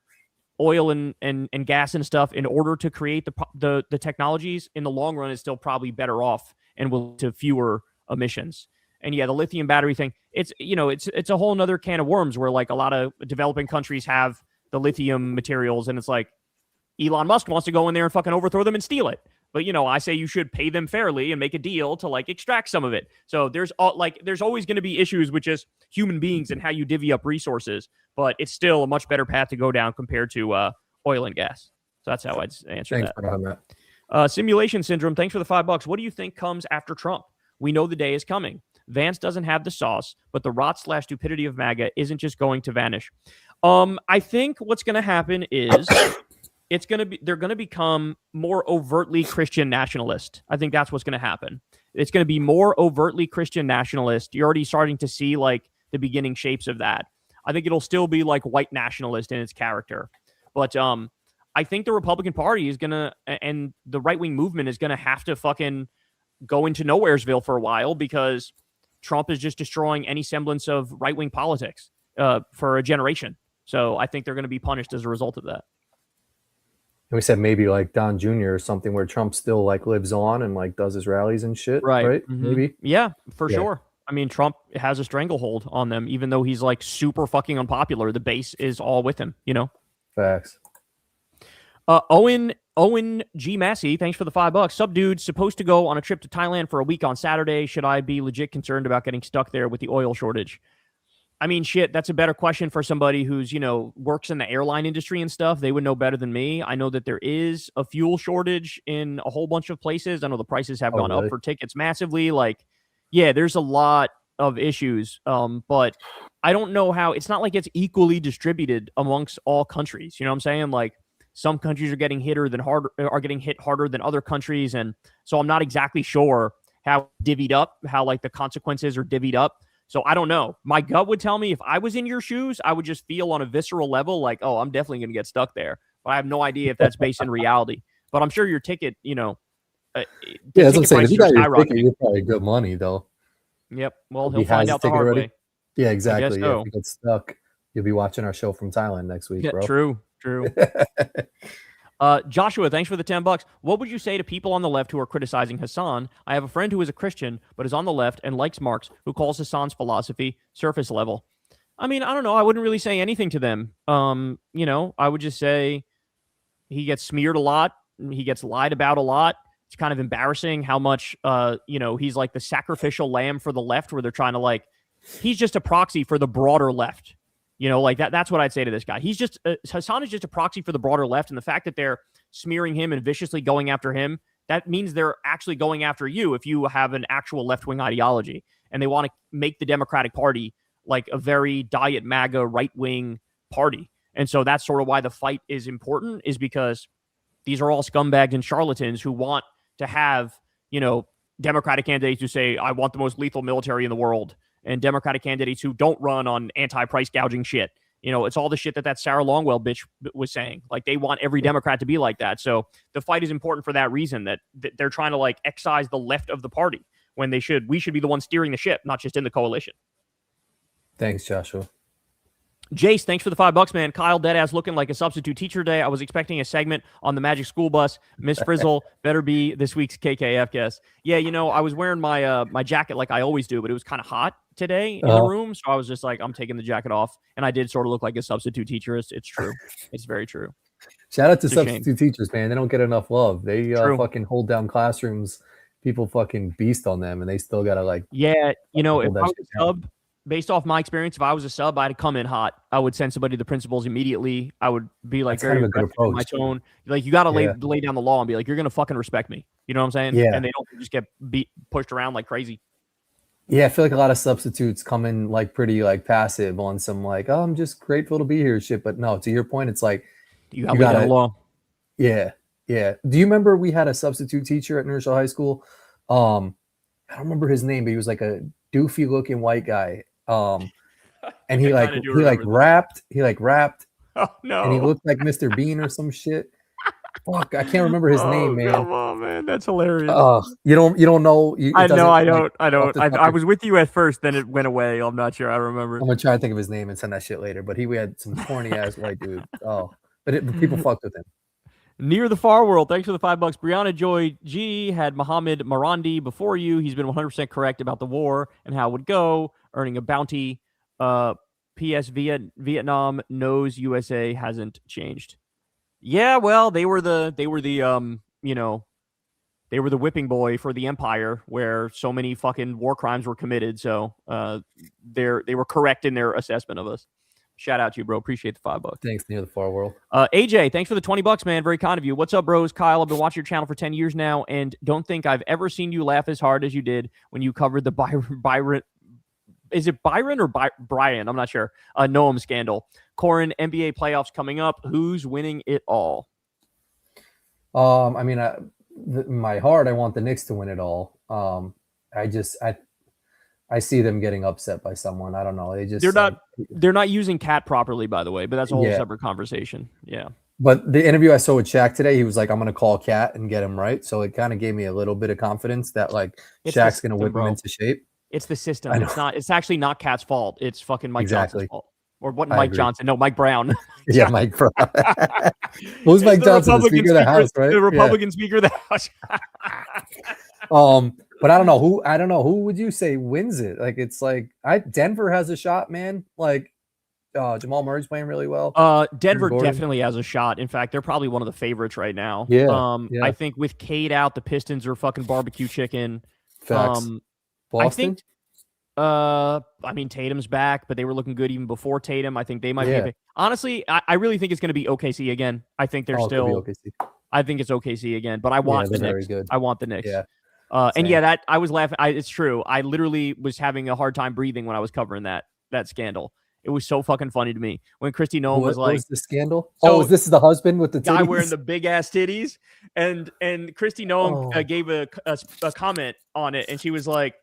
oil and gas and stuff in order to create the technologies, in the long run is still probably better off and will to fewer emissions. And yeah, the lithium battery thing, it's, you know, it's a whole nother can of worms where like a lot of developing countries have the lithium materials, and it's like Elon Musk wants to go in there and fucking overthrow them and steal it. But, you know, I say you should pay them fairly and make a deal to like extract some of it. So there's always going to be issues with just human beings and how you divvy up resources, but it's still a much better path to go down compared to oil and gas. So that's how I'd answer Thanks that. for having that. Simulation Syndrome, thanks for the $5. What do you think comes after Trump? We know the day is coming. Vance doesn't have the sauce, but the rot/stupidity of MAGA isn't just going to vanish. I think what's going to happen is they're going to become more overtly Christian nationalist. I think that's what's going to happen. It's going to be more overtly Christian nationalist. You're already starting to see like the beginning shapes of that. I think it'll still be like white nationalist in its character. But I think the Republican Party is going to, and the right-wing movement is going to have to fucking go into nowheresville for a while, because Trump is just destroying any semblance of right-wing politics for a generation. So I think they're going to be punished as a result of that. And we said maybe like Don Jr. or something, where Trump still like lives on and like does his rallies and shit, right? Mm-hmm. Maybe. Yeah, for sure. I mean, Trump has a stranglehold on them, even though he's like super fucking unpopular. The base is all with him, you know? Facts. Owen G. Massey, thanks for the $5. Sub dude, supposed to go on a trip to Thailand for a week on Saturday. Should I be legit concerned about getting stuck there with the oil shortage? I mean, shit, that's a better question for somebody who's, you know, works in the airline industry and stuff. They would know better than me. I know that there is a fuel shortage in a whole bunch of places. I know the prices have gone up for tickets massively. Like, yeah, there's a lot of issues. But I don't know how, it's not like it's equally distributed amongst all countries. You know what I'm saying? Like, some countries are getting hit harder than other countries. And so I'm not exactly sure how divvied up, how like the consequences are divvied up. So I don't know. My gut would tell me if I was in your shoes, I would just feel on a visceral level like, oh, I'm definitely going to get stuck there. But I have no idea if that's based in reality. But I'm sure your ticket, you know, yeah, that's what I'm saying. If you got your ticket, you're probably good money though. Yep. Well, he'll find out the hard way. Yeah, exactly. So. Yeah, if you get stuck, you'll be watching our show from Thailand next week, bro. True. Joshua, thanks for the $10. What would you say to people on the left who are criticizing Hassan? I have a friend who is a Christian, but is on the left and likes Marx, who calls Hassan's philosophy surface level. I mean, I don't know. I wouldn't really say anything to them. You know, I would just say he gets smeared a lot. He gets lied about a lot. It's kind of embarrassing how much, you know, he's like the sacrificial lamb for the left, where they're trying to like, he's just a proxy for the broader left. You know, like that's what I'd say to this guy. He's just, Hassan is just a proxy for the broader left. And the fact that they're smearing him and viciously going after him, that means they're actually going after you if you have an actual left-wing ideology. And they want to make the Democratic Party like a very diet MAGA right-wing party. And so that's sort of why the fight is important, is because these are all scumbags and charlatans who want to have, you know, Democratic candidates who say, I want the most lethal military in the world, and Democratic candidates who don't run on anti-price gouging shit. You know, it's all the shit that Sarah Longwell bitch was saying. Like, they want every Democrat to be like that. So the fight is important for that reason, that they're trying to like excise the left of the party when we should be the ones steering the ship, not just in the coalition. Thanks, Joshua. Jace, thanks for the $5, man. Kyle, deadass looking like a substitute teacher today. I was expecting a segment on the Magic School Bus. Miss Frizzle better be this week's KKF guest. Yeah, you know, I was wearing my my jacket like I always do, but it was kind of hot today in the room, so I was just like, I'm taking the jacket off, and I did sort of look like a substitute teacher. It's true. It's very true. Shout out to substitute teachers, man. They don't get enough love. They fucking hold down classrooms. People fucking beast on them, and they still gotta like. Yeah, you know, if I was a sub, based off my experience, if I was a sub, I'd come in hot. I would send somebody to the principals immediately. I would be like, very aggressive in my tone. Like, you got to lay down the law and be like, you're going to fucking respect me. You know what I'm saying? Yeah. And they don't just get pushed around like crazy. Yeah, I feel like a lot of substitutes come in like pretty like passive on some like, oh, I'm just grateful to be here shit. But no, to your point, it's like you got to lay down the law. Yeah, yeah. Do you remember we had a substitute teacher at Nershaw High School? I don't remember his name, but he was like a doofy looking white guy. And he rapped. Oh no! And he looked like Mr. Bean or some shit. Fuck, I can't remember his name, man. Come on, man, that's hilarious. You don't know. I don't. I was with you at first, then it went away. I'm not sure. I remember. I'm gonna try to think of his name and send that shit later. But we had some corny ass white dude. Oh, but people fucked with him. Near the Far World, thanks for the $5. Brianna Joy G had Mohammed Marandi before you. He's been 100% correct about the war and how it would go, earning a bounty. P.S. Vietnam knows USA hasn't changed. Yeah, well, they were the whipping boy for the empire, where so many fucking war crimes were committed. So they were correct in their assessment of us. Shout out to you, bro. Appreciate the $5. Thanks, Near the Far World. AJ, thanks for the $20, man. Very kind of you. What's up, bros? Kyle, I've been watching your channel for 10 years now, and don't think I've ever seen you laugh as hard as you did when you covered the Byron. Is it Byron or Brian? I'm not sure. Noam scandal. Corin, NBA playoffs coming up. Who's winning it all? I mean, my heart, I want the Knicks to win it all. I see them getting upset by someone. I don't know. They're not using Cat properly, by the way, but that's a whole separate conversation. Yeah. But the interview I saw with Shaq today, he was like, I'm going to call Cat and get him right. So it kind of gave me a little bit of confidence that like Shaq's going to whip him into shape. It's the system. It's actually not Cat's fault. It's fucking Mike Johnson's fault. Or what? Mike Johnson? No, Mike Brown. Yeah, Mike Brown. Who's Mike Johnson? The Speaker of the House, right? The Republican Speaker of the House. But I don't know who would you say wins it? Like it's like Denver has a shot, man. Like Jamal Murray's playing really well. Denver definitely has a shot. In fact, they're probably one of the favorites right now. Yeah. I think with Cade out, the Pistons are fucking barbecue chicken. Facts. Boston? I mean, Tatum's back, but they were looking good even before Tatum. I think they might be. Honestly, I really think it's going to be OKC again. I think they're still. I think it's OKC again, but I want the Knicks. I want the Knicks. Yeah. And that I was laughing. It's true. I literally was having a hard time breathing when I was covering that scandal. It was so fucking funny to me when Christy Noem was like, "What was the scandal? So, is this the husband with the titties? Guy wearing the big ass titties?" And Christy Noem gave a comment on it, and she was like,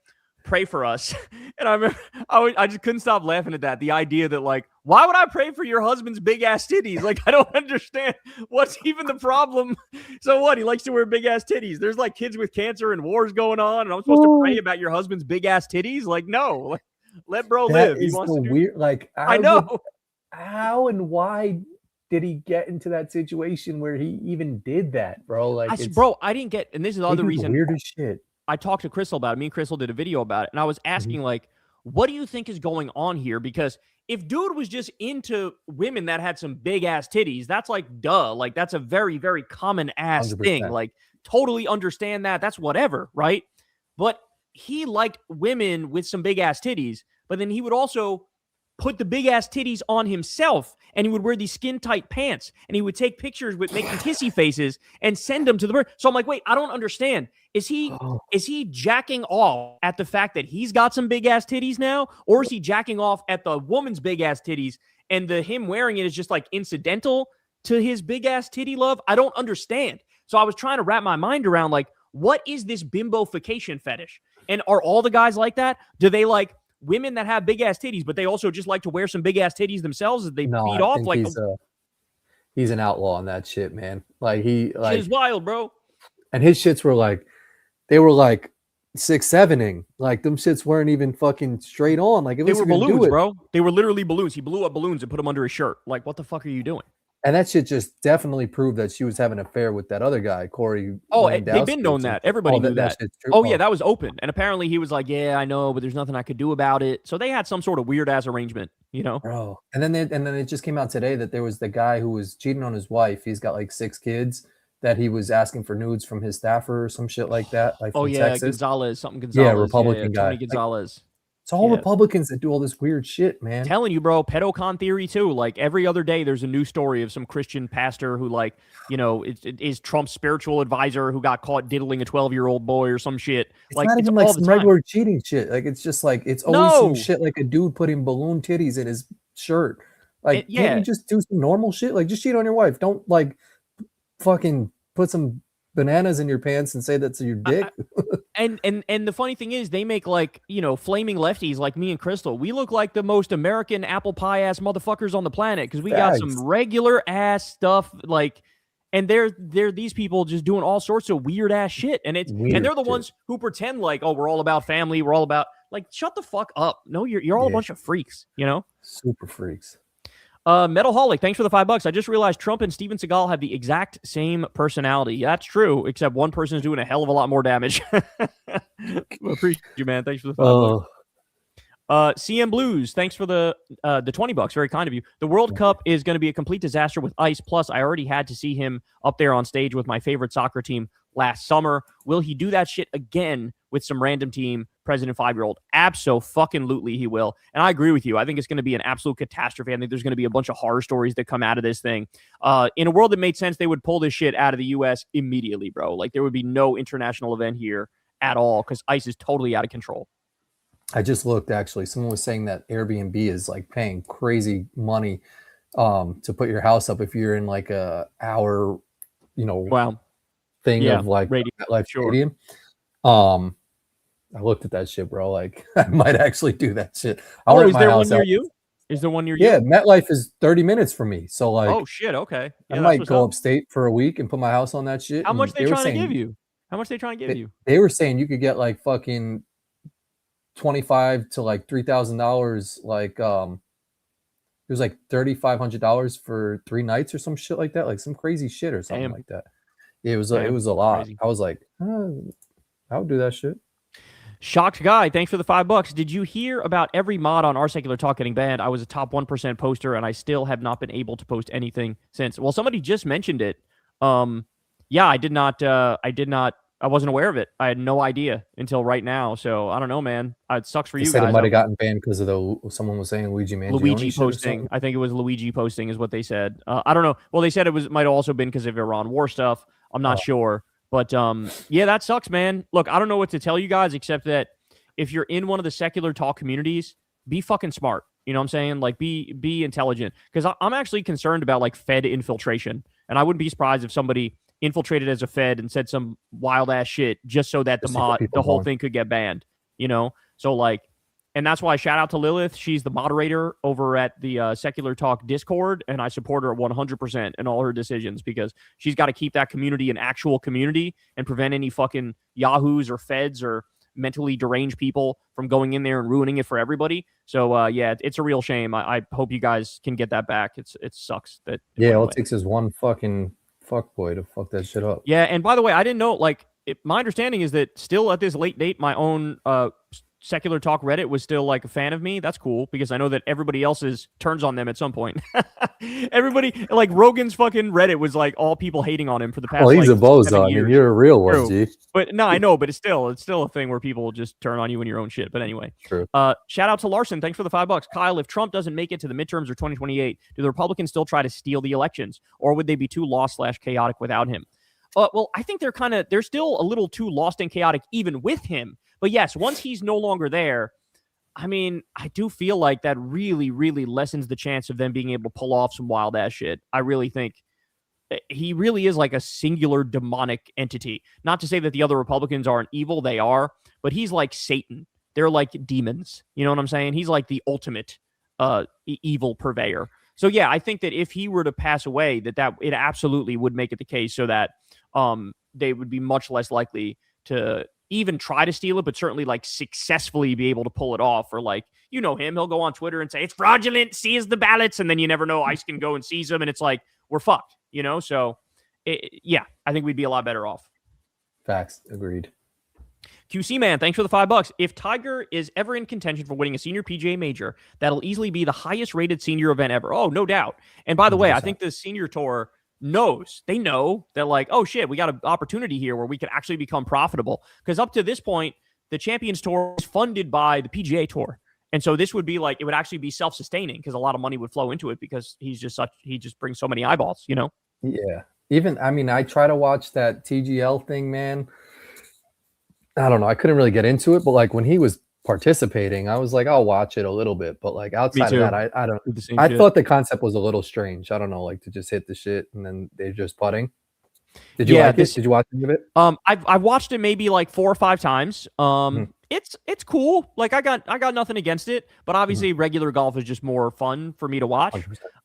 "Pray for us." And I remember I just couldn't stop laughing at that. The idea that like, why would I pray for your husband's big ass titties? Like, I don't understand what's even the problem. So what? He likes to wear big ass titties. There's like kids with cancer and wars going on, and I'm supposed to pray about your husband's big ass titties? Like, no. Like, let bro live. He wants to weird. Like, I know. How and why did he get into that situation where he even did that, bro? Like, I didn't get. And this is the other reason. Weird as shit. I talked to Crystal about it. Me and Crystal did a video about it, and I was asking like, what do you think is going on here? Because if dude was just into women that had some big ass titties, that's like duh. Like that's a very, very common ass 100%. Thing. Like totally understand that. That's whatever, right? But he liked women with some big ass titties, but then he would also put the big ass titties on himself, and he would wear these skin tight pants, and he would take pictures with making kissy faces and send them to the bird. So I'm like, wait, I don't understand. Is he jacking off at the fact that he's got some big ass titties now, or is he jacking off at the woman's big ass titties, and him wearing it is just like incidental to his big ass titty love? I don't understand. So I was trying to wrap my mind around like, what is this bimbofication fetish? And are all the guys like that? Do they like women that have big ass titties, but they also just like to wear some big ass titties themselves as they beat off? Like he's an outlaw on that shit, man. Like shit is wild, bro. And his shits were like, they were like 6-7ing. Like them shits weren't even fucking straight on. Like they were balloons, bro. They were literally balloons. He blew up balloons and put them under his shirt. Like, what the fuck are you doing? And that shit just definitely proved that she was having an affair with that other guy, Corey. Oh, they've been known that. Everybody knew that. Oh, yeah, that was open. And apparently he was like, yeah, I know, but there's nothing I could do about it. So they had some sort of weird-ass arrangement, you know? Bro. And then it just came out today that there was the guy who was cheating on his wife. He's got like 6 kids that he was asking for nudes from his staffer or some shit like that. Like from Texas. Gonzalez. Yeah, Republican guy. Tony Gonzalez. It's all Republicans that do all this weird shit, man. Telling you, bro, pedocon theory too. Like every other day, there's a new story of some Christian pastor who, like, you know, is Trump's spiritual advisor who got caught diddling a 12-year-old boy or some shit. It's like not even like some regular cheating shit. Like it's just like it's always some shit like a dude putting balloon titties in his shirt. Like, can't you just do some normal shit? Like just cheat on your wife. Don't like fucking put some bananas in your pants and say that's your dick. And the funny thing is, they make like, you know, flaming lefties like me and Crystal. We look like the most American apple pie ass motherfuckers on the planet because we got some regular ass stuff. Like, and they're these people just doing all sorts of weird ass shit, and they're the ones who pretend like, oh, we're all about family, we're all about, like, shut the fuck up. No, you're all a bunch of freaks, you know, super freaks. Metalholic, thanks for the $5. I just realized Trump and Steven Seagal have the exact same personality. Yeah, that's true, except one person is doing a hell of a lot more damage. Appreciate you, man. Thanks for the $5. CM Blues, thanks for the $20. Very kind of you. The World Cup is going to be a complete disaster with ice. Plus, I already had to see him up there on stage with my favorite soccer team last summer. Will he do that shit again with some random team, President 5-year-old? Abso-fucking-lutely he will. And I agree with you. I think it's going to be an absolute catastrophe. I think there's going to be a bunch of horror stories that come out of this thing. In a world that made sense, they would pull this shit out of the U.S. immediately, bro. Like, there would be no international event here at all because ice is totally out of control. I just looked, actually. Someone was saying that Airbnb is like paying crazy money to put your house up if you're in like a hour, you know, thing of like MetLife Stadium. I looked at that shit, bro. Like, I might actually do that shit. Is there one near you? Is there one near you? Yeah, MetLife is 30 minutes from me. So, like, oh shit, okay. Yeah, I might go upstate for a week and put my house on that shit. How much they trying to give you? How much they trying to give you? They were saying you could get like fucking $25 to like $3,000. Like, it was like $3,500 for 3 nights or some shit like that. Like some crazy shit or something like that. Yeah, it was a lot. Crazy. I was like, I would do that shit. Shocked Guy, thanks for the $5. Did you hear about every mod on Our Secular Talk getting banned? I was a top 1% poster, and I still have not been able to post anything since. Well, somebody just mentioned it. Yeah, I did not. I wasn't aware of it. I had no idea until right now. So I don't know, man. It sucks for They you said guys. it might have gotten banned because of someone was saying Luigi Mangione Luigi shit or posting. something. I think it was Luigi posting is what they said. I don't know. Well, they said it might have also been because of Iran war stuff. I'm not sure. But yeah, that sucks, man. Look, I don't know what to tell you guys except that if you're in one of the secular talk communities, be fucking smart. You know what I'm saying? Like, be intelligent. Because I'm actually concerned about, like, Fed infiltration. And I wouldn't be surprised if somebody infiltrated as a Fed and said some wild-ass shit just so that the whole thing could get banned. You know? So, like, and that's why shout out to Lilith. She's the moderator over at the Secular Talk Discord, and I support her 100% in all her decisions because she's got to keep that community an actual community and prevent any fucking yahoos or feds or mentally deranged people from going in there and ruining it for everybody. So, yeah, it's a real shame. I hope you guys can get that back. It sucks that. All it takes is one fucking fuckboy to fuck that shit up. Yeah, and by the way, I didn't know, like, my understanding is that still at this late date, my own Secular Talk Reddit was still like a fan of me. That's cool because I know that everybody else's turns on them at some point. Everybody, like Rogan's fucking Reddit was like all people hating on him for the past. Well, he's like, a bozo. I mean, you're a real one, G. But no, I know, but it's still a thing where people just turn on you in your own shit. But anyway, true. Shout out to Larson. Thanks for the $5. Kyle, if Trump doesn't make it to the midterms or 2028, do the Republicans still try to steal the elections, or would they be too lost/chaotic without him? Well, I think they're still a little too lost and chaotic even with him. But yes, once he's no longer there, I mean, I do feel like that really, really lessens the chance of them being able to pull off some wild ass shit. I really think he really is like a singular demonic entity. Not to say that the other Republicans aren't evil, they are, but he's like Satan. They're like demons. You know what I'm saying? He's like the ultimate evil purveyor. So yeah, I think that if he were to pass away, that it absolutely would make it the case so that they would be much less likely to even try to steal it, but certainly like successfully be able to pull it off. Or like, you know him, he'll go on Twitter and say it's fraudulent, seize the ballots, and then you never know, ICE can go and seize them, and it's like we're fucked, you know. So yeah, I think we'd be a lot better off. Facts, agreed. QC man, thanks for the $5. If Tiger is ever in contention for winning a senior PGA major, that'll easily be the highest rated senior event ever. Oh, no doubt. And by the 100%. Way, I think the senior tour they know that, like, oh shit, we got an opportunity here where we could actually become profitable. Because up to this point, the Champions Tour is funded by the PGA Tour. And so this would be like, it would actually be self-sustaining because a lot of money would flow into it because he just brings so many eyeballs, you know? Yeah. Even, I mean, I try to watch that TGL thing, man. I don't know. I couldn't really get into it, but like when he was participating, I was like, I'll watch it a little bit. But like outside of that, I don't. I thought the concept was a little strange. I don't know, like to just hit the shit and then they're just putting. Did you like it? Did you watch any of it? I watched it maybe like 4 or 5 times. It's cool. Like I got nothing against it, but obviously regular golf is just more fun for me to watch.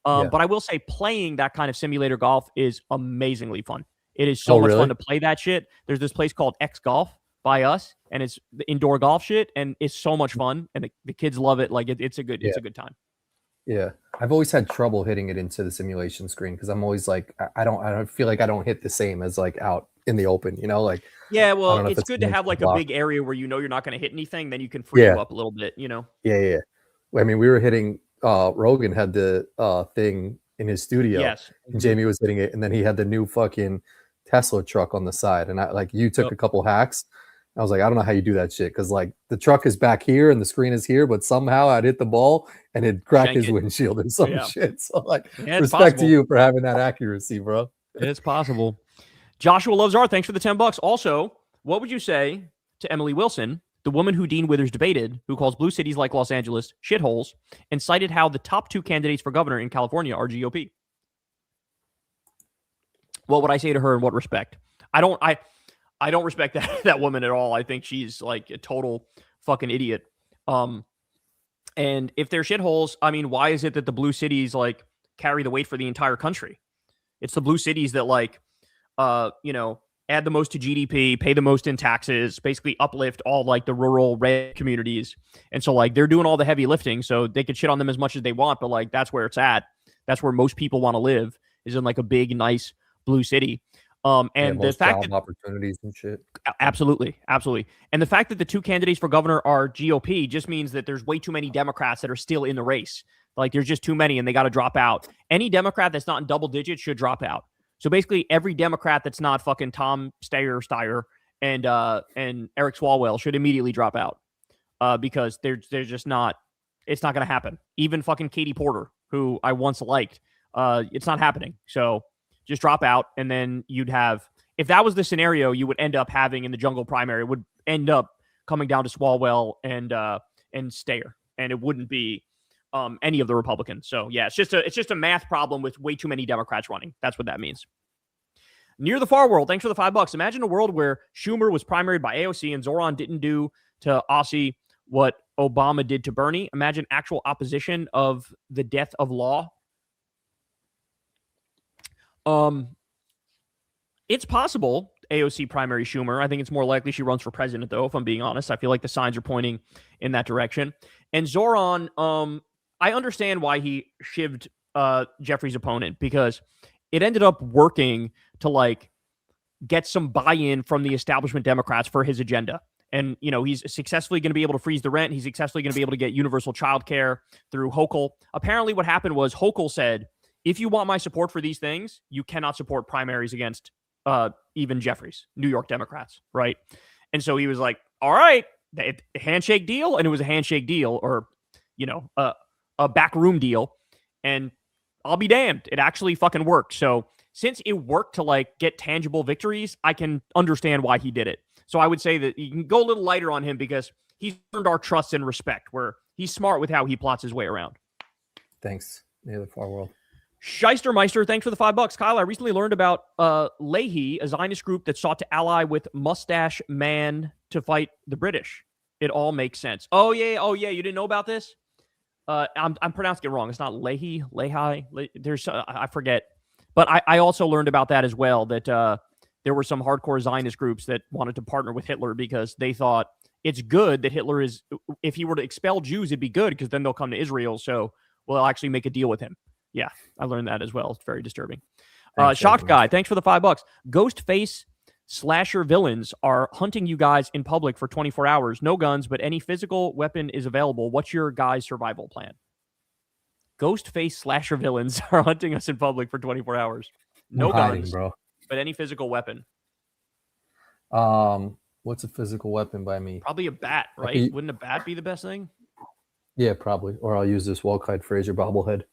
But I will say playing that kind of simulator golf is amazingly fun. It is so much fun to play that shit. There's this place called X Golf by us, and it's the indoor golf shit, and it's so much fun, and the kids love it. Like it's a good time. Yeah, I've always had trouble hitting it into the simulation screen because I'm always like, I don't feel like I don't hit the same as like out in the open, you know, like. Yeah, well, it's good to have like a big area where you know you're not going to hit anything, then you can free you up a little bit, you know. Yeah. I mean, we were hitting. Rogan had the thing in his studio. Yes, and Jamie was hitting it, and then he had the new fucking Tesla truck on the side, and I like you took a couple hacks. I was like, I don't know how you do that shit because like the truck is back here and the screen is here, but somehow I'd hit the ball and it'd crack his windshield or some shit. So like, respect to you for having that accuracy, bro. It's possible. Joshua Loves Art, thanks for the $10. Also, what would you say to Emily Wilson, the woman who Dean Withers debated, who calls blue cities like Los Angeles shitholes, and cited how the top 2 candidates for governor in California are GOP? What would I say to her in what respect? I don't respect that woman at all. I think she's like a total fucking idiot. And if they're shitholes, I mean, why is it that the blue cities like carry the weight for the entire country? It's the blue cities that like, you know, add the most to GDP, pay the most in taxes, basically uplift all like the rural red communities. And so like they're doing all the heavy lifting, so they could shit on them as much as they want, but like that's where it's at. That's where most people want to live, is in like a big, nice blue city. And the most fact job that opportunities and shit. absolutely, and the fact that the two candidates for governor are GOP just means that there's way too many Democrats that are still in the race. Like there's just too many, and they got to drop out. Any Democrat that's not in double digits should drop out. So basically, every Democrat that's not fucking Tom Steyer and Eric Swalwell should immediately drop out because they're just not. It's not going to happen. Even fucking Katie Porter, who I once liked, it's not happening. So just drop out, and then you'd have. If that was the scenario, you would end up having in the jungle primary, it would end up coming down to Swalwell and Steyer, and it wouldn't be any of the Republicans. So yeah, it's just a math problem with way too many Democrats running. That's what that means. Near the Far World, thanks for the $5. Imagine a world where Schumer was primaried by AOC and Zoran didn't do to Aussie what Obama did to Bernie. Imagine actual opposition of the death of law. It's possible AOC primary Schumer. I think it's more likely she runs for president, though, if I'm being honest. I feel like the signs are pointing in that direction. And Zoran, I understand why he shivved Jeffrey's opponent, because it ended up working to like get some buy-in from the establishment Democrats for his agenda. And, you know, he's successfully going to be able to freeze the rent. He's successfully going to be able to get universal child care through Hochul. Apparently what happened was Hochul said, if you want my support for these things, you cannot support primaries against even Jeffries, New York Democrats, right? And so he was like, all right, handshake deal. And it was a handshake deal, or, you know, a backroom deal. And I'll be damned, it actually fucking worked. So since it worked to like get tangible victories, I can understand why he did it. So I would say that you can go a little lighter on him because he's earned our trust and respect, where he's smart with how he plots his way around. Thanks. Near the Far World. Scheistermeister, thanks for the $5. Kyle, I recently learned about Leahy, a Zionist group that sought to ally with Mustache Man to fight the British. It all makes sense. Oh yeah, you didn't know about this? I'm pronouncing it wrong. It's not Leahy, there's I forget. But I also learned about that as well, that there were some hardcore Zionist groups that wanted to partner with Hitler because they thought it's good that Hitler is, if he were to expel Jews, it'd be good because then they'll come to Israel. So we'll actually make a deal with him. Yeah, I learned that as well. It's very disturbing. Shocked Guy, thanks for the $5. Ghost face slasher villains are hunting you guys in public for 24 hours. No guns, but any physical weapon is available. What's your guys' survival plan? Ghost face slasher villains are hunting us in public for 24 hours. No guns, bro, but any physical weapon. What's a physical weapon by me? Probably a bat, right? Wouldn't a bat be the best thing? Yeah, probably. Or I'll use this Walcott Frazier bobblehead.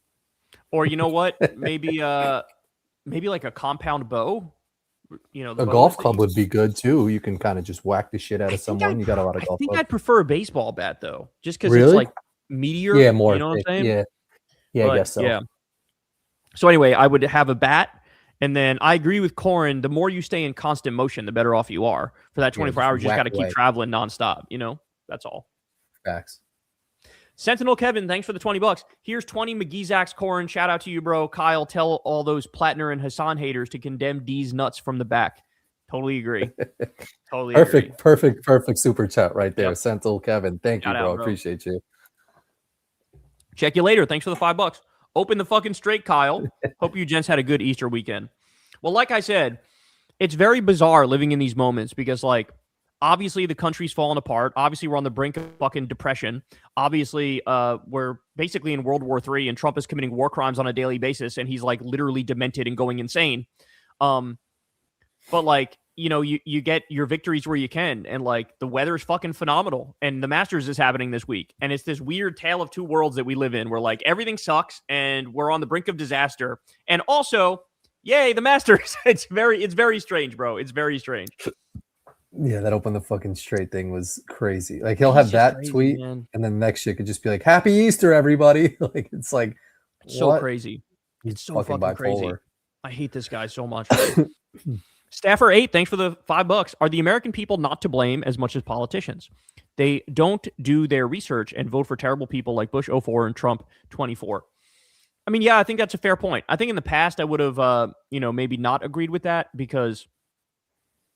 Or you know what? Maybe like a compound bow. You know, a golf club would be good too. You can kind of just whack the shit out of someone. You got a lot of golf clubs. I think I'd prefer a baseball bat though, just because it's like meteor. Yeah, more. You know what I'm saying? Yeah, I guess so. Yeah. So anyway, I would have a bat, and then I agree with Corin. The more you stay in constant motion, the better off you are. For that 24 hours, you just got to keep traveling nonstop. You know, that's all. Facts. Sentinel Kevin, thanks for the $20. Here's 20 McGeezax Corin. Shout out to you, bro. Kyle, tell all those Plattner and Hassan haters to condemn D's nuts from the back. Totally agree. Totally agree. Perfect super chat right there. Yep. Sentinel Kevin. Thank you, bro. Appreciate you. Check you later. Thanks for the $5. Open the fucking straight, Kyle. Hope you gents had a good Easter weekend. Well, like I said, it's very bizarre living in these moments because, like, obviously, the country's falling apart. Obviously, we're on the brink of fucking depression. Obviously, we're basically in World War III, and Trump is committing war crimes on a daily basis, and he's, like, literally demented and going insane. But, like, you know, you get your victories where you can, and, like, the weather's fucking phenomenal, and the Masters is happening this week, and it's this weird tale of two worlds that we live in, where, like, everything sucks, and we're on the brink of disaster, and also, yay, the Masters. It's very strange, bro. It's very strange. Yeah, that open the fucking straight thing was crazy. Like he'll have that crazy, tweet, man. And then next shit could just be like, "Happy Easter, everybody!" Like it's like so crazy. It's so fucking bipolar. Crazy. I hate this guy so much. Staffer 8, thanks for the $5. Are the American people not to blame as much as politicians? They don't do their research and vote for terrible people like Bush 04 and Trump 24. I mean, yeah, I think that's a fair point. I think in the past I would have, maybe not agreed with that because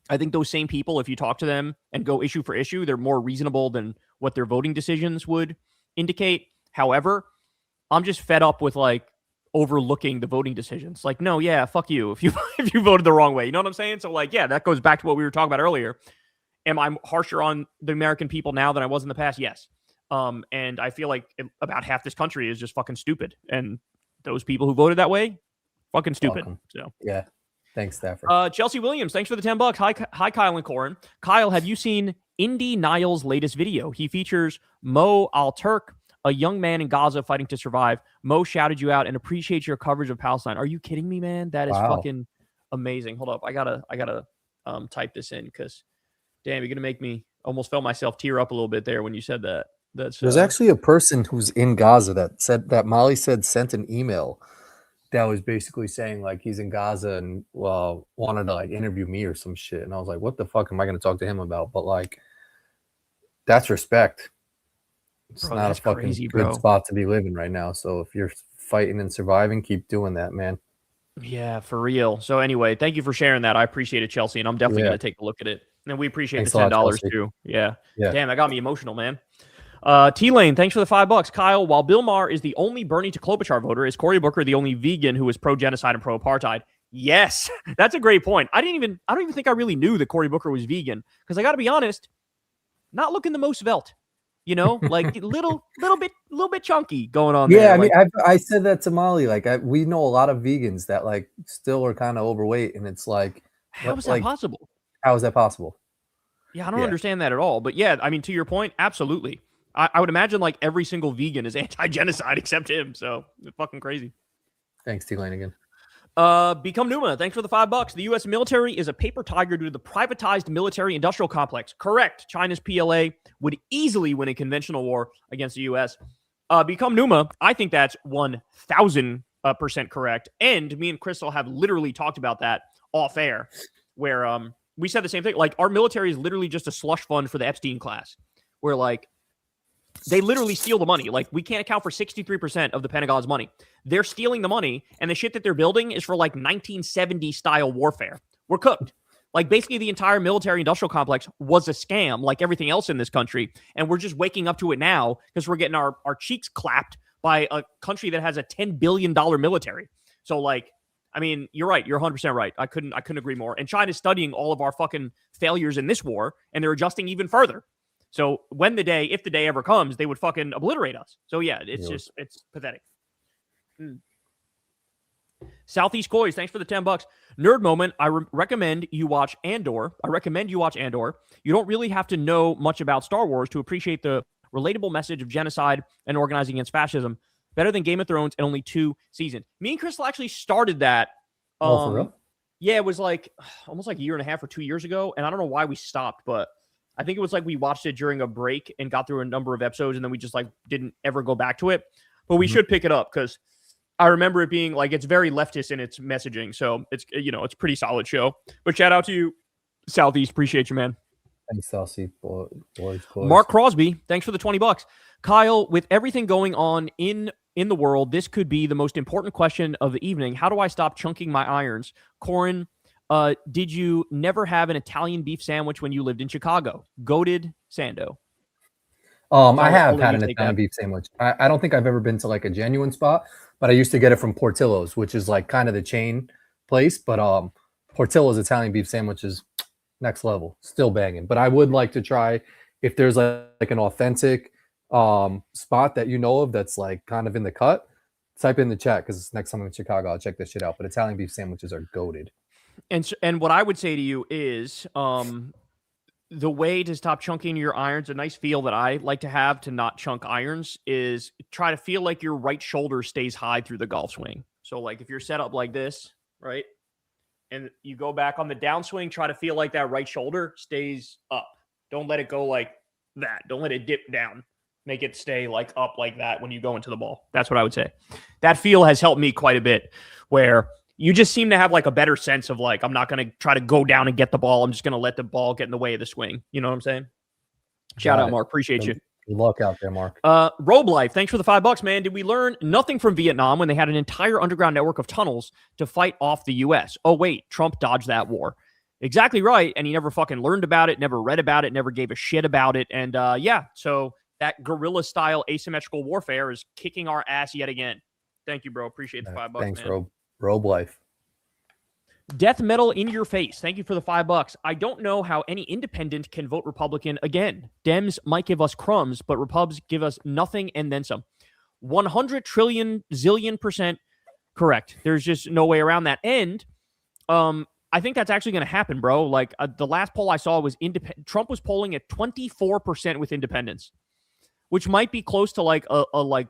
I think those same people, if you talk to them and go issue for issue, they're more reasonable than what their voting decisions would indicate. However, I'm just fed up with like overlooking the voting decisions. Like, no, yeah, fuck you if you if you voted the wrong way. You know what I'm saying? So like, yeah, that goes back to what we were talking about earlier. Am I harsher on the American people now than I was in the past? Yes. And I feel like about half this country is just fucking stupid. And those people who voted that way, fucking stupid. Welcome. So yeah. Thanks, Stafford. Chelsea Williams, thanks for the $10. Hi, Kyle and Corin. Kyle, have you seen Indy Niles' latest video? He features Mo Al-Turk, a young man in Gaza fighting to survive. Mo shouted you out and appreciates your coverage of Palestine. Are you kidding me, man? That is fucking amazing. Hold up. I gotta type this in because damn, you're gonna make me almost felt myself tear up a little bit there when you said that. There's actually a person who's in Gaza that said that Molly said sent an email that was basically saying like he's in Gaza and wanted to like interview me or some shit. And I was like, what the fuck am I going to talk to him about? But like, that's respect. It's not a fucking crazy, good spot to be living right now. So if you're fighting and surviving, keep doing that, man. Yeah, for real. So anyway, thank you for sharing that. I appreciate it, Chelsea. And I'm definitely going to take a look at it. And we appreciate the $10 too. Yeah. Damn, that got me emotional, man. T-Lane, thanks for the $5. Kyle, while Bill Maher is the only Bernie to Klobuchar voter, is Cory Booker the only vegan who is pro-genocide and pro-apartheid? Yes, that's a great point. I don't even think I really knew that Cory Booker was vegan because I got to be honest, not looking the most svelte, you know, like little bit chunky going on. Yeah, there. I mean, I said that to Molly. Like, we know a lot of vegans that like still are kind of overweight, and it's like, how is that possible? How is that possible? Yeah, I don't understand that at all. But yeah, I mean, to your point, absolutely. I would imagine like every single vegan is anti-genocide except him. So it's fucking crazy. Thanks, T-Lane again. Become Numa, thanks for the $5. The U.S. military is a paper tiger due to the privatized military-industrial complex. Correct. China's PLA would easily win a conventional war against the U.S. Become Numa, I think that's 1,000% correct. And me and Crystal have literally talked about that off air, where we said the same thing. Like, our military is literally just a slush fund for the Epstein class, where like they literally steal the money. Like, we can't account for 63% of the Pentagon's money. They're stealing the money, and the shit that they're building is for like 1970 style warfare. We're cooked. Like, basically the entire military industrial complex was a scam like everything else in this country. And we're just waking up to it now because we're getting our cheeks clapped by a country that has a $10 billion military. So like, I mean, you're right. You're 100% right. I couldn't agree more. And China's studying all of our fucking failures in this war, and they're adjusting even further. So if the day ever comes, they would fucking obliterate us. So yeah, it's pathetic. Southeast Coys, thanks for the $10. Nerd moment. I recommend you watch Andor. You don't really have to know much about Star Wars to appreciate the relatable message of genocide and organizing against fascism. Better than Game of Thrones and only 2 seasons. Me and Crystal actually started that. For real? Yeah, it was like almost like a year and a half or 2 years ago. And I don't know why we stopped, but I think it was like we watched it during a break and got through a number of episodes, and then we just like didn't ever go back to it. But we should pick it up because I remember it being like, it's very leftist in its messaging. So it's, it's a pretty solid show. But shout out to you, Southeast. Appreciate you, man. Thanks, Southeast boys. Mark Crosby, thanks for the $20. Kyle, with everything going on in the world, this could be the most important question of the evening. How do I stop chunking my irons? Corin, did you never have an Italian beef sandwich when you lived in Chicago? Goated Sando. I have had an Italian beef sandwich. I don't think I've ever been to like a genuine spot, but I used to get it from Portillo's, which is like kind of the chain place. But Portillo's Italian beef sandwich is next level, still banging. But I would like to try if there's like an authentic spot that you know of that's like kind of in the cut. Type in the chat because next time I'm in Chicago, I'll check this shit out. But Italian beef sandwiches are goated. And what I would say to you is the way to stop chunking your irons, a nice feel that I like to have to not chunk irons, is try to feel like your right shoulder stays high through the golf swing. So like if you're set up like this, right? And you go back on the downswing, try to feel like that right shoulder stays up. Don't let it go like that. Don't let it dip down. Make it stay like up like that when you go into the ball. That's what I would say. That feel has helped me quite a bit, where you just seem to have like a better sense of like, I'm not going to try to go down and get the ball. I'm just going to let the ball get in the way of the swing. You know what I'm saying? Shout out, Mark. Appreciate you. Good luck out there, Mark. Robe Life, thanks for the $5, man. Did we learn nothing from Vietnam when they had an entire underground network of tunnels to fight off the U.S.? Oh, wait, Trump dodged that war. Exactly right. And he never fucking learned about it, never read about it, never gave a shit about it. And so that guerrilla style asymmetrical warfare is kicking our ass yet again. Thank you, bro. Appreciate the $5, Thanks, man. Robe Life. Death metal in your face. Thank you for the $5. I don't know how any independent can vote Republican again. Dems might give us crumbs, but Repubs give us nothing and then some. 100 trillion zillion percent correct. There's just no way around that. And I think that's actually going to happen, bro. Like the last poll I saw was Trump was polling at 24% with independents, which might be close to like a like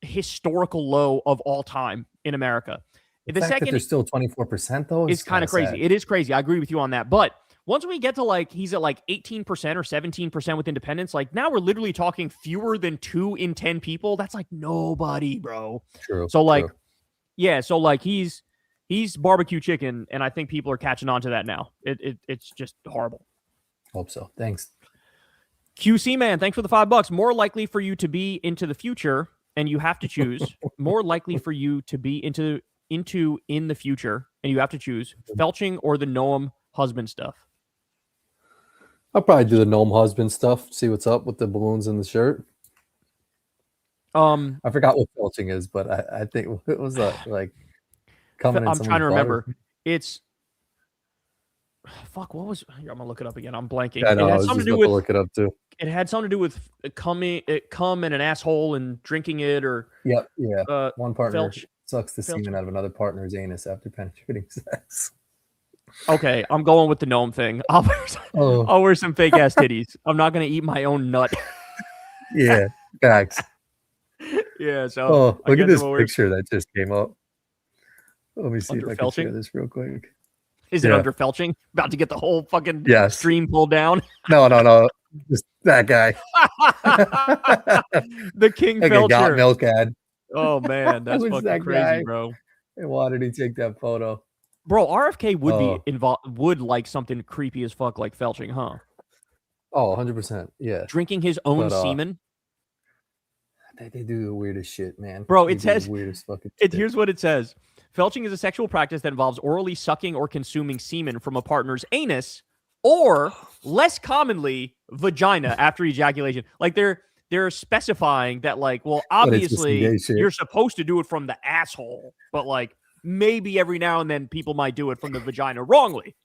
historical low of all time in America. The fact that there's still 24% though is kind of crazy. Sad. It is crazy. I agree with you on that. But once we get to like he's at like 18% or 17% with independents, like now we're literally talking fewer than 2 in 10 people. That's like nobody, bro. True. So like, yeah. So like he's barbecue chicken, and I think people are catching on to that now. It's just horrible. Hope so. Thanks. QC man, thanks for the $5. More likely for you to be into the future, and you have to choose. More likely for you to be into in the future, and you have to choose felching or the Noam husband stuff. I'll probably do the Noam husband stuff. See what's up with the balloons in the shirt. I forgot what felching is, but I think it was like coming. I'm trying to remember. It's fuck. What was? Here, I'm gonna look it up again. I'm blanking. I know. It I had was something just to do about with to look it up too. It had something to do with cum in an asshole and drinking it, or yep, yeah. One partner sucks the felch. semen out of another partner's anus after penetrating sex. Okay, I'm going with the Noam thing. I'll wear some fake ass titties. I'm not gonna eat my own nut. Yeah, facts. Yeah. So look at this picture that just came up. Let me see under if I can felching? share this real quick. Is it under felching? About to get the whole fucking stream pulled down? No. Just that guy. The King like Felcher. A Got Milk ad. Oh, man. That's fucking that crazy, guy? bro. And why did he take that photo? Bro, RFK would be involved, would like something creepy as fuck like felching, huh? Oh, 100%. Yeah. Drinking his own semen. They do the weirdest shit, man. Bro, it says, weirdest fucking shit. Here's what it says. Felching is a sexual practice that involves orally sucking or consuming semen from a partner's anus, or less commonly, vagina after ejaculation. Like they're specifying that, like, well, obviously you're supposed to do it from the asshole, but like maybe every now and then people might do it from the vagina wrongly.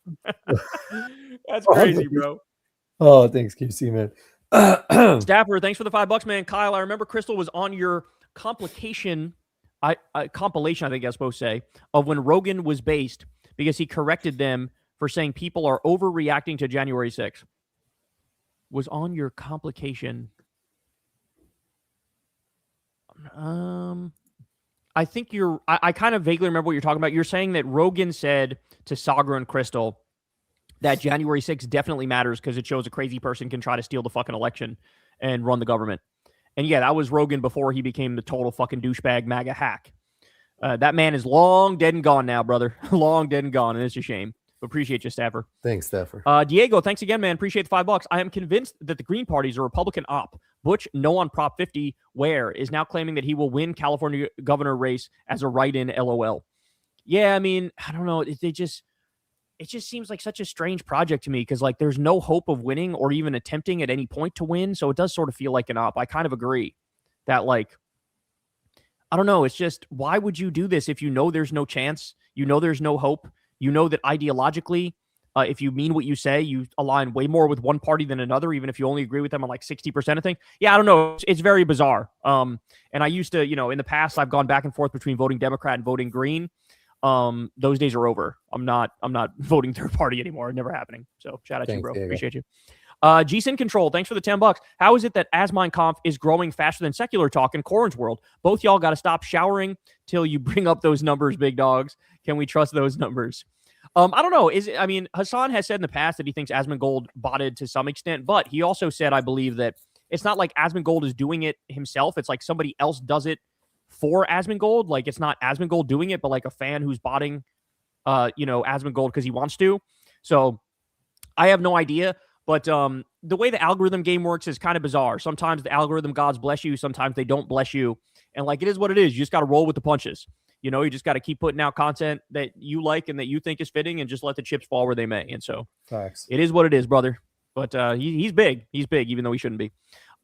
That's crazy, bro. Oh, thanks, QC, man. Staffer, thanks for the $5, man. Kyle, I remember Crystal was on your compilation, I think I was supposed to say, of when Rogan was based because he corrected them for saying people are overreacting to January 6th. Was on your complication. I think I kind of vaguely remember what you're talking about. You're saying that Rogan said to Sagra and Crystal that January 6th definitely matters because it shows a crazy person can try to steal the fucking election and run the government. And yeah, that was Rogan before he became the total fucking douchebag MAGA hack. That man is long dead and gone now, brother. Long dead and gone, and it's a shame. Appreciate you, Staffer. Thanks, Staffer. Diego, thanks again, man. Appreciate the $5. I am convinced that the Green Party is a Republican op. Butch, no on Prop 50, is now claiming that he will win California governor race as a write-in LOL. Yeah, I mean, I don't know. It just seems like such a strange project to me because, like, there's no hope of winning or even attempting at any point to win. So it does sort of feel like an op. I kind of agree that, like, I don't know. It's just, why would you do this if you know there's no chance? You know there's no hope. You know that ideologically, if you mean what you say, you align way more with one party than another, even if you only agree with them on like 60% of things. Yeah, I don't know. It's very bizarre. And I used to, in the past, I've gone back and forth between voting Democrat and voting Green. Those days are over. I'm not voting third party anymore. Never happening. So shout out to you, bro. Diego. Appreciate you. GSIN Control, thanks for the $10. How is it that As Mein Kampf is growing faster than secular talk in Corin's world? Both y'all got to stop showering till you bring up those numbers, big dogs. Can we trust those numbers? I don't know. Hassan has said in the past that he thinks Asmongold botted to some extent, but he also said, I believe, that it's not like Asmongold is doing it himself. It's like somebody else does it for Asmongold. Like, it's not Asmongold doing it, but like a fan who's botting, Asmongold because he wants to. So I have no idea. But the way the algorithm game works is kind of bizarre. Sometimes the algorithm gods bless you. Sometimes they don't bless you. And like, it is what it is. You just got to roll with the punches. You just got to keep putting out content that you like and that you think is fitting and just let the chips fall where they may. And so Facts. It is what it is, brother. But he's big. He's big, even though he shouldn't be.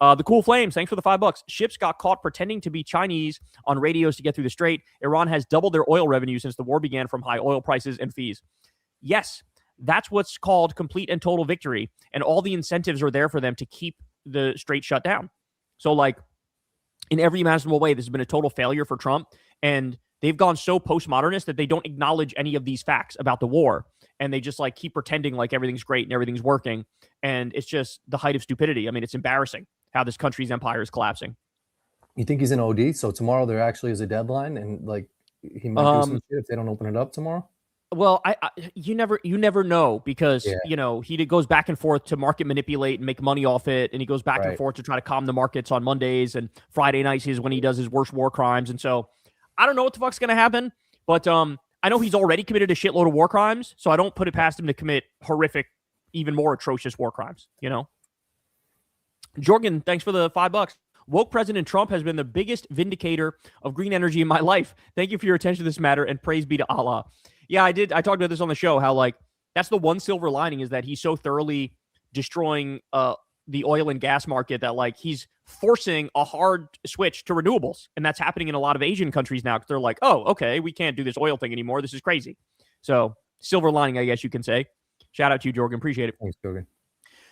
The Cool Flames, thanks for the $5. Ships got caught pretending to be Chinese on radios to get through the strait. Iran has doubled their oil revenue since the war began from high oil prices and fees. Yes, that's what's called complete and total victory. And all the incentives are there for them to keep the strait shut down. So, like, in every imaginable way, this has been a total failure for Trump. And they've gone so postmodernist that they don't acknowledge any of these facts about the war. And they just, like, keep pretending like everything's great and everything's working. And it's just the height of stupidity. I mean, it's embarrassing how this country's empire is collapsing. You think he's in OD? So tomorrow there actually is a deadline, and like he might do some shit if they don't open it up tomorrow. Well, you never know, because he goes back and forth to market manipulate and make money off it, and he goes back and forth to try to calm the markets on Mondays, and Friday nights is when he does his worst war crimes. And so I don't know what the fuck's gonna happen, but I know he's already committed a shitload of war crimes, so I don't put it past him to commit horrific, even more atrocious war crimes. Jorgen, thanks for the $5. Woke President Trump has been the biggest vindicator of green energy in my life. Thank you for your attention to this matter, and praise be to Allah. Yeah, I did. I talked about this on the show, how, like, that's the one silver lining, is that he's so thoroughly destroying the oil and gas market that, like, he's forcing a hard switch to renewables. And that's happening in a lot of Asian countries now, because they're like, oh, okay, we can't do this oil thing anymore. This is crazy. So silver lining, I guess you can say. Shout out to you, Jorgen. Appreciate it. Thanks, Jorgen.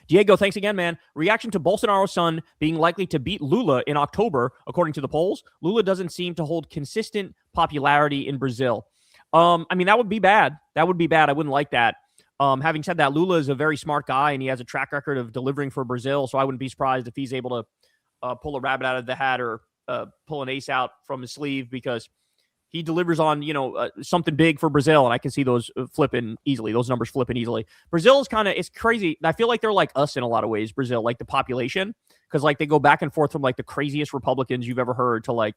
Diego, thanks again, man. Reaction to Bolsonaro's son being likely to beat Lula in October, according to the polls. Lula doesn't seem to hold consistent popularity in Brazil. I mean, that would be bad. That would be bad. I wouldn't like that. Having said that, Lula is a very smart guy, and he has a track record of delivering for Brazil, so I wouldn't be surprised if he's able to pull a rabbit out of the hat, or pull an ace out from his sleeve, because he delivers on, something big for Brazil, and I can see those flipping easily. Those numbers flipping easily. Brazil is it's crazy. I feel like they're like us in a lot of ways, Brazil, like the population, because, like, they go back and forth from, like, the craziest Republicans you've ever heard to, like,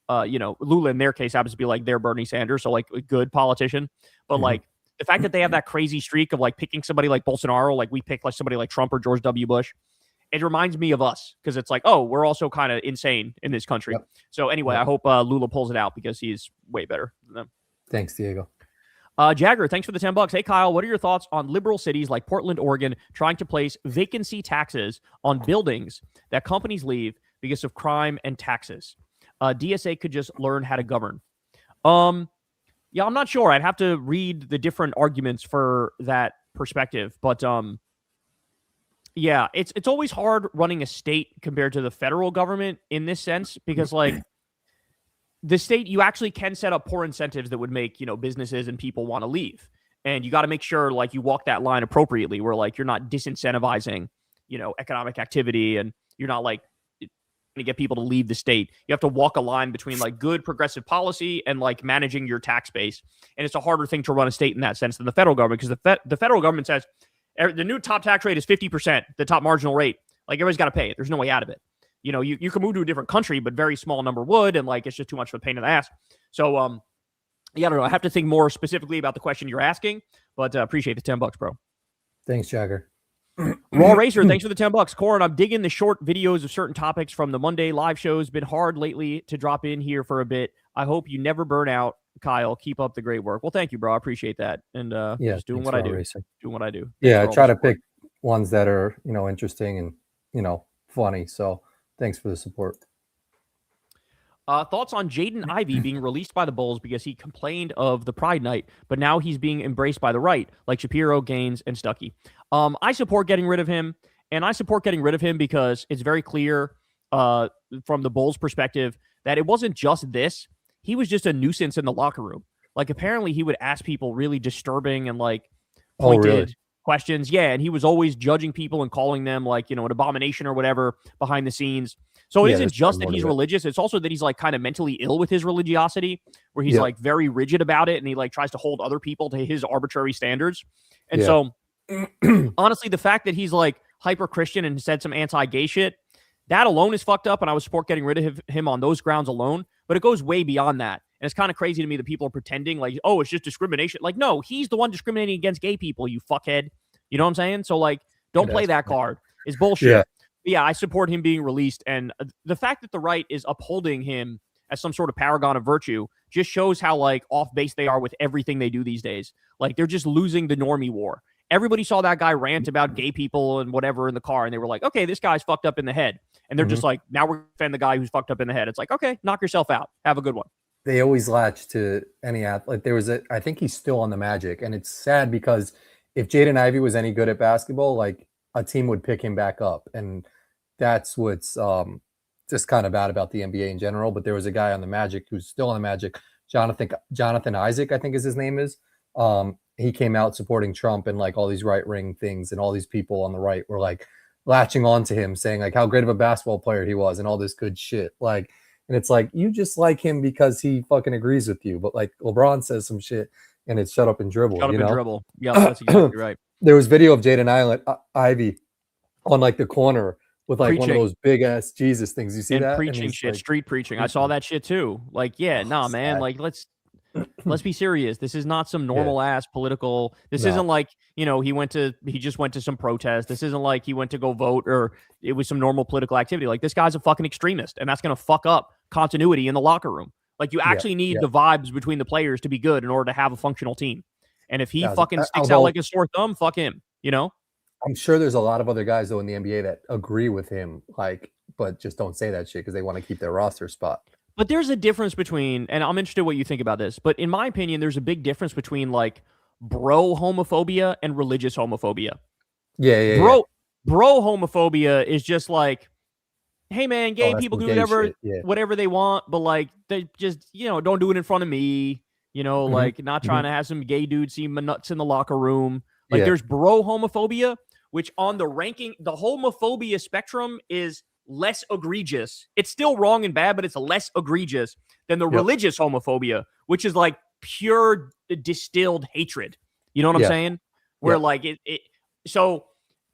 Lula in their case happens to be like their Bernie Sanders, so, like, a good politician. But like the fact that they have that crazy streak of, like, picking somebody like Bolsonaro, like we pick like somebody like Trump or George W. Bush, it reminds me of us, because it's like, oh, we're also kind of insane in this country. Yep. So anyway, I hope Lula pulls it out, because he's way better than them. Thanks, Diego. Jagger, thanks for the $10. Hey, Kyle, what are your thoughts on liberal cities like Portland, Oregon, trying to place vacancy taxes on buildings that companies leave because of crime and taxes? DSA could just learn how to govern. Yeah, I'm not sure. I'd have to read the different arguments for that perspective. But yeah, it's always hard running a state compared to the federal government in this sense, because, like, the state, you actually can set up poor incentives that would make, businesses and people want to leave. And you got to make sure, like, you walk that line appropriately, where, like, you're not disincentivizing, economic activity, and you're not, like, to get people to leave the state. You have to walk a line between, like, good progressive policy and, like, managing your tax base. And it's a harder thing to run a state in that sense than the federal government, because the federal government says the new top tax rate is 50%, the top marginal rate. Like, everybody's got to pay it. There's no way out of it. You can move to a different country, but very small number would, and, like, it's just too much of a pain in the ass. So, yeah, I don't know. I have to think more specifically about the question you're asking, but appreciate the $10, bro. Thanks, Jagger. Raw Racer, thanks for the $10. Corin, I'm digging the short videos of certain topics from the Monday live shows. Been hard lately to drop in here for a bit. I hope you never burn out, Kyle. Keep up the great work. Well, thank you, bro. I appreciate that. And just doing what I do. Doing what I do. Yeah, I try to pick ones that are, interesting and, funny. So thanks for the support. Thoughts on Jaden Ivey being released by the Bulls because he complained of the Pride Night, but now he's being embraced by the right, like Shapiro, Gaines, and Stuckey. I support getting rid of him, and I support getting rid of him because it's very clear from the Bulls' perspective that it wasn't just this. He was just a nuisance in the locker room. Like, apparently he would ask people really disturbing and, like, pointed questions. Yeah, and he was always judging people and calling them, like, an abomination or whatever behind the scenes. So it isn't just that he's religious. It's also that he's, like, kind of mentally ill with his religiosity, where he's like very rigid about it, and he, like, tries to hold other people to his arbitrary standards. And so honestly, the fact that he's, like, hyper Christian and said some anti-gay shit, that alone is fucked up, and I would support getting rid of him on those grounds alone. But it goes way beyond that. And it's kind of crazy to me that people are pretending like, oh, it's just discrimination. Like, no, he's the one discriminating against gay people, you fuckhead. You know what I'm saying? So, like, don't play that card. It's bullshit. Yeah, I support him being released. And the fact that the right is upholding him as some sort of paragon of virtue just shows how, like, off base they are with everything they do these days. Like, they're just losing the normie war. everybody saw that guy rant about gay people and whatever in the car, and they were like, okay, this guy's fucked up in the head. And they're just like, now we're going to defend the guy who's fucked up in the head. It's like, okay, knock yourself out. Have a good one. They always latch to any athlete. I think he's still on the Magic, and it's sad because if Jaden Ivey was any good at basketball, like a team would pick him back up, and that's what's just kind of bad about the NBA in general. But there was a guy on the Magic who's still on the Magic, Jonathan Isaac, I think is his name is. He came out supporting Trump and like all these right wing things, and all these people on the right were like latching on to him, saying like how great of a basketball player he was and all this good shit. Like, and it's like, you just like him because he fucking agrees with you. But like LeBron says some shit and it's shut up and dribble. Shut up and dribble. Yeah, that's exactly right. There was video of Jaden Ivey on like the corner with like preaching. one of those big ass Jesus things. You see and that? Preaching and shit, like, street preaching. I saw that shit too. Like, yeah, nah, man. sad. Like, let's be serious. This is not some normal ass political. This isn't like, you know, he just went to some protest. This isn't like he went to go vote or it was some normal political activity. Like, this guy's a fucking extremist, and that's going to fuck up continuity in the locker room. Like, you actually need the vibes between the players to be good in order to have a functional team. And if he fucking sticks out like a sore thumb, fuck him, you know? I'm sure there's a lot of other guys though in the NBA that agree with him, like, but just don't say that shit because they want to keep their roster spot. But there's a difference between, and I'm interested what you think about this, but in my opinion, there's a big difference between like bro homophobia and religious homophobia. Bro homophobia is just like, hey man, gay people do whatever they want, but like they just, you know, don't do it in front of me, you know, like not trying to have some gay dude see my nuts in the locker room. Like there's bro homophobia, which on the ranking, the homophobia spectrum is less egregious. It's still wrong and bad, but it's less egregious than the religious homophobia, which is like pure distilled hatred. You know what I'm saying? Where like it so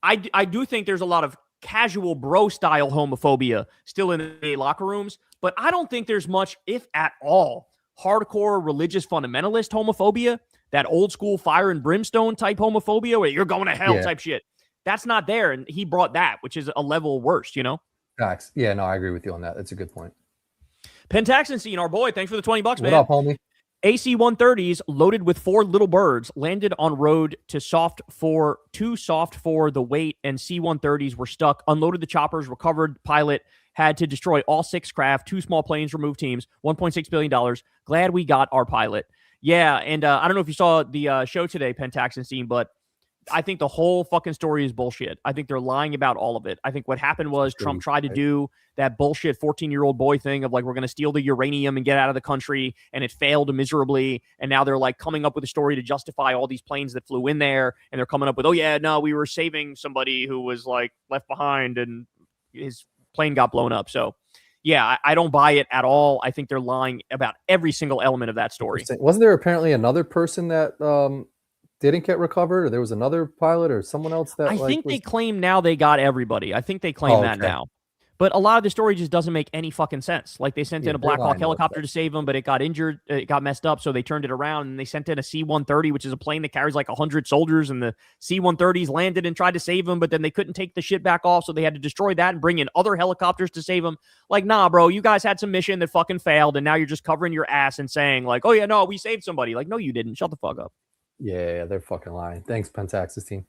I do think there's a lot of casual bro style homophobia still in the locker rooms, but I don't think there's much, if at all, hardcore religious fundamentalist homophobia, that old school fire and brimstone type homophobia where you're going to hell type shit. That's not there. And he brought that, which is a level worse, you know? Facts. Yeah, no, I agree with you on that. That's a good point. Pentaxin Scene, our boy, thanks for the $20, man. What up, homie? AC-130s loaded with 4 little birds landed on road too soft for the weight, and C-130s were stuck. Unloaded the choppers, recovered pilot, had to destroy all 6 craft, 2 small planes, remove teams, $1.6 billion. Glad we got our pilot. Yeah, and I don't know if you saw the show today, Pentaxin Scene, but I think the whole fucking story is bullshit. I think they're lying about all of it. I think what happened was Trump tried to do that bullshit 14-year-old boy thing of like, we're going to steal the uranium and get out of the country, and it failed miserably. And now they're like coming up with a story to justify all these planes that flew in there. And they're coming up with, oh yeah, no, we were saving somebody who was like left behind and his plane got blown up. So yeah, I don't buy it at all. I think they're lying about every single element of that story. Wasn't there apparently another person that didn't get recovered, or there was another pilot or someone else that I think they claim now they got everybody. I think they claim that now. But a lot of the story just doesn't make any fucking sense. Like they sent in a Black Hawk helicopter to save him, but it got injured, it got messed up, so they turned it around and they sent in a C-130, which is a plane that carries like 100 soldiers, and the C-130s landed and tried to save him, but then they couldn't take the shit back off, so they had to destroy that and bring in other helicopters to save him. Like, nah, bro, you guys had some mission that fucking failed, and now you're just covering your ass and saying like, oh yeah, no, we saved somebody. Like, no, you didn't. Shut the fuck up. Yeah, they're fucking lying. Thanks, Pentaxis team.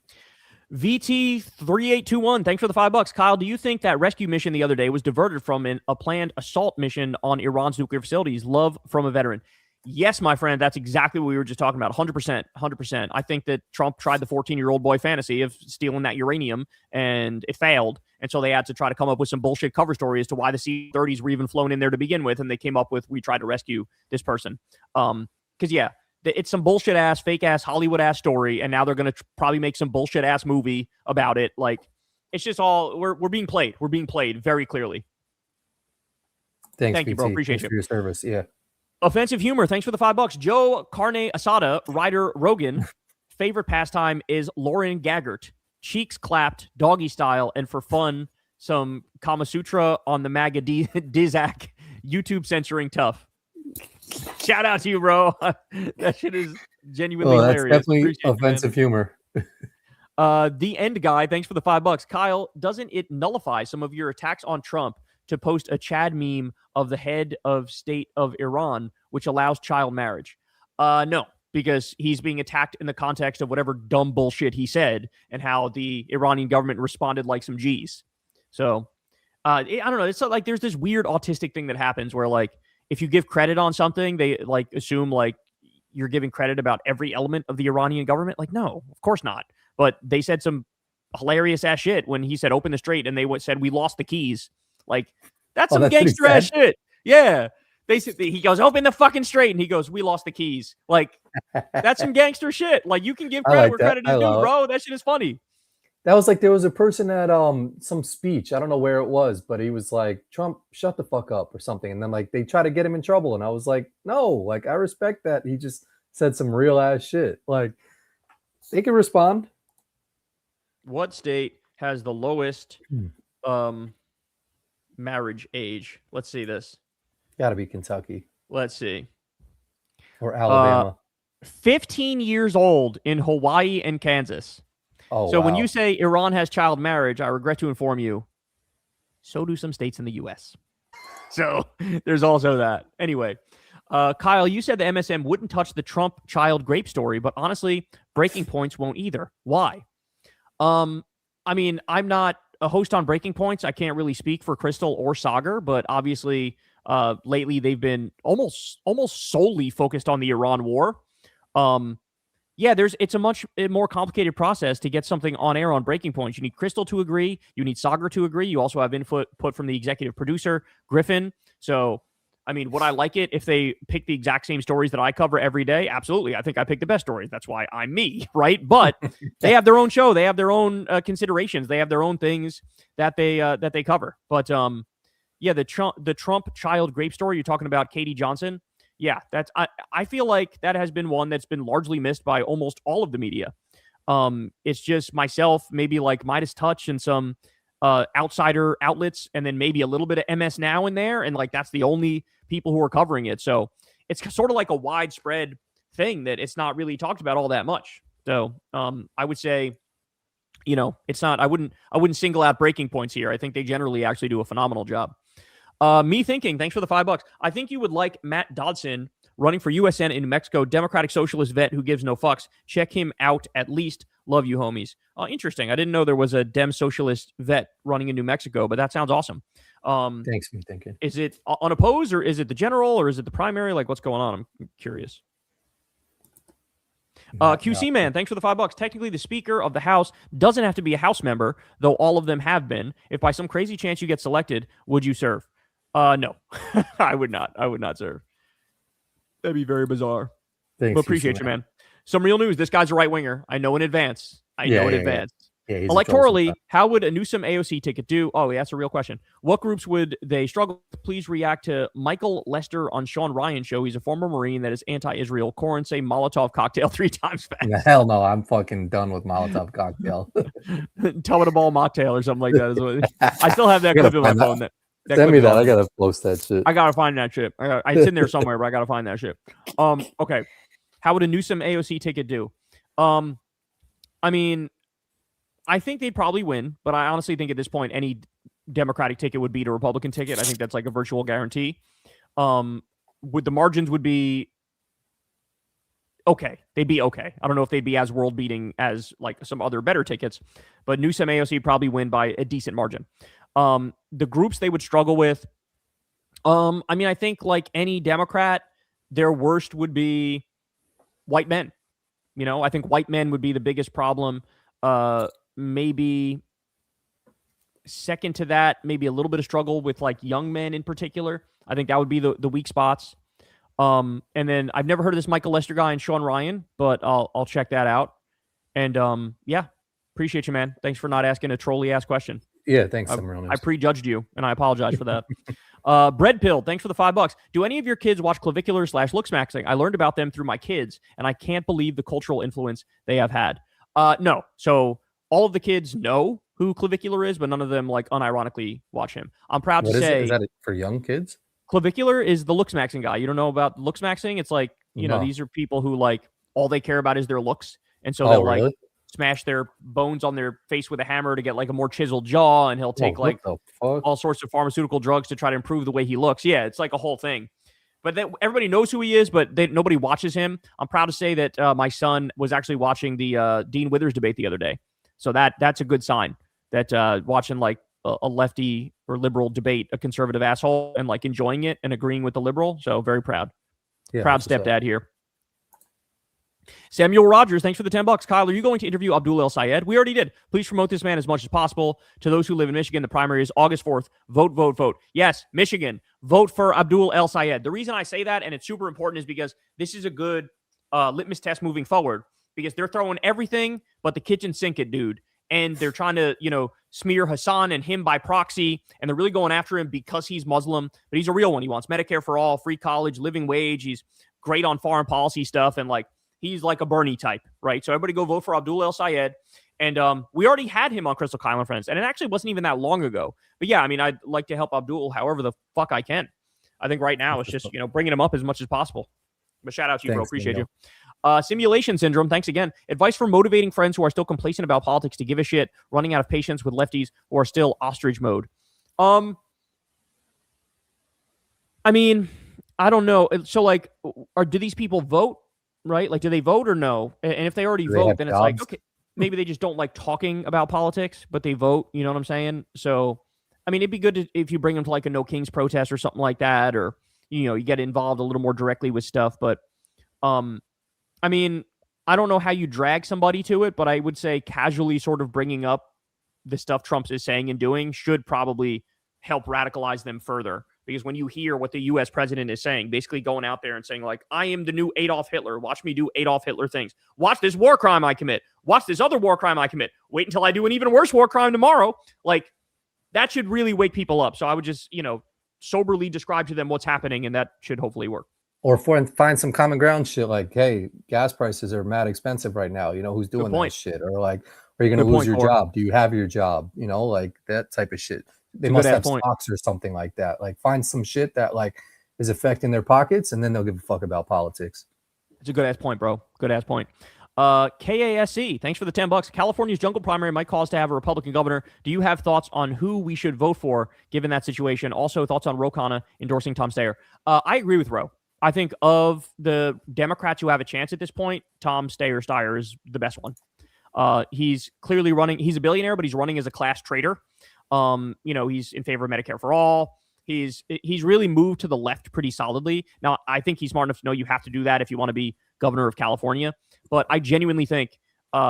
VT3821, thanks for the $5. Kyle, do you think that rescue mission the other day was diverted from a planned assault mission on Iran's nuclear facilities? Love from a veteran. Yes, my friend, that's exactly what we were just talking about. 100%. 100%. I think that Trump tried the 14-year-old boy fantasy of stealing that uranium, and it failed. And so they had to try to come up with some bullshit cover story as to why the C-30s were even flown in there to begin with, and they came up with, we tried to rescue this person. Because, yeah, it's some bullshit ass, fake ass, Hollywood ass story, and now they're going to probably make some bullshit ass movie about it. Like, it's just all we're being played. We're being played very clearly. Thank you, bro. Appreciate you for your service. Yeah. Offensive humor. Thanks for the $5. Joe Carne Asada, Ryder Rogan. Favorite pastime is Lauren Gaggart. Cheeks clapped, doggy style, and for fun, some Kama Sutra on the MAGA Dizak. YouTube censoring tough. Shout out to you, bro. That shit is genuinely hilarious. That's definitely offensive humor. The end guy, thanks for the $5. Kyle, doesn't it nullify some of your attacks on Trump to post a Chad meme of the head of state of Iran, which allows child marriage? No, because he's being attacked in the context of whatever dumb bullshit he said and how the Iranian government responded like some G's. So I don't know. It's like there's this weird autistic thing that happens where like if you give credit on something, they like assume like you're giving credit about every element of the Iranian government. Like, no, of course not. But they said some hilarious ass shit when he said open the strait and they said we lost the keys. Like that's some gangster ass shit. Yeah. They said he goes open the fucking strait and he goes we lost the keys. Like that's some gangster shit. Like you can give credit where credit is due, bro. That shit is funny. That was like there was a person at some speech. I don't know where it was, but he was like, Trump, shut the fuck up or something. And then like they try to get him in trouble. And I was like, no, like I respect that. He just said some real ass shit. Like they can respond. What state has the lowest marriage age? Let's see this. Gotta be Kentucky. Let's see. Or Alabama. 15 years old in Hawaii and Kansas. Oh, so when you say Iran has child marriage, I regret to inform you, so do some states in the U.S. So there's also that. Anyway, Kyle, you said the MSM wouldn't touch the Trump child grape story, but honestly, Breaking Points won't either. Why? I mean, I'm not a host on Breaking Points. I can't really speak for Crystal or Sagar, but obviously lately they've been almost solely focused on the Iran war. Yeah, it's a much more complicated process to get something on air on Breaking Points. You need Crystal to agree. You need Sagar to agree. You also have input from the executive producer, Griffin. So, I mean, would I like it if they pick the exact same stories that I cover every day? Absolutely. I think I pick the best stories. That's why I'm me, right? But they have their own show. They have their own considerations. They have their own things that they cover. But yeah, the Trump child grape story. You're talking about Katie Johnson. Yeah, I feel like that has been one that's been largely missed by almost all of the media. It's just myself, maybe like Midas Touch and some outsider outlets, and then maybe a little bit of MS Now in there, and like that's the only people who are covering it. So it's sort of like a widespread thing that it's not really talked about all that much. So I would say, it's not. I wouldn't single out Breaking Points here. I think they generally actually do a phenomenal job. Me thinking, thanks for the $5. I think you would like Matt Dodson running for USN in New Mexico, Democratic Socialist vet who gives no fucks. Check him out at least. Love you, homies. Interesting. I didn't know there was a Dem Socialist vet running in New Mexico, but that sounds awesome. Thanks for thinking. Is it unopposed or is it the general or is it the primary? Like what's going on? I'm curious. QC Man, thanks for the $5. Technically, the Speaker of the House doesn't have to be a House member, though all of them have been. If by some crazy chance you get selected, would you serve? No, I would not. I would not serve. That'd be very bizarre. Thanks, but appreciate you, man. Some real news. This guy's a right winger. I know in advance. Yeah, electorally, how would a Newsom AOC ticket do? Oh, yeah, that's a real question. What groups would they struggle? Please react to Michael Lester on Sean Ryan's show. He's a former Marine that is anti-Israel. Corin say Molotov cocktail 3 times fast. Hell no, I'm fucking done with Molotov cocktail. Tell it a ball mocktail or something like that. I still have that clip in my phone. Send me that. I gotta post that shit. I gotta find that shit. It's in there somewhere, but I gotta find that shit. Okay. How would a Newsom AOC ticket do? I mean, I think they'd probably win, but I honestly think at this point any Democratic ticket would beat a Republican ticket. I think that's like a virtual guarantee. Would the margins would be okay? They'd be okay. I don't know if they'd be as world beating as like some other better tickets, but Newsom AOC probably win by a decent margin. The groups they would struggle with, I mean, I think like any Democrat, their worst would be white men. I think white men would be the biggest problem. Maybe second to that, maybe a little bit of struggle with like young men in particular. I think that would be the weak spots. And then I've never heard of this Michael Lester guy and Sean Ryan, but I'll check that out. And yeah, appreciate you, man. Thanks for not asking a trolly ass question. Yeah, thanks. I prejudged you, and I apologize for that. Bread Pill, thanks for the $5. Do any of your kids watch clavicular/looksmaxing? I learned about them through my kids, and I can't believe the cultural influence they have had. No. So all of the kids know who Clavicular is, but none of them like unironically watch him. I'm proud to say. Is that for young kids? Clavicular is the looksmaxing guy. You don't know about looksmaxing? It's like, these are people who like all they care about is their looks. And so they'll like smash their bones on their face with a hammer to get like a more chiseled jaw, and he'll take like all sorts of pharmaceutical drugs to try to improve the way he looks. Yeah, it's like a whole thing. but everybody knows who he is, but nobody watches him. I'm proud to say that my son was actually watching the Dean Withers debate the other day. So that's a good sign that watching like a lefty or liberal debate a conservative asshole and like enjoying it and agreeing with the liberal. So very proud. Yeah, proud stepdad here. Samuel Rogers, thanks for the $10. Kyle, are you going to interview Abdul El Sayed? We already did. Please promote this man as much as possible. To those who live in Michigan, the primary is August 4th. Vote, vote, vote. Yes, Michigan, vote for Abdul El Sayed. The reason I say that, and it's super important, is because this is a good litmus test moving forward, because they're throwing everything but the kitchen sink at dude. And they're trying to, smear Hassan and him by proxy. And they're really going after him because he's Muslim. But he's a real one. He wants Medicare for all, free college, living wage. He's great on foreign policy stuff. And he's like a Bernie type, right? So everybody go vote for Abdul El Sayed. And we already had him on Crystal Kylan Friends. And it actually wasn't even that long ago. But yeah, I mean, I'd like to help Abdul however the fuck I can. I think right now it's just, bringing him up as much as possible. But shout out to you, bro. Appreciate you. Simulation syndrome, thanks again. Advice for motivating friends who are still complacent about politics to give a shit, running out of patience with lefties who are still ostrich mode. I mean, I don't know. So do these people vote, right? Do they vote or no? And if they already vote, then it's like, okay, maybe they just don't like talking about politics, but they vote, you know what I'm saying? So, I mean, it'd be good if you bring them to a No Kings protest or something like that, or, you get involved a little more directly with stuff, but, I mean, I don't know how you drag somebody to it, but I would say casually sort of bringing up the stuff Trump is saying and doing should probably help radicalize them further. Because when you hear what the U.S. president is saying, basically going out there and saying, I am the new Adolf Hitler. Watch me do Adolf Hitler things. Watch this war crime I commit. Watch this other war crime I commit. Wait until I do an even worse war crime tomorrow. That should really wake people up. So I would just, soberly describe to them what's happening, and that should hopefully work. Or find some common ground shit hey, gas prices are mad expensive right now. Who's doing that shit? Or are you going to lose your job? Do you have your job? That type of shit. They must have stocks or something like that. Find some shit that is affecting their pockets, and then they'll give a fuck about politics. It's a good ass point, bro. Good ass point. KASC, thanks for the $10. California's jungle primary might cause to have a Republican governor. Do you have thoughts on who we should vote for given that situation? Also, thoughts on Ro Khanna endorsing Tom Steyer? I agree with Ro. I think of the Democrats who have a chance at this point, Tom Steyer is the best one. He's clearly running. He's a billionaire, but he's running as a class traitor. He's in favor of Medicare for all. He's really moved to the left pretty solidly. Now, I think he's smart enough to know you have to do that if you want to be governor of California. But I genuinely think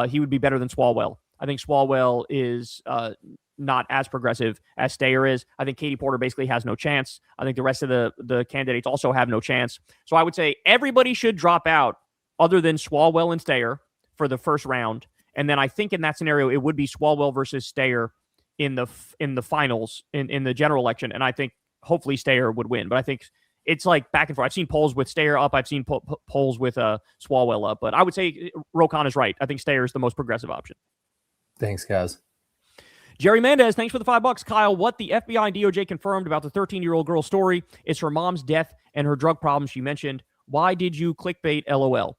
he would be better than Swalwell. I think Swalwell is not as progressive as Steyer is. I think Katie Porter basically has no chance. I think the rest of the candidates also have no chance. So I would say everybody should drop out other than Swalwell and Steyer for the first round. And then I think in that scenario, it would be Swalwell versus Steyer in the finals in the general election. And I think hopefully Steyer would win. But I think it's back and forth. I've seen polls with Steyer up. I've seen polls with Swalwell up. But I would say Ro Khanna is right. I think Steyer is the most progressive option. Thanks, guys. Jerry Mendez, thanks for the $5. Kyle, what the FBI and DOJ confirmed about the 13-year-old girl's story is her mom's death and her drug problems she mentioned. Why did you clickbait LOL?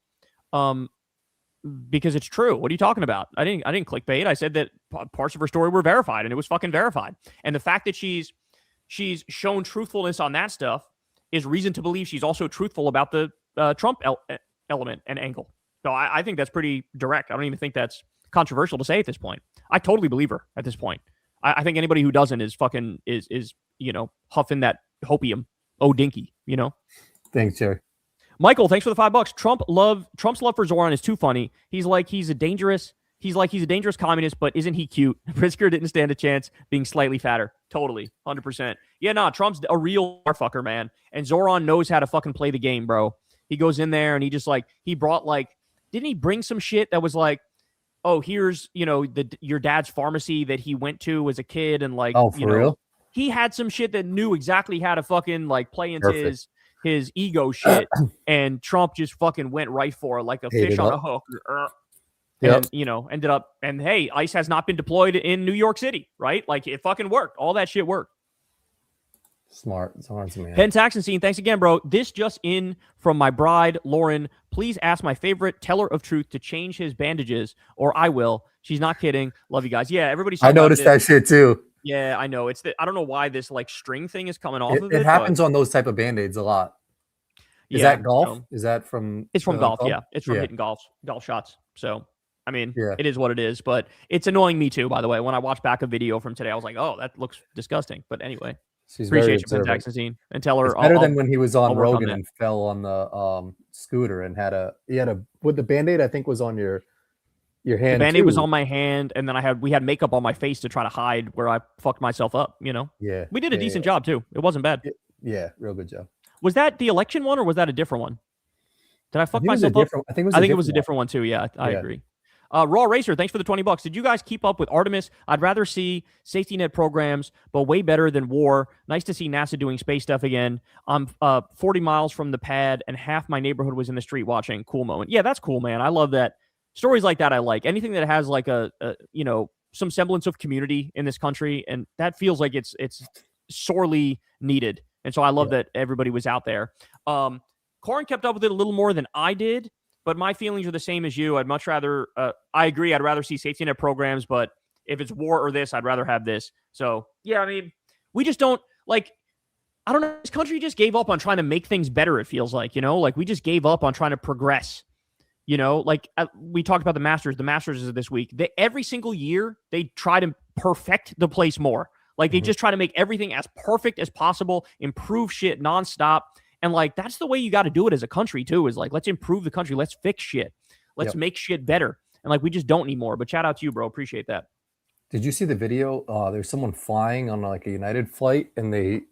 Because it's true. What are you talking about? I didn't clickbait. I said that parts of her story were verified, and it was fucking verified. And the fact that she's shown truthfulness on that stuff is reason to believe she's also truthful about the Trump element and angle. So I think that's pretty direct. I don't even think that's controversial to say at this point. I totally believe her at this point. I think anybody who doesn't is fucking is huffing that hopium. Oh, dinky, Thanks, Jerry. Michael, thanks for the $5. Trump's love for Zoran is too funny. He's a dangerous communist, but isn't he cute? Pritzker didn't stand a chance being slightly fatter. Totally, 100%. Yeah, nah, Trump's a real fucker, man. And Zoran knows how to fucking play the game, bro. He goes in there and he just he brought didn't he bring some shit that was oh, here's, your dad's pharmacy that he went to as a kid. And oh, for real? He had some shit that knew exactly how to fucking play into his ego shit. And Trump just fucking went right for it like a fish on a hook. And, ended up, and hey, ICE has not been deployed in New York City, right? It fucking worked. All that shit worked. Smart, man. Penn Saxon Scene, thanks again, bro. This just in from my bride, Lauren. Please ask my favorite teller of truth to change his bandages, or I will. She's not kidding. Love you guys. Yeah, everybody's. I noticed that shit too. Yeah, I know. I don't know why this string thing is coming off of it. It happens on those type of band-aids a lot. Is that golf? Is that from? It's from golf. club? Yeah, it's from hitting golf shots. So I mean, Yeah. it is what it is. But it's annoying me too. By the way, when I watch back a video from today, I was like, oh, that looks disgusting. But anyway, she's very appreciate you, observant. Pentaxazine, and tell her It's better than when he was on I'll work on Rogan that. and fell on the scooter and had a with the Band-Aid, I think, was on your hand. The Band-Aid too. was on my hand, and then we had makeup on my face to try to hide where I fucked myself up. Yeah, we did a decent job too. It wasn't bad. Yeah, real good job. Was that the election one or was that a different one? Did I fuck myself up? I think it was a different one too. Yeah, I agree. Raw Racer, thanks for the $20. Did you guys keep up with Artemis? I'd rather see safety net programs, but way better than war. Nice to see NASA doing space stuff again. I'm 40 miles from the pad, and half my neighborhood was in the street watching. Cool moment. Yeah, that's cool, man. I love that. Stories like that I like. Anything that has like a some semblance of community in this country, and that feels like it's sorely needed. And so I love that everybody was out there. Corin kept up with it a little more than I did, but my feelings are the same as you. I'd much rather, I agree, I'd rather see safety net programs, but if it's war or this, I'd rather have this. So, yeah, I mean, we just don't, like, I don't know, this country just gave up on trying to make things better, it feels like, like we just gave up on trying to progress. Like we talked about the Masters is this week. Every single year, they try to perfect the place more. Like they just try to make everything as perfect as possible, improve shit nonstop. And like, that's the way you got to do it as a country too, is like, let's improve the country. Let's fix shit. Let's make shit better. And like, we just don't need more, but shout out to you, bro. Appreciate that. Did you see the video? There's someone flying on like a United flight and they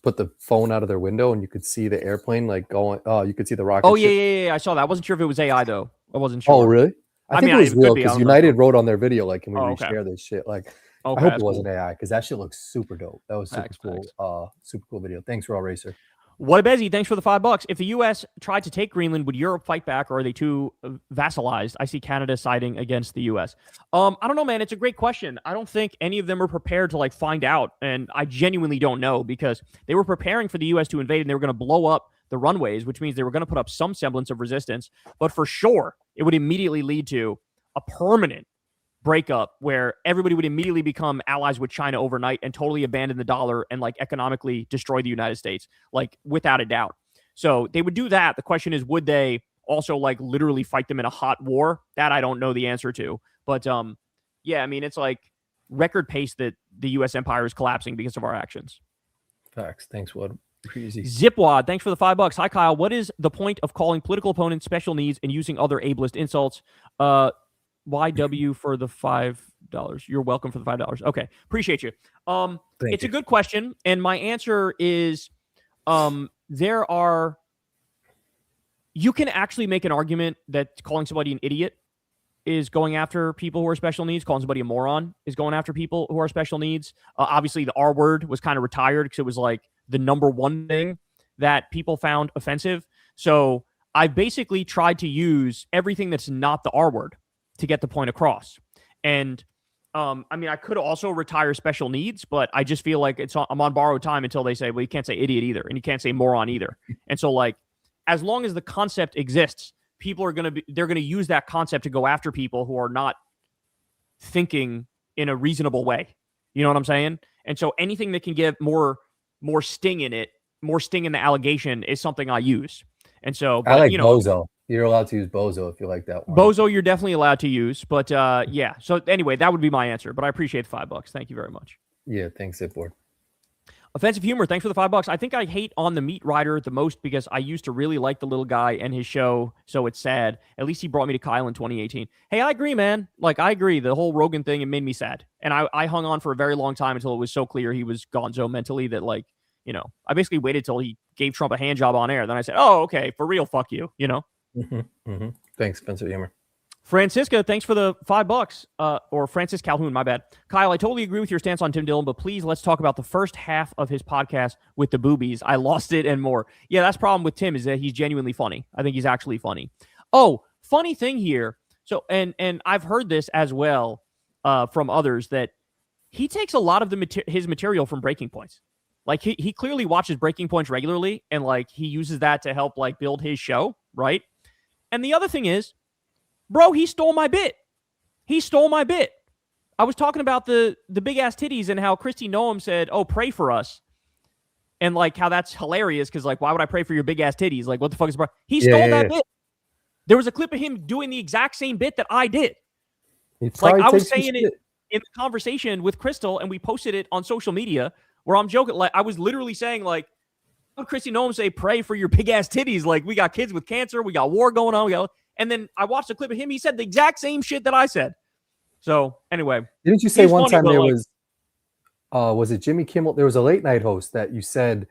put the phone out of their window and you could see the airplane like going, you could see the rocket. Oh yeah. I saw that. I wasn't sure if it was AI though. I wasn't sure. Oh, really? I think it was real because United wrote on their video, like, can we reshare this shit? Like, I hope it wasn't AI because that shit looks super dope. That was super cool. Super cool video. Thanks, Raw Racer. What a Bezzy, thanks for the $5. If the U.S. tried to take Greenland, would Europe fight back, or are they too vassalized? I see Canada siding against the U.S. I don't know, man. It's a great question. I don't think any of them are prepared to like find out, and I genuinely don't know because they were preparing for the U.S. to invade, and they were going to blow up the runways, which means they were going to put up some semblance of resistance. But for sure, it would immediately lead to a permanent breakup where everybody would immediately become allies with China overnight and totally abandon the dollar and like economically destroy the United States, like without a doubt. So they would do that. The question is, would they also like literally fight them in a hot war? That I don't know the answer to. But yeah, I mean, it's like record pace that the U.S. empire is collapsing because of our actions. Facts. Thanks, Wood. Easy. Zipwad, thanks for the $5. Hi, Kyle. What is the point of calling political opponents special needs and using other ableist insults? YW for the $5. You're welcome for the $5. Okay, appreciate you. It's a good question, and my answer is, you can actually make an argument that calling somebody an idiot is going after people who are special needs. Calling somebody a moron is going after people who are special needs. Obviously, the R word was kind of retired because it was like the number one thing that people found offensive. So I basically tried to use everything that's not the R word to get the point across. And I mean, I could also retire special needs, but I just feel like I'm on borrowed time until they say, well, you can't say idiot either, and you can't say moron either. And so like, as long as the concept exists, people are going to use that concept to go after people who are not thinking in a reasonable way. You know what I'm saying? And so anything that can give more sting in it, more sting in the allegation is something I use. And so, but, I like bozo. You're allowed to use bozo if you like that one. Bozo, you're definitely allowed to use, but yeah. So anyway, that would be my answer, but I appreciate the $5. Thank you very much. Yeah, thanks, Zipboard. Offensive humor, thanks for the $5. I think I hate On the Meat Rider the most because I used to really like the little guy and his show, so it's sad. At least he brought me to Kyle in 2018. Hey, I agree, man. Like, I agree. The whole Rogan thing, it made me sad. And I hung on for a very long time until it was so clear he was gonzo mentally that, like, I basically waited till he gave Trump a hand job on air. Then I said, oh, okay, for real, fuck you, Thanks, offensive humor. Francisca, thanks for the $5. Or Francis Calhoun, my bad. Kyle, I totally agree with your stance on Tim Dillon, but please let's talk about the first half of his podcast with the boobies. I lost it and more. Yeah, that's the problem with Tim is that he's genuinely funny. I think he's actually funny. Oh, funny thing here. So, and I've heard this as well from others that he takes a lot of his material from Breaking Points. Like he clearly watches Breaking Points regularly, and like he uses that to help like build his show, right? And the other thing is, bro, he stole my bit. I was talking about the big ass titties and how Kristi Noem said, "Oh, pray for us." and like how that's hilarious because like why would I pray for your big ass titties? Like what the fuck is he stole that bit. There was a clip of him doing the exact same bit that I did. Like I was saying it in the conversation with Crystal, and we posted it on social media where I'm joking. Like I was literally saying like, how would Christy Noam say pray for your big ass titties? Like we got kids with cancer, we got war going on, and then I watched a clip of him. He said the exact same shit that I said. So anyway, didn't you say one time there was it Jimmy Kimmel? There was a late night host that you said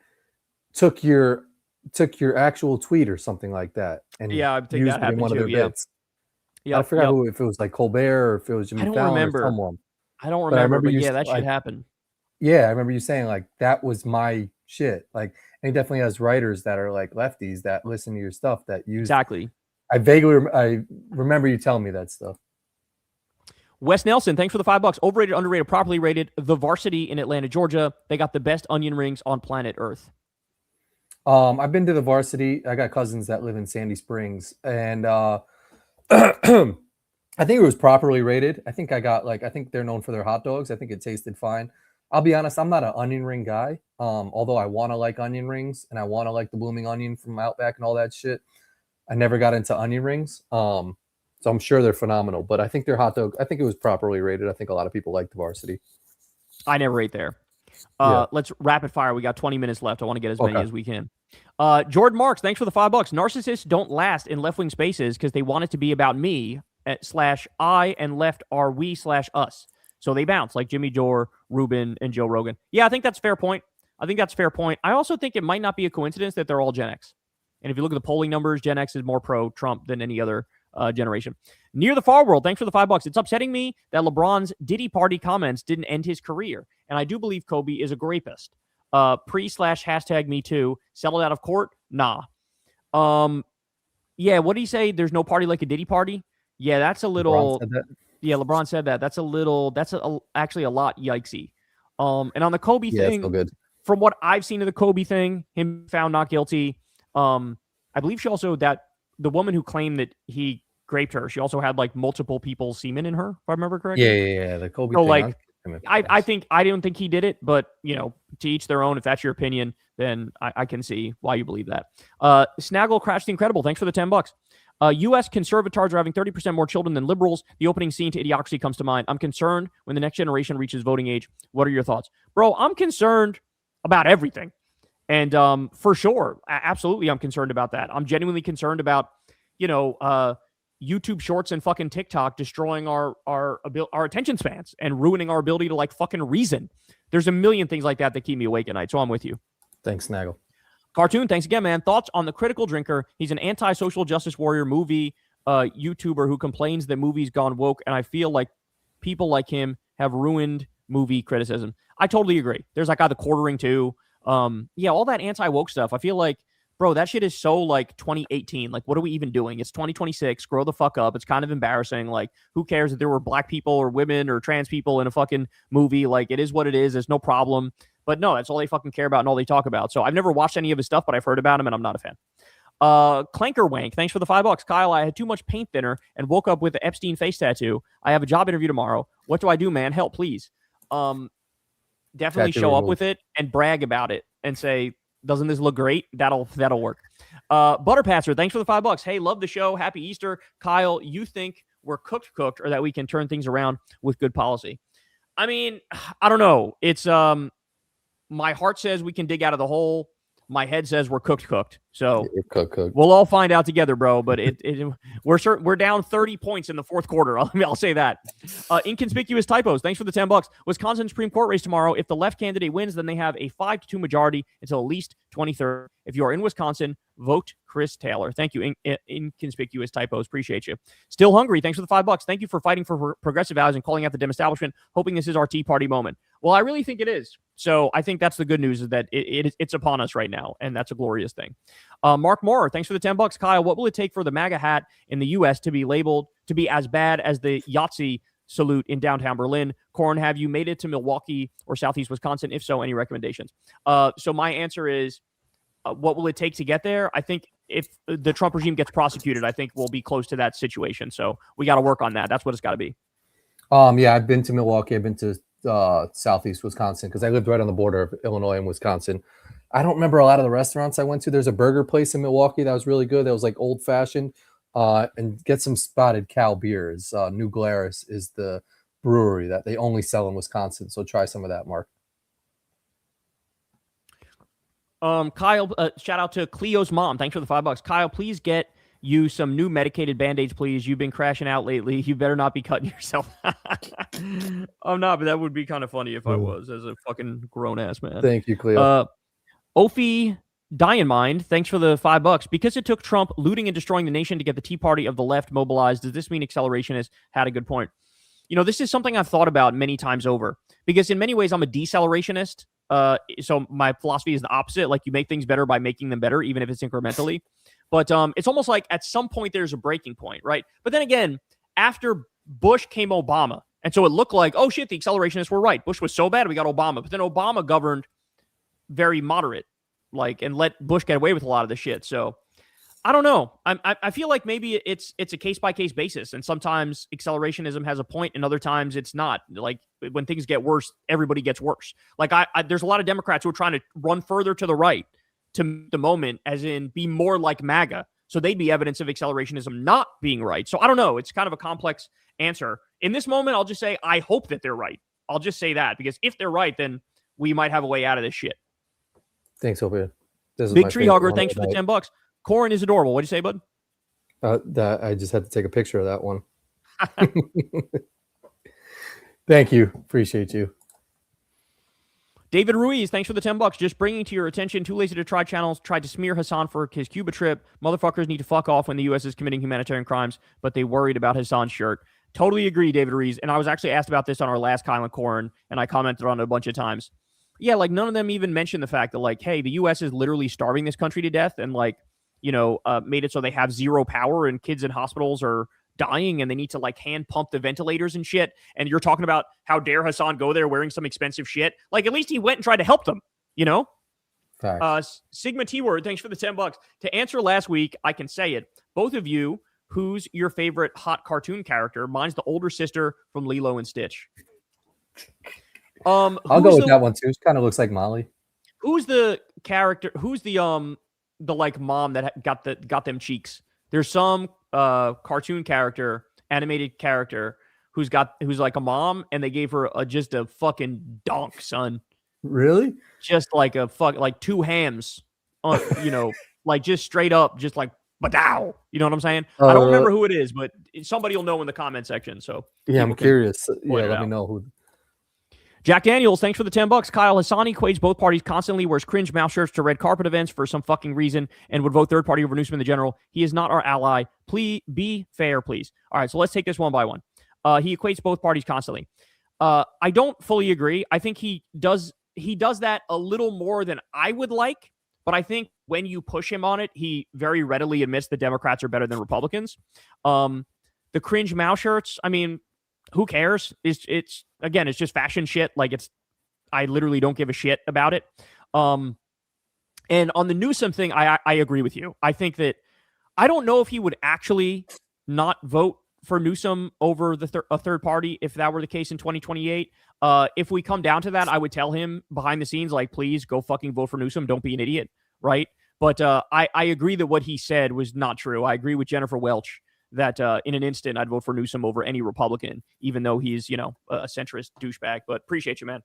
took your actual tweet or something like that, and yeah, I think used that it in one of their bits. Yeah, I forgot who, if it was like Colbert or if it was Jimmy Fallon or someone. I don't remember, but yeah, that shit happened. Yeah, I remember you saying like that was my shit. Like, and he definitely has writers that are like lefties that listen to your stuff that use exactly. I remember you telling me that stuff. Wes Nelson, thanks for the $5. Overrated, underrated, properly rated. The Varsity in Atlanta, Georgia. They got the best onion rings on planet Earth. I've been to the Varsity. I got cousins that live in Sandy Springs, and I think it was properly rated. I think they're known for their hot dogs. I think it tasted fine. I'll be honest, I'm not an onion ring guy. Although I want to like onion rings and I want to like the blooming onion from Outback and all that shit. I never got into onion rings. So I'm sure they're phenomenal, but I think their hot dog, I think it was properly rated. I think a lot of people like the Varsity. I never ate there. Let's rapid fire. We got 20 minutes left. I want to get as many as we can. Jordan Marks, thanks for the $5. Narcissists don't last in left-wing spaces because they want it to be about me /I and left are we /us. So they bounce like Jimmy Dore, Rubin, and Joe Rogan. Yeah, I think that's a fair point. I also think it might not be a coincidence that they're all Gen X. And if you look at the polling numbers, Gen X is more pro-Trump than any other generation. Near the Far World, thanks for the $5. It's upsetting me that LeBron's Diddy Party comments didn't end his career. And I do believe Kobe is a rapist. #me too. Settled out of court? Nah. Yeah, what did he say? There's no party like a Diddy party? Yeah, that's a little... LeBron said that. That's actually a lot yikesy. And on the Kobe thing, so good. From what I've seen of the Kobe thing, him found not guilty. I believe she also, that the woman who claimed that he raped her, she also had like multiple people's semen in her, if I remember correctly. Yeah. The Kobe thing. Like, I don't think he did it, but to each their own. If that's your opinion, then I can see why you believe that. Snaggle Crash the Incredible, thanks for the $10. U.S. conservators are having 30% more children than liberals. The opening scene to Idiocracy comes to mind. I'm concerned when the next generation reaches voting age. What are your thoughts? Bro, I'm concerned about everything. And for sure, absolutely, I'm concerned about that. I'm genuinely concerned about, YouTube Shorts and fucking TikTok destroying our attention spans and ruining our ability to like fucking reason. There's a million things like that keep me awake at night. So I'm with you. Thanks, Snaggle. Cartoon, thanks again, man. Thoughts on The Critical Drinker? He's an anti-social justice warrior movie YouTuber who complains that movies gone woke, and I feel like people like him have ruined movie criticism. I totally agree. There's that guy, The Quartering, too. All that anti-woke stuff. I feel like, bro, that shit is so like 2018. Like, what are we even doing? It's 2026. Grow the fuck up. It's kind of embarrassing. Like, who cares if there were black people or women or trans people in a fucking movie? Like, it is what it is. There's no problem. But no, that's all they fucking care about and all they talk about. So I've never watched any of his stuff, but I've heard about him and I'm not a fan. Clanker Wank, thanks for the $5. Kyle, I had too much paint thinner and woke up with the Epstein face tattoo. I have a job interview tomorrow. What do I do, man? Help, please. Definitely show up with it and brag about it and say, doesn't this look great? That'll work. Butterpatcher, thanks for the $5. Hey, love the show. Happy Easter. Kyle, you think we're cooked or that we can turn things around with good policy? I mean, I don't know. It's my heart says we can dig out of the hole. My head says we're cooked. So cooked. We'll all find out together, bro. But we're down 30 points in the fourth quarter. I'll say that. Inconspicuous typos. Thanks for the $10. Wisconsin Supreme Court race tomorrow. If the left candidate wins, then they have a 5-2 majority until at least 23rd. If you are in Wisconsin, vote Chris Taylor. Thank you, Inconspicuous typos. Appreciate you. Still hungry. Thanks for the $5. Thank you for fighting for progressive values and calling out the dim establishment. Hoping this is our Tea Party moment. Well, I really think it is. So I think that's the good news, is that it's upon us right now, and that's a glorious thing. Mark Moore, thanks for the $10. Kyle, what will it take for the MAGA hat in the U.S. to be labeled to be as bad as the Yahtzee salute in downtown Berlin? Corin, have you made it to Milwaukee or Southeast Wisconsin? If so, any recommendations? So my answer is, what will it take to get there? I think if the Trump regime gets prosecuted, I think we'll be close to that situation. So we got to work on that. That's what it's got to be. I've been to Milwaukee. I've been to Southeast Wisconsin because I lived right on the border of Illinois and Wisconsin. I don't remember a lot of the restaurants I went to. There's a burger place in Milwaukee that was really good. That was like old fashioned. And get some Spotted Cow beers. New Glarus is the brewery that they only sell in Wisconsin. So try some of that, Mark. Kyle, shout out to Cleo's mom. Thanks for the $5. Kyle, please get you some new medicated Band-Aids, please. You've been crashing out lately. You better not be cutting yourself. I'm not, but that would be kind of funny if I was, as a fucking grown-ass man. Thank you, Cleo. Ophi Diamond, thanks for the $5. Because it took Trump looting and destroying the nation to get the Tea Party of the left mobilized, does this mean accelerationist had a good point? You know, this is something I've thought about many times over. Because in many ways, I'm a decelerationist. So my philosophy is the opposite. Like, you make things better by making them better, even if it's incrementally. But it's almost like at some point there's a breaking point, right? But then again, after Bush came Obama. And so it looked like, oh shit, the accelerationists were right. Bush was so bad, we got Obama. But then Obama governed very moderate, like, and let Bush get away with a lot of the shit. So I don't know. I feel like maybe it's a case-by-case basis. And sometimes accelerationism has a point and other times it's not. Like, when things get worse, everybody gets worse. Like, there's a lot of Democrats who are trying to run further to the right to the moment, as in be more like MAGA. So they'd be evidence of accelerationism not being right. So I don't know. It's kind of a complex answer. In this moment, I'll just say I hope that they're right. I'll just say that, because if they're right, then we might have a way out of this shit. Thanks, Sophia. Big Tree Hugger, thanks for the $10. Corin is adorable. What'd you say, bud? I just had to take a picture of that one. Thank you. Appreciate you. David Ruiz, thanks for the $10. Just bringing to your attention, Too Lazy to Try channels tried to smear Hassan for his Cuba trip. Motherfuckers need to fuck off when the U.S. is committing humanitarian crimes, but they worried about Hassan's shirt. Totally agree, David Ruiz. And I was actually asked about this on our last Kyle and Corin, and I commented on it a bunch of times. Yeah, like, none of them even mentioned the fact that, like, hey, the U.S. is literally starving this country to death and, like, you know, made it so they have zero power and kids in hospitals are dying and they need to, like, hand pump the ventilators and shit. And you're talking about how dare Hassan go there wearing some expensive shit. Like, at least he went and tried to help them, you know? Sigma T-Word, thanks for the $10. To answer last week, I can say it. Both of you, who's your favorite hot cartoon character? Mine's the older sister from Lilo and Stitch. I'll go with that one too. It kind of looks like Molly. Who's the character? Who's the like mom that got them cheeks? There's some cartoon character, animated character who's like a mom, and they gave her just a fucking donk, son. Really? Just like like two hams, you know, like just straight up, just like badow. You know what I'm saying? I don't remember who it is, but somebody will know in the comment section. So yeah, I'm curious. Yeah, let me know who. Jack Daniels, thanks for the $10. Kyle, Hassan equates both parties constantly, wears cringe mouth shirts to red carpet events for some fucking reason, and would vote third party over Newsom in the general. He is not our ally. Please be fair, please. All right, so let's take this one by one. He equates both parties constantly. I don't fully agree. I think he does that a little more than I would like, but I think when you push him on it, he very readily admits the Democrats are better than Republicans. The cringe mouth shirts, I mean, who cares? It's again, it's just fashion shit. Like, I literally don't give a shit about it. And on the Newsom thing, I agree with you. I think that I don't know if he would actually not vote for Newsom over a third party if that were the case in 2028. If we come down to that, I would tell him behind the scenes, like, please go fucking vote for Newsom. Don't be an idiot, right? But I agree that what he said was not true. I agree with Jennifer Welch that in an instant I'd vote for Newsom over any Republican, even though he's, you know, a centrist douchebag. But appreciate you, man.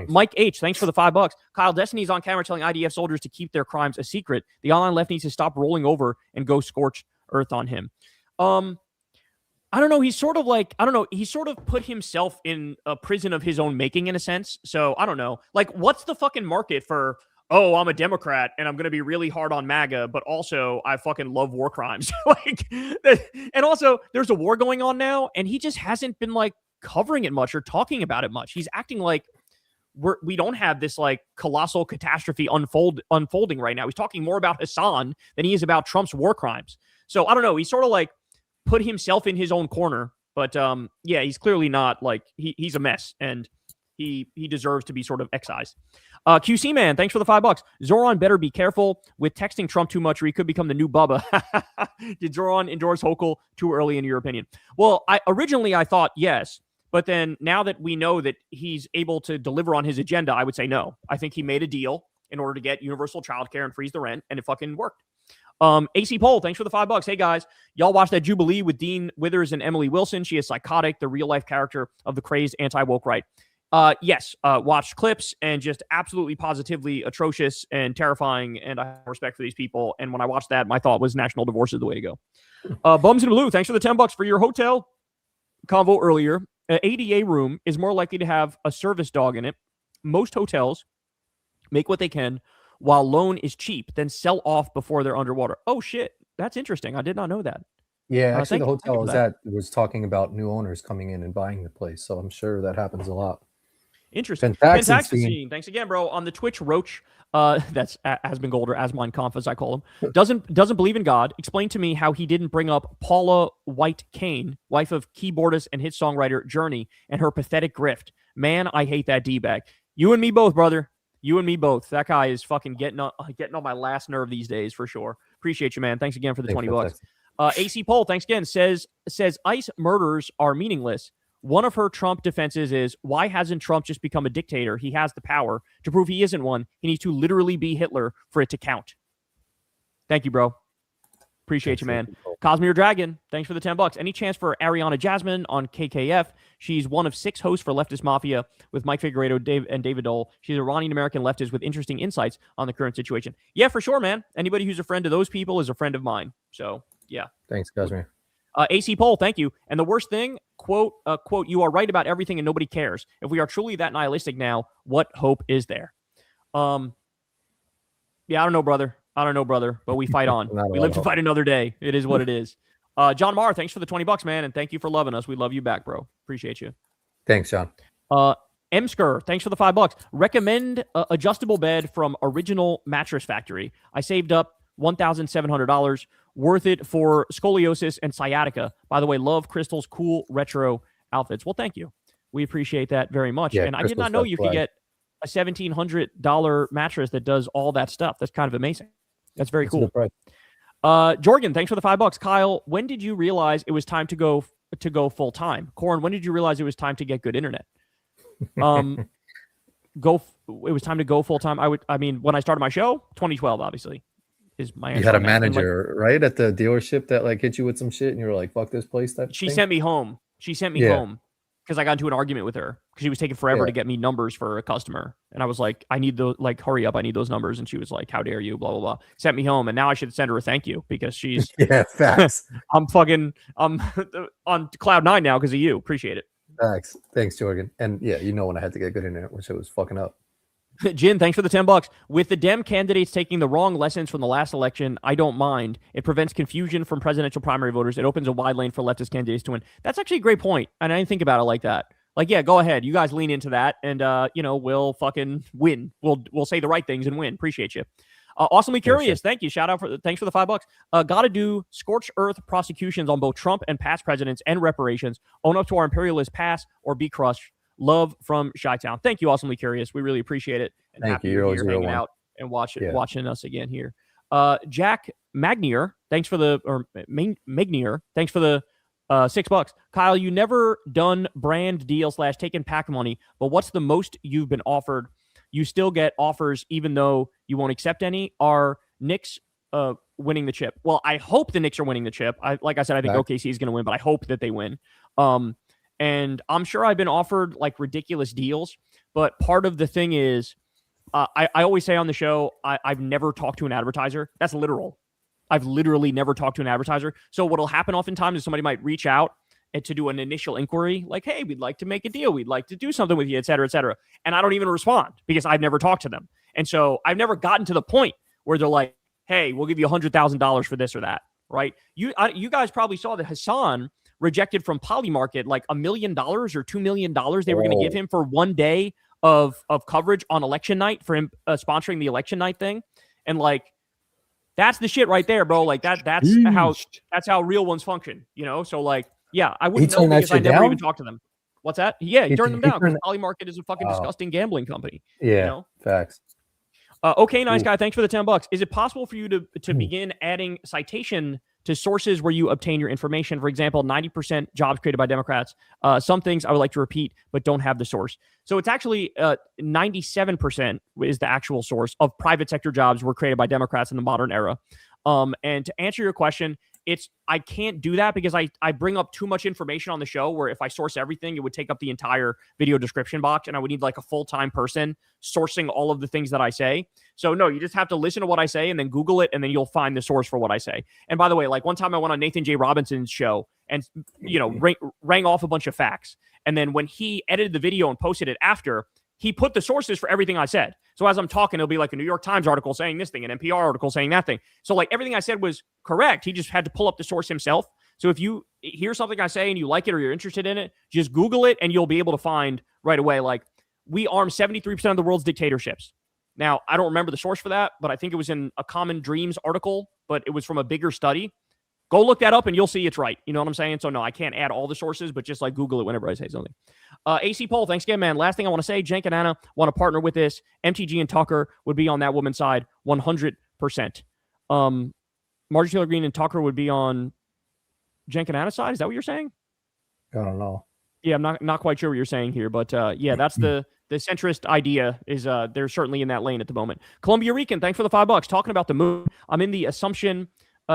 Mike H, thanks for the $5. Kyle, Destiny's on camera telling IDF soldiers to keep their crimes a secret. The online left needs to stop rolling over and go scorched earth on him. I don't know. He's sort of like, I don't know. He sort of put himself in a prison of his own making, in a sense. So I don't know. Like, what's the fucking market for, oh, I'm a Democrat and I'm going to be really hard on MAGA, but also I fucking love war crimes. Like, and also there's a war going on now, and he just hasn't been, like, covering it much or talking about it much. He's acting like we don't have this, like, colossal catastrophe unfolding right now. He's talking more about Hassan than he is about Trump's war crimes. So I don't know. He's sort of like put himself in his own corner, but yeah, he's clearly not, like, he's a mess, and he deserves to be sort of excised. QC man, thanks for the $5. Zoran better be careful with texting Trump too much, or he could become the new Bubba. Did Zoran endorse Hochul too early, in your opinion? Well, originally I thought yes, but then now that we know that he's able to deliver on his agenda, I would say no. I think he made a deal. in order to get universal childcare and freeze the rent, and it fucking worked. AC Poll, thanks for the $5. Hey guys, y'all watch that Jubilee with Dean Withers and Emily Wilson. She is psychotic, the real life character of the crazed anti-woke right. Yes, watched clips and just absolutely positively atrocious and terrifying, and I have respect for these people. And when I watched that, my thought was national divorce is the way to go. Bums in Blue, thanks for the $10 for your hotel convo earlier. An ADA room is more likely to have a service dog in it. Most hotels make what they can while loan is cheap, then sell off before they're underwater. Oh, shit. That's interesting. I did not know that. Yeah, actually, the hotel was talking about new owners coming in and buying the place, so I'm sure that happens a lot. Interesting. Pentaxine, thanks again, bro. On the Twitch, Roach, that's Asmon Gold or Asmon Conf, as I call him, doesn't believe in God. Explain to me how he didn't bring up Paula White Kane, wife of keyboardist and hit songwriter Journey, and her pathetic grift. Man, I hate that D-bag. You and me both, brother. You and me both. That guy is fucking getting on my last nerve these days for sure. Appreciate you, man. Thanks again for the $20. AC Poll, thanks again. Says ICE murders are meaningless. One of her Trump defenses is, why hasn't Trump just become a dictator? He has the power. To prove he isn't one, he needs to literally be Hitler for it to count. Thank you, bro. Appreciate you, man. Cosmere Dragon, thanks for the $10. Any chance for Ariana Jasmine on KKF? She's one of 6 hosts for Leftist Mafia with Mike Figueredo and David Dole. She's a Iranian-American leftist with interesting insights on the current situation. Yeah, for sure, man. Anybody who's a friend of those people is a friend of mine. So, yeah. Thanks, Cosmere. AC Poll, thank you. And the worst thing, quote, you are right about everything and nobody cares. If we are truly that nihilistic now, what hope is there? Yeah, I don't know, brother. But we fight on. We live to fight another day. It is what it is. John Maher, thanks for the $20, man, and thank you for loving us. We love you back, bro. Appreciate you. Thanks, John. Msker, thanks for the $5. Recommend adjustable bed from Original Mattress Factory. I saved up $1,700. Worth it for scoliosis and sciatica. By the way, love Crystal's cool retro outfits. Well, thank you. We appreciate that very much. Yeah, and I did not know you could get a $1,700 mattress that does all that stuff. That's kind of amazing. That's very cool. Jorgen, thanks for the $5. Kyle, when did you realize it was time to go full time? Corin, when did you realize it was time to get good internet? It was time to go full time. When I started my show, 2012, obviously. Is my answer. You had a manager, right, at the dealership that like hit you with some shit, and you were like, "Fuck this place." She sent me home. She sent me home because I got into an argument with her because she was taking forever to get me numbers for a customer, and I was like, "I need those. Like, hurry up! I need those numbers." And she was like, "How dare you?" Blah blah blah. Sent me home, and now I should send her a thank you because she's facts. I'm on cloud 9 now because of you. Appreciate it. Thanks, Jorgen. And yeah, when I had to get good internet, which it was fucking up. Jin, thanks for the $10. With the Dem candidates taking the wrong lessons from the last election, I don't mind. It prevents confusion from presidential primary voters. It opens a wide lane for leftist candidates to win. That's actually a great point, and I didn't think about it like that. Like, yeah, go ahead. You guys lean into that, and we'll fucking win. We'll say the right things and win. Appreciate you. Awesomely Curious, thank you. Thanks for the $5. Gotta do scorched earth prosecutions on both Trump and past presidents and reparations. Own up to our imperialist past or be crushed. Love from Chi-Town. Thank you, Awesomely Curious. We really appreciate it. And thank happy you. You're here hanging out and watching us again here. Jack Magnier, thanks for the Magnier, thanks for the $6. Kyle, you never done brand deal / taken pack money, but what's the most you've been offered? You still get offers even though you won't accept any. Are Knicks winning the chip? Well, I hope the Knicks are winning the chip. Like I said, I think OKC is going to win, but I hope that they win. And I'm sure I've been offered like ridiculous deals, but part of the thing is, I always say on the show, I've never talked to an advertiser. That's literal. I've literally never talked to an advertiser. So what'll happen oftentimes is somebody might reach out and to do an initial inquiry, like, hey, we'd like to make a deal. We'd like to do something with you, et cetera, et cetera. And I don't even respond because I've never talked to them. And so I've never gotten to the point where they're like, hey, we'll give you $100,000 for this or that, right? You guys probably saw that Hassan rejected from Polymarket like $1 million or $2 million they were going to give him for one day of coverage on election night for him sponsoring the election night thing. And like, that's the shit right there, bro. Like that's how real ones function, So like, yeah, I wouldn't know because I never even talked to them. What's that? Yeah, he turned them down because Polymarket is a fucking disgusting gambling company. Yeah, facts. Okay, nice guy. Thanks for the $10. Is it possible for you to begin adding citation to sources where you obtain your information. For example, 90% jobs created by Democrats. Some things I would like to repeat, but don't have the source. So it's actually 97% is the actual source of private sector jobs were created by Democrats in the modern era. And to answer your question, I can't do that because I bring up too much information on the show where if I source everything, it would take up the entire video description box and I would need like a full-time person sourcing all of the things that I say. So no, you just have to listen to what I say and then Google it and then you'll find the source for what I say. And by the way, like one time I went on Nathan J. Robinson's show and, rang off a bunch of facts. And then when he edited the video and posted it after, he put the sources for everything I said. So as I'm talking, it'll be like a New York Times article saying this thing, an NPR article saying that thing. So like everything I said was correct. He just had to pull up the source himself. So if you hear something I say and you like it or you're interested in it, just Google it and you'll be able to find right away. Like we arm 73% of the world's dictatorships. Now, I don't remember the source for that, but I think it was in a Common Dreams article, but it was from a bigger study. Go look that up and you'll see it's right. You know what I'm saying? So no, I can't add all the sources, but just like Google it whenever I say something. AC Poll, thanks again, man. Last thing I want to say, Cenk and Anna want to partner with this. MTG and Tucker would be on that woman's side 100%. Marjorie Taylor Greene and Tucker would be on Cenk and Anna's side. Is that what you're saying? I don't know. Yeah, I'm not quite sure what you're saying here, but yeah, that's the centrist idea is they're certainly in that lane at the moment. Columbia Rican, thanks for the $5. Talking about the moon, I'm in the assumption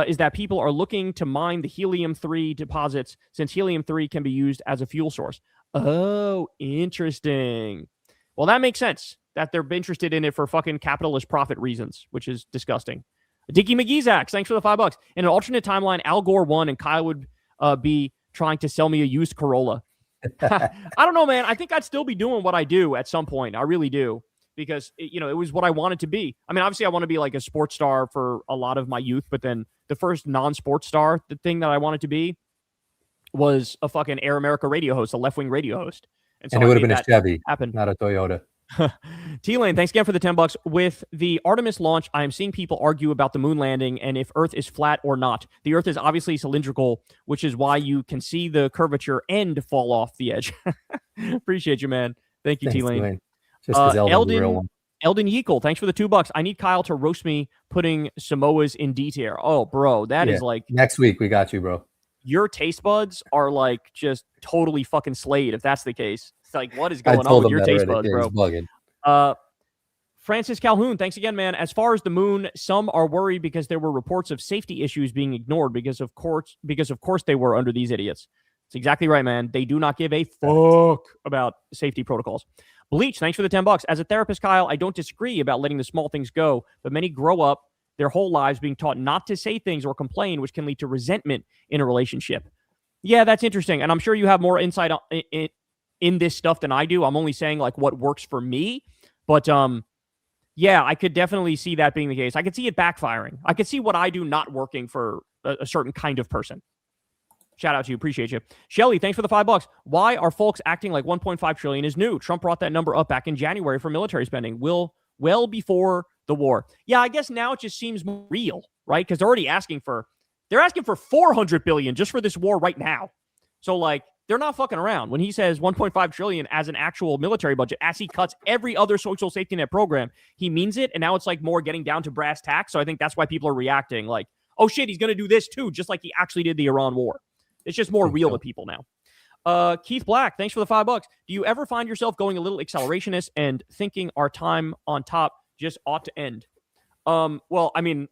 is that people are looking to mine the helium-3 deposits since helium-3 can be used as a fuel source. Oh, interesting. Well, that makes sense that they're interested in it for fucking capitalist profit reasons, which is disgusting. Dickie McGeezax, thanks for the $5. In an alternate timeline, Al Gore won and Kyle would be trying to sell me a used Corolla. I don't know, man. I think I'd still be doing what I do at some point. I really do. Because, it was what I wanted to be. I mean, obviously, I want to be like a sports star for a lot of my youth, but then the first non-sports star, the thing that I wanted to be was a fucking Air America radio host, a left-wing radio host. And so it would have been a Chevy, not a Toyota. T-Lane, thanks again for the $10. With the Artemis launch, I am seeing people argue about the moon landing and if Earth is flat or not. The Earth is obviously cylindrical, which is why you can see the curvature and fall off the edge. Appreciate you, man. Thank you, T-Lane. Just Eldon Yeakel, thanks for the $2. I need Kyle to roast me putting Samoas in detail. Oh, bro, that is like next week. We got you, bro. Your taste buds are like just totally fucking slayed. If that's the case, it's like what is going on with your taste buds, bro? Francis Calhoun, thanks again, man. As far as the moon, some are worried because there were reports of safety issues being ignored because of course they were under these idiots. It's exactly right, man. They do not give a fuck about safety protocols. Bleach, thanks for the $10. As a therapist, Kyle, I don't disagree about letting the small things go, but many grow up their whole lives being taught not to say things or complain, which can lead to resentment in a relationship. Yeah, that's interesting. And I'm sure you have more insight in this stuff than I do. I'm only saying like what works for me. But yeah, I could definitely see that being the case. I could see it backfiring. I could see what I do not working for a certain kind of person. Shout out to you. Appreciate you. Shelly, thanks for the $5. Why are folks acting like 1.5 trillion is new? Trump brought that number up back in January for military spending. Well before the war. Yeah, I guess now it just seems more real, right? Because they're asking for 400 billion just for this war right now. So like they're not fucking around. When he says 1.5 trillion as an actual military budget, as he cuts every other social safety net program, he means it. And now it's like more getting down to brass tacks. So I think that's why people are reacting like, oh shit, he's going to do this too, just like he actually did the Iran war. It's just more real to people now. Keith Black, thanks for the $5. Do you ever find yourself going a little accelerationist and thinking our time on top just ought to end? Well, I mean,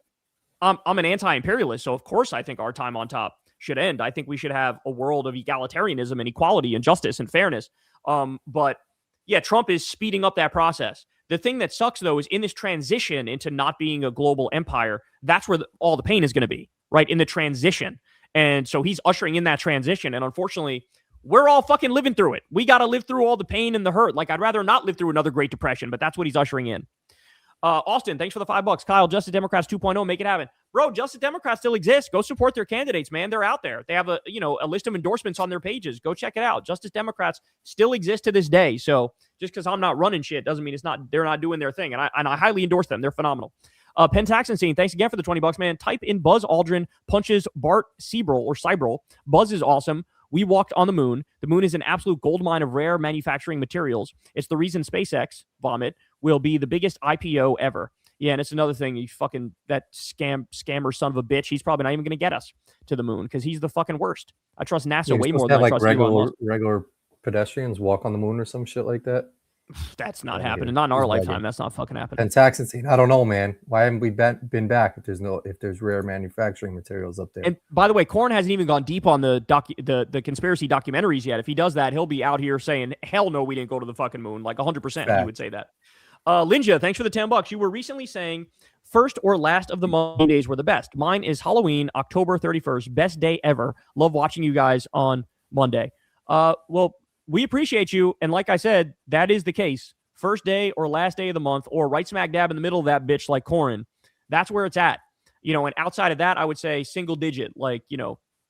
I'm an anti-imperialist, so of course I think our time on top should end. I think we should have a world of egalitarianism and equality and justice and fairness. But yeah, Trump is speeding up that process. The thing that sucks, though, is in this transition into not being a global empire, that's where all the pain is going to be, right? In the transition. And so he's ushering in that transition. And unfortunately, we're all fucking living through it. We got to live through all the pain and the hurt. Like, I'd rather not live through another Great Depression, but that's what he's ushering in. Austin, thanks for the $5. Kyle, Justice Democrats 2.0, make it happen. Bro, Justice Democrats still exist. Go support their candidates, man. They're out there. They have a list of endorsements on their pages. Go check it out. Justice Democrats still exist to this day. So just because I'm not running shit doesn't mean they're not doing their thing. And I highly endorse them. They're phenomenal. Pentaxin Scene, thanks again for the $20, man. Type in Buzz Aldrin punches Bart Sebrel. Buzz is awesome. We walked on the moon. The moon is an absolute goldmine of rare manufacturing materials. It's the reason SpaceX, vomit, will be the biggest IPO ever. Yeah, and it's another thing. You fucking that scammer son of a bitch. He's probably not even going to get us to the moon because he's the fucking worst. I trust NASA way more than I trust Elon Musk. Regular pedestrians walk on the moon or some shit like that. That's not happening. Not in our lifetime. That's not fucking happening. Pentaxin, I don't know, man. Why haven't we been back if there's rare manufacturing materials up there? And by the way, Corin hasn't even gone deep on the conspiracy documentaries yet. If he does that, he'll be out here saying, "Hell no, we didn't go to the fucking moon." Like 100%, he would say that. Linja, thanks for the $10. You were recently saying first or last of the Mondays were the best. Mine is Halloween, October 31st. Best day ever. Love watching you guys on Monday. Well, we appreciate you. And like I said, that is the case. First day or last day of the month, or right smack dab in the middle of that bitch like Corin. That's where it's at. And outside of that, I would say single digit, like,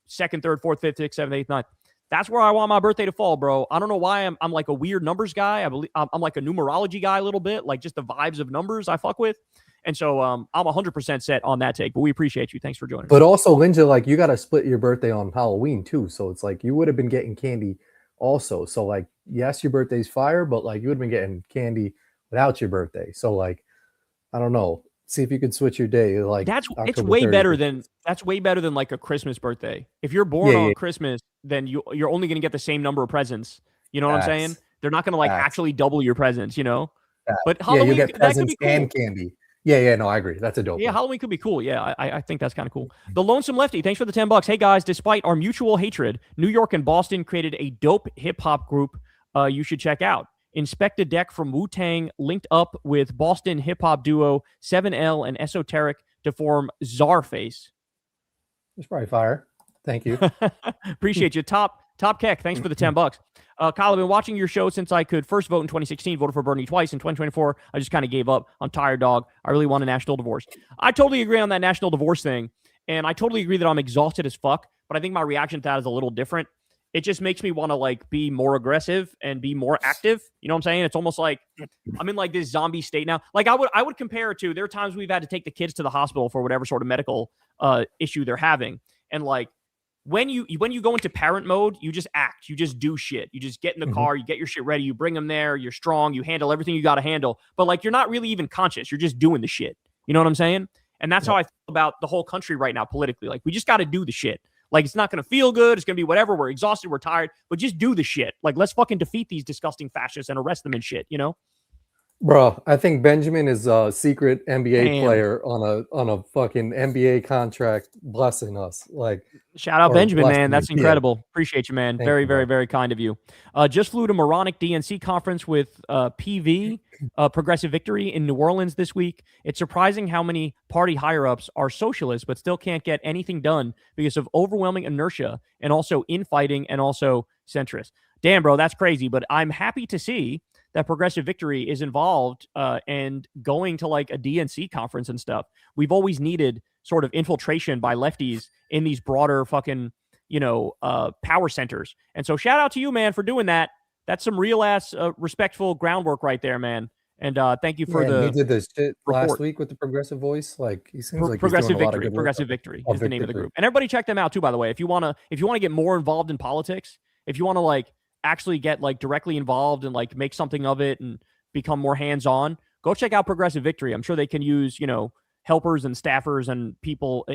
second, third, fourth, fifth, sixth, seventh, eighth, ninth. That's where I want my birthday to fall, bro. I don't know why I'm like a weird numbers guy. I believe I'm like a numerology guy a little bit, like just the vibes of numbers I fuck with. And so I'm 100% set on that take, but we appreciate you. Thanks for joining. But also, Linja, like you got to split your birthday on Halloween too. So it's like you would have been getting candy also. So like, yes, your birthday's fire, but like you would have been getting candy without your birthday. So like, I don't know. See if you could switch your day. Like it's way better than like a Christmas birthday. If you're born on Christmas, then you're only going to get the same number of presents. You know what I'm saying? They're not going to like actually double your presents, But Halloween, you get presents and candy. Yeah, no, I agree. That's a dope. Yeah, Halloween could be cool. Yeah, I think that's kind of cool. The Lonesome Lefty, thanks for the $10. Hey guys, despite our mutual hatred, New York and Boston created a dope hip hop group you should check out. Inspect Deck from Wu-Tang linked up with Boston hip-hop duo 7L and Esoteric to form Czarface. It's probably fire. Thank you. Appreciate you. Top Keck, thanks for the $10. Kyle, I've been watching your show since I could first vote in 2016, voted for Bernie twice. In 2024, I just kind of gave up. I'm tired, dog. I really want a national divorce. I totally agree on that national divorce thing, and I totally agree that I'm exhausted as fuck, but I think my reaction to that is a little different. It just makes me want to like be more aggressive and be more active. You know what I'm saying? It's almost like I'm in like this zombie state now. Like I would compare it to, there are times we've had to take the kids to the hospital for whatever sort of medical issue they're having. And like when you go into parent mode, you just act, you just do shit. You just get in the car, you get your shit ready, you bring them there, you're strong, you handle everything you got to handle. But like you're not really even conscious. You're just doing the shit. You know what I'm saying? And that's how I feel about the whole country right now politically. Like we just got to do the shit. Like, it's not going to feel good. It's going to be whatever. We're exhausted. We're tired. But just do the shit. Like, let's fucking defeat these disgusting fascists and arrest them and shit, Bro, I think Benjamin is a secret NBA player on a fucking NBA contract blessing us. Like, shout out Benjamin, man. That's incredible. Yeah. Appreciate you, man. Very, very, very kind of you. Just flew to Moronic DNC conference with PV, Progressive Victory in New Orleans this week. It's surprising how many party higher-ups are socialists, but still can't get anything done because of overwhelming inertia and also infighting and also centrist. Damn, bro, that's crazy. But I'm happy to see that Progressive Victory is involved and going to like a DNC conference and stuff. We've always needed sort of infiltration by lefties in these broader fucking, power centers. And so shout out to you, man, for doing that. That's some real ass respectful groundwork right there, man. And thank you for the. He did this shit last week with the Progressive Voice. Like he seems like Progressive he's doing a lot of good Victory. Progressive Victory is the name of the group. And everybody check them out too, by the way. If you wanna get more involved in politics, if you wanna like actually get like directly involved and like make something of it and become more hands-on, go check out Progressive Victory. I'm sure they can use, helpers and staffers and people,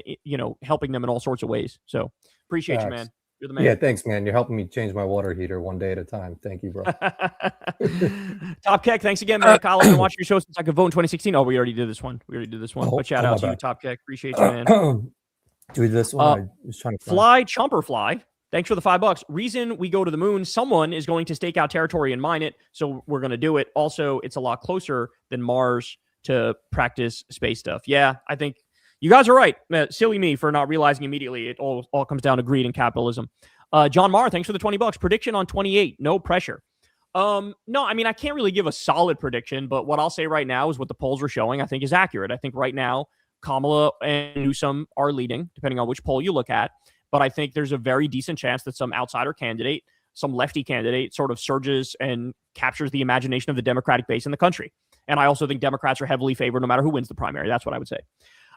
helping them in all sorts of ways. So appreciate you, man. You're the man. Yeah, thanks, man. You're helping me change my water heater one day at a time. Thank you, bro. Top Keck, thanks again, man. Kyle, I've been watching your show since I could vote in 2016. Oh, we already did this one. But shout out to you, Top Keck. Appreciate you, man. Do we do this one? I was trying to Fly Chomper Fly. Thanks for the $5. Reason we go to the moon, someone is going to stake out territory and mine it, so we're going to do it. Also, it's a lot closer than Mars to practice space stuff. Yeah, I think you guys are right. Silly me for not realizing immediately. It all comes down to greed and capitalism. John Maher, thanks for the $20. Prediction on 28, no pressure. No, I mean, I can't really give a solid prediction, but what I'll say right now is what the polls are showing, I think, is accurate. I think right now, Kamala and Newsom are leading, depending on which poll you look at. But I think there's a very decent chance that some outsider candidate, some lefty candidate, sort of surges and captures the imagination of the Democratic base in the country. And I also think Democrats are heavily favored no matter who wins the primary. That's what I would say.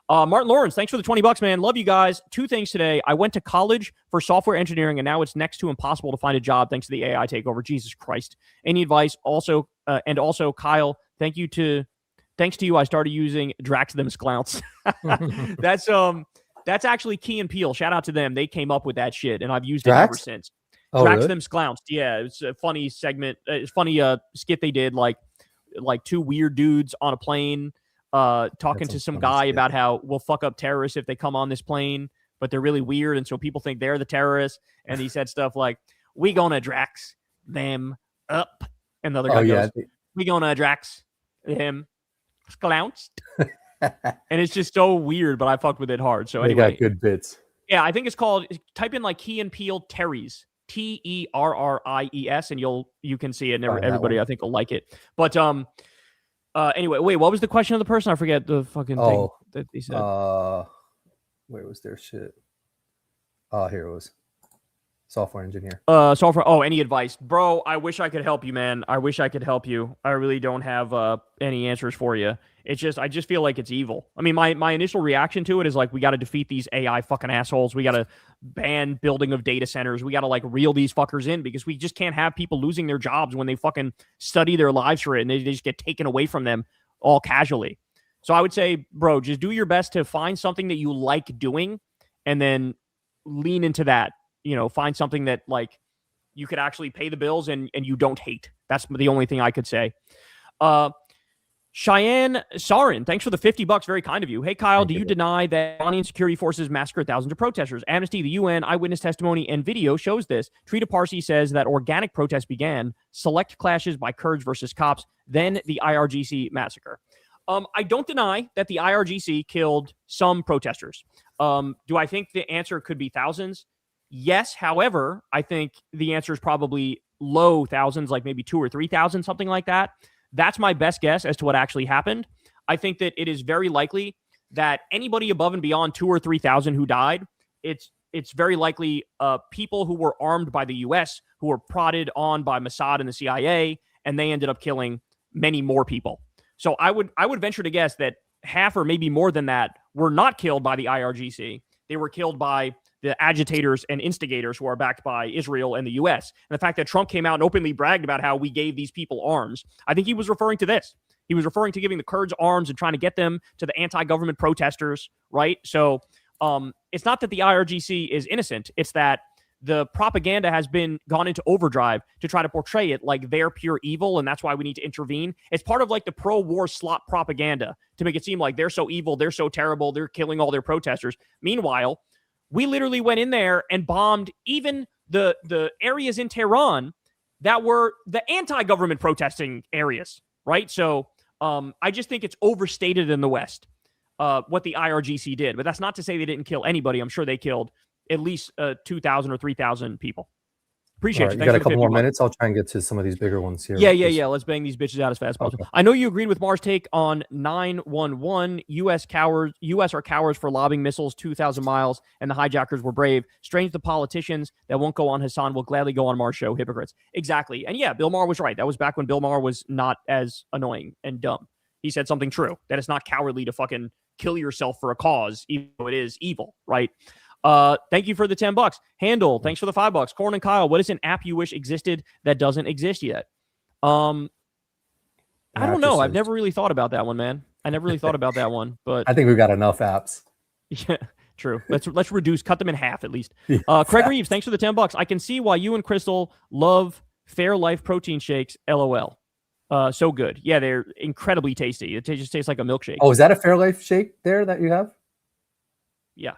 Martin Lawrence, thanks for the $20, man. Love you guys. Two things today. I went to college for software engineering, and now it's next to impossible to find a job thanks to the AI takeover. Jesus Christ. Any advice? Also, Kyle, thank you thanks to you, I started using Drax them Sklounts. That's actually Key and Peele. Shout out to them. They came up with that shit, and I've used it ever since. Oh, Drax really? them Sklounts. Yeah, it's a funny segment. It's funny skit they did, like two weird dudes on a plane talking to some guy about how we'll fuck up terrorists if they come on this plane, but they're really weird, and so people think they're the terrorists. And he said stuff like, "We gonna Drax them up," and the other guy goes, "We gonna Drax them Sklounts." And it's just so weird, but I fucked with it hard. So anyway, they got good bits. Yeah, I think it's called. Type in like Key and Peele Terries. Terries, and you can see it, and everybody I think will like it. But anyway, wait, what was the question of the person? I forget the fucking thing that he said. Where was their shit? Here it was. Software engineer. Any advice? Bro, I wish I could help you, man. I wish I could help you. I really don't have any answers for you. It's just, I just feel like it's evil. I mean, my initial reaction to it is like, we got to defeat these AI fucking assholes. We got to ban building of data centers. We got to like reel these fuckers in, because we just can't have people losing their jobs when they fucking study their lives for it and they just get taken away from them all casually. So I would say, bro, just do your best to find something that you like doing and then lean into that. You know, find something that like you could actually pay the bills and you don't hate. That's the only thing I could say. Cheyenne Sarin, thanks for the $50. Very kind of you. Hey, Kyle, do you deny that Iranian security forces massacred thousands of protesters? Amnesty, the UN, eyewitness testimony, and video shows this. Trita Parsi says that organic protests began, select clashes by Kurds versus cops, then the IRGC massacre. I don't deny that the IRGC killed some protesters. Do I think the answer could be thousands? Yes. However, I think the answer is probably low thousands, like maybe 2,000 or 3,000, something like that. That's my best guess as to what actually happened. I think that it is very likely that anybody above and beyond 2,000 or 3,000 who died, it's very likely people who were armed by the U.S., who were prodded on by Mossad and the CIA, and they ended up killing many more people. So I would venture to guess that half or maybe more than that were not killed by the IRGC. They were killed by the agitators and instigators who are backed by Israel and the U.S. And the fact that Trump came out and openly bragged about how we gave these people arms, I think he was referring to this. He was referring to giving the Kurds arms and trying to get them to the anti-government protesters, right? So it's not that the IRGC is innocent. It's that the propaganda has been gone into overdrive to try to portray it like they're pure evil, and that's why we need to intervene. It's part of like the pro-war slop propaganda to make it seem like they're so evil, they're so terrible, they're killing all their protesters. Meanwhile, we literally went in there and bombed even the areas in Tehran that were the anti-government protesting areas, right? So I just think it's overstated in the West what the IRGC did. But that's not to say they didn't kill anybody. I'm sure they killed at least 2,000 or 3,000 people. Appreciate right, you. You got a couple more minutes. I'll try and get to some of these bigger ones here. Yeah. Let's bang these bitches out as fast as possible. I know you agreed with Maher's take on 9/11. U.S. are cowards for lobbing missiles 2,000 miles, and the hijackers were brave. Strange the politicians that won't go on Hassan will gladly go on Maher's show. Hypocrites. Exactly. And yeah, Bill Maher was right. That was back when Bill Maher was not as annoying and dumb. He said something true, that it's not cowardly to fucking kill yourself for a cause, even though it is evil, right? Thank you for the $10. Handle, thanks for the $5. Corin and Kyle, what is an app you wish existed that doesn't exist yet? I don't know. I've never really thought about that one, man. I never really thought about that one, but I think we've got enough apps. Yeah, true. Let's cut them in half at least. Craig Reeves, thanks for the $10. I can see why you and Crystal love Fairlife protein shakes. LOL. So good. Yeah, they're incredibly tasty. It just tastes like a milkshake. Oh, is that a Fairlife shake there that you have? Yeah.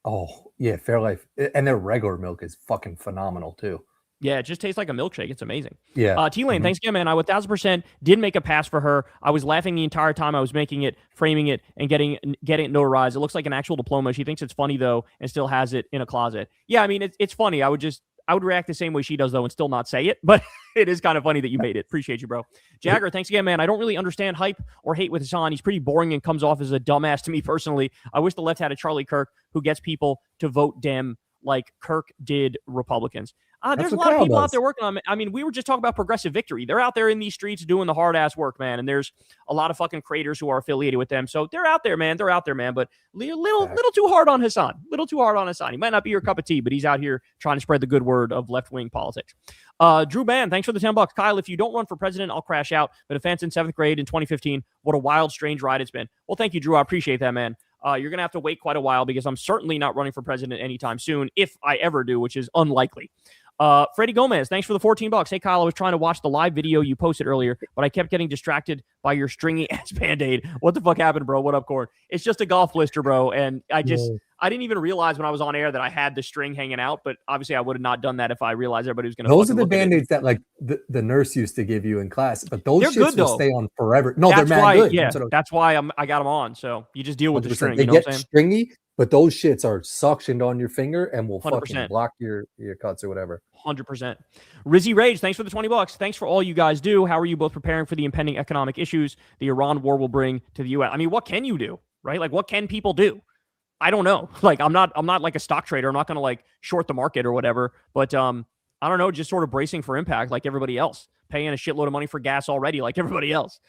Oh, yeah, Fairlife. And their regular milk is fucking phenomenal, too. Yeah, it just tastes like a milkshake. It's amazing. Yeah. T-Lane, thanks again, man. I 1,000% did make a pass for her. I was laughing the entire time I was making it, framing it, and getting it notarized. It looks like an actual diploma. She thinks it's funny, though, and still has it in a closet. Yeah, I mean, it's funny. I would react the same way she does, though, and still not say it. But it is kind of funny that you made it. Appreciate you, bro. Jagger, thanks again, man. I don't really understand hype or hate with Hassan. He's pretty boring and comes off as a dumbass to me personally. I wish the left had a Charlie Kirk who gets people to vote Dem like Kirk did Republicans. There's a lot of people out there working on it. I mean, we were just talking about Progressive Victory. They're out there in these streets doing the hard ass work, man. And there's a lot of fucking creators who are affiliated with them. So they're out there, man. But little too hard on Hassan. He might not be your cup of tea, but he's out here trying to spread the good word of left-wing politics. Drew Ban, thanks for the $10. Kyle, if you don't run for president, I'll crash out. But a fence in 7th grade in 2015, what a wild, strange ride it's been. Well, thank you, Drew. I appreciate that, man. You're going to have to wait quite a while because I'm certainly not running for president anytime soon, if I ever do, which is unlikely. Freddie Gomez, thanks for the $14. Hey, Kyle, I was trying to watch the live video you posted earlier, but I kept getting distracted by your stringy ass Band-Aid. What the fuck happened, bro? What up, Corin? It's just a golf blister, bro. And I didn't even realize when I was on air that I had the string hanging out, but obviously I would have not done that if I realized everybody was going to. Those are the Band-Aids that like the nurse used to give you in class, but those shits good, will stay on forever. No, that's they're mad good. Yeah, that's why I got them on. So you just deal with the string. They you know get what I'm saying? stringy, but those shits are suctioned on your finger and will 100%. fucking block your cuts or whatever. 100%. Rizzy Rage, thanks for the $20. Thanks for all you guys do. How are you both preparing for the impending economic issues the Iran war will bring to the U.S.? I mean, what can you do, right? Like, what can people do? I don't know. Like, I'm not like a stock trader. I'm not going to like short the market or whatever. But I don't know, just sort of bracing for impact like everybody else, paying a shitload of money for gas already like everybody else.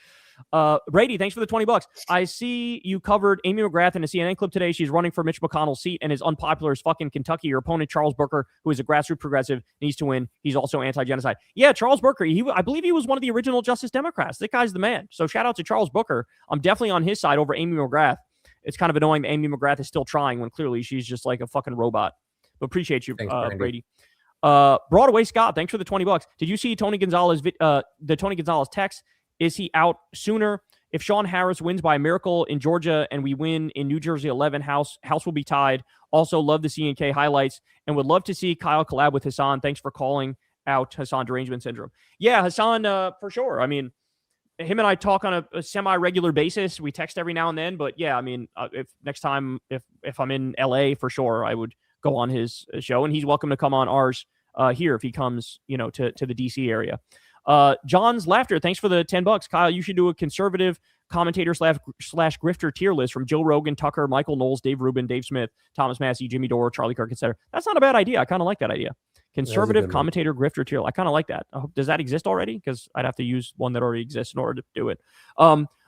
Brady, thanks for the $20. I see you covered Amy McGrath in a CNN clip today. She's running for Mitch McConnell's seat and is unpopular as fucking Kentucky. Your opponent, Charles Booker, who is a grassroots progressive, needs to win. He's also anti-genocide. Yeah, Charles Booker, I believe he was one of the original Justice Democrats. That guy's the man. So shout out to Charles Booker. I'm definitely on his side over Amy McGrath. It's kind of annoying that Amy McGrath is still trying when clearly she's just like a fucking robot. But appreciate you, Thanks, Brady. Broadway Scott, thanks for the $20. Did you see Tony Gonzalez, the Tony Gonzalez text? Is he out sooner? If Sean Harris wins by a miracle in Georgia and we win in New Jersey 11, House will be tied. Also, love the C&K highlights and would love to see Kyle collab with Hassan. Thanks for calling out Hassan derangement syndrome. Yeah, Hassan, for sure. I mean, him and I talk on a semi-regular basis. We text every now and then, but yeah, I mean, if next time, if I'm in LA, for sure, I would go on his show, and he's welcome to come on ours here if he comes, to the DC area. John's Laughter, thanks for the $10. Kyle, you should do a conservative commentator slash grifter tier list from Joe Rogan, Tucker, Michael Knowles, Dave Rubin, Dave Smith, Thomas Massey, Jimmy Dore, Charlie Kirk, etc. That's not a bad idea. I kind of like that idea. Conservative commentator grifter tier. I kind of like that. Does that exist already? Because I'd have to use one that already exists in order to do it.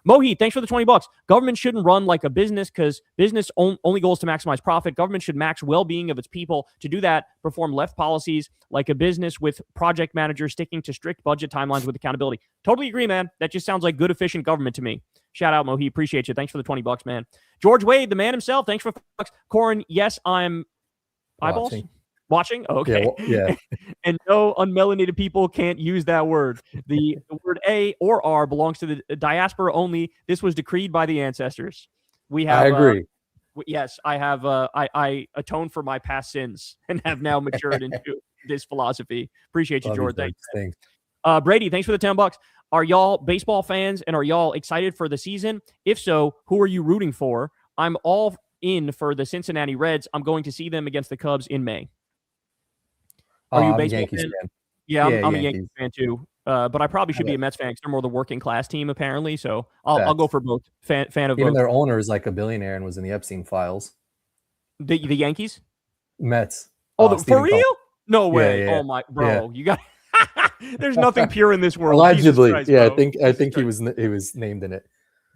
Mohit, thanks for the $20. Government shouldn't run like a business because business only goes to maximize profit. Government should max well-being of its people. To do that, perform left policies like a business with project managers sticking to strict budget timelines with accountability. Totally agree, man. That just sounds like good, efficient government to me. Shout out, Mohit. Appreciate you. Thanks for the $20, man. George Wade, the man himself. Thanks for $5. Corin, yes, I'm eyeballs. Watching? Oh, okay. Yeah. And no unmelanated people can't use that word. The word A or R belongs to the diaspora only. This was decreed by the ancestors. I agree. Yes, I have. I atoned for my past sins and have now matured into this philosophy. Appreciate you, George. Thanks. Brady, thanks for the $10. Are y'all baseball fans and are y'all excited for the season? If so, who are you rooting for? I'm all in for the Cincinnati Reds. I'm going to see them against the Cubs in May. Are you a baseball fan? Yeah, I'm a Yankees fan too. But I probably should be a Mets fan because they're more the working class team apparently. So I'll go for both. Fan of even both. Their owner is like a billionaire and was in the Epstein files. The Yankees? Mets. Oh, for real? No way. Yeah. Oh my, bro, you got. There's nothing pure in this world. Allegedly, Christ, yeah. bro. I think he was named in it.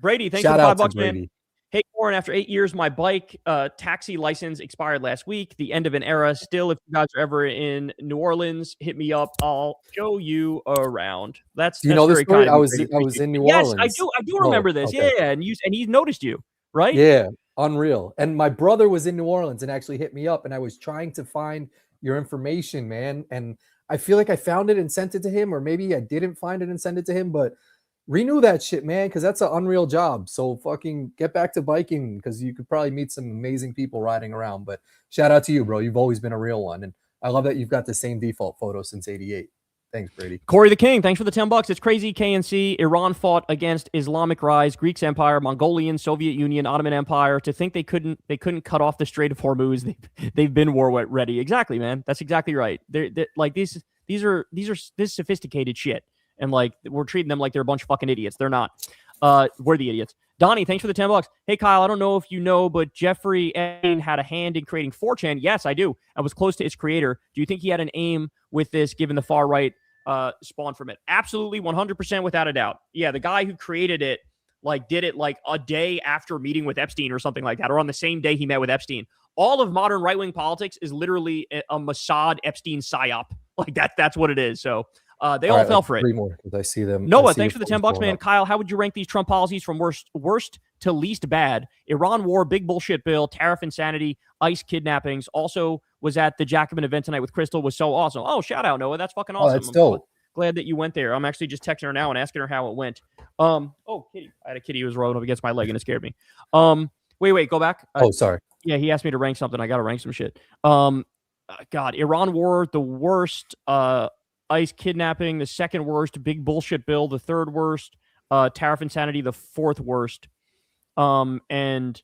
Brady, thanks Shout for the out $5, to Brady. man. Hey, Corin, after 8 years, my bike taxi license expired last week. The end of an era. Still, if you guys are ever in New Orleans, hit me up. I'll show you around. That's you know this story? I was in New Orleans. Yes, I do remember this. Okay. Yeah, and he noticed you, right? Yeah, unreal. And my brother was in New Orleans and actually hit me up, and I was trying to find your information, man. And I feel like I found it and sent it to him, or maybe I didn't find it and send it to him, but renew that shit, man, because that's an unreal job. So fucking get back to biking because you could probably meet some amazing people riding around. But shout out to you, bro. You've always been a real one. And I love that you've got the same default photo since 88. Thanks, Brady. Corey the King, thanks for the $10. It's crazy. KNC, Iran fought against Islamic rise, Greeks Empire, Mongolian, Soviet Union, Ottoman Empire. To think they couldn't cut off the Strait of Hormuz. They've been war ready. Exactly, man. That's exactly right. They're like this is sophisticated shit. And like we're treating them like they're a bunch of fucking idiots. They're not. We're the idiots. Donnie, thanks for the $10. Hey, Kyle, I don't know if you know, but Jeffrey Epstein had a hand in creating 4chan. Yes, I do. I was close to its creator. Do you think he had an aim with this, given the far right spawned from it? Absolutely, 100% without a doubt. Yeah, the guy who created it, did it a day after meeting with Epstein or something like that, or on the same day he met with Epstein. All of modern right-wing politics is literally a Mossad Epstein psyop. That's what it is. So they all fell for it. 3 more because I see them. Noah, thanks for the $10, man. Kyle, how would you rank these Trump policies from worst to least bad? Iran war, big bullshit bill, tariff insanity, ICE kidnappings. Also was at the Jacobin event tonight with Crystal. Was so awesome. Oh, shout out, Noah. That's fucking awesome. Oh, that's dope. Glad that you went there. I'm actually just texting her now and asking her how it went. Kitty. I had a kitty who was rolling up against my leg and it scared me. Wait, go back. Sorry. Yeah, he asked me to rank something. I got to rank some shit. God, Iran war, the worst. ICE kidnapping, the second worst. Big bullshit bill, the third worst. Tariff insanity, the fourth worst. And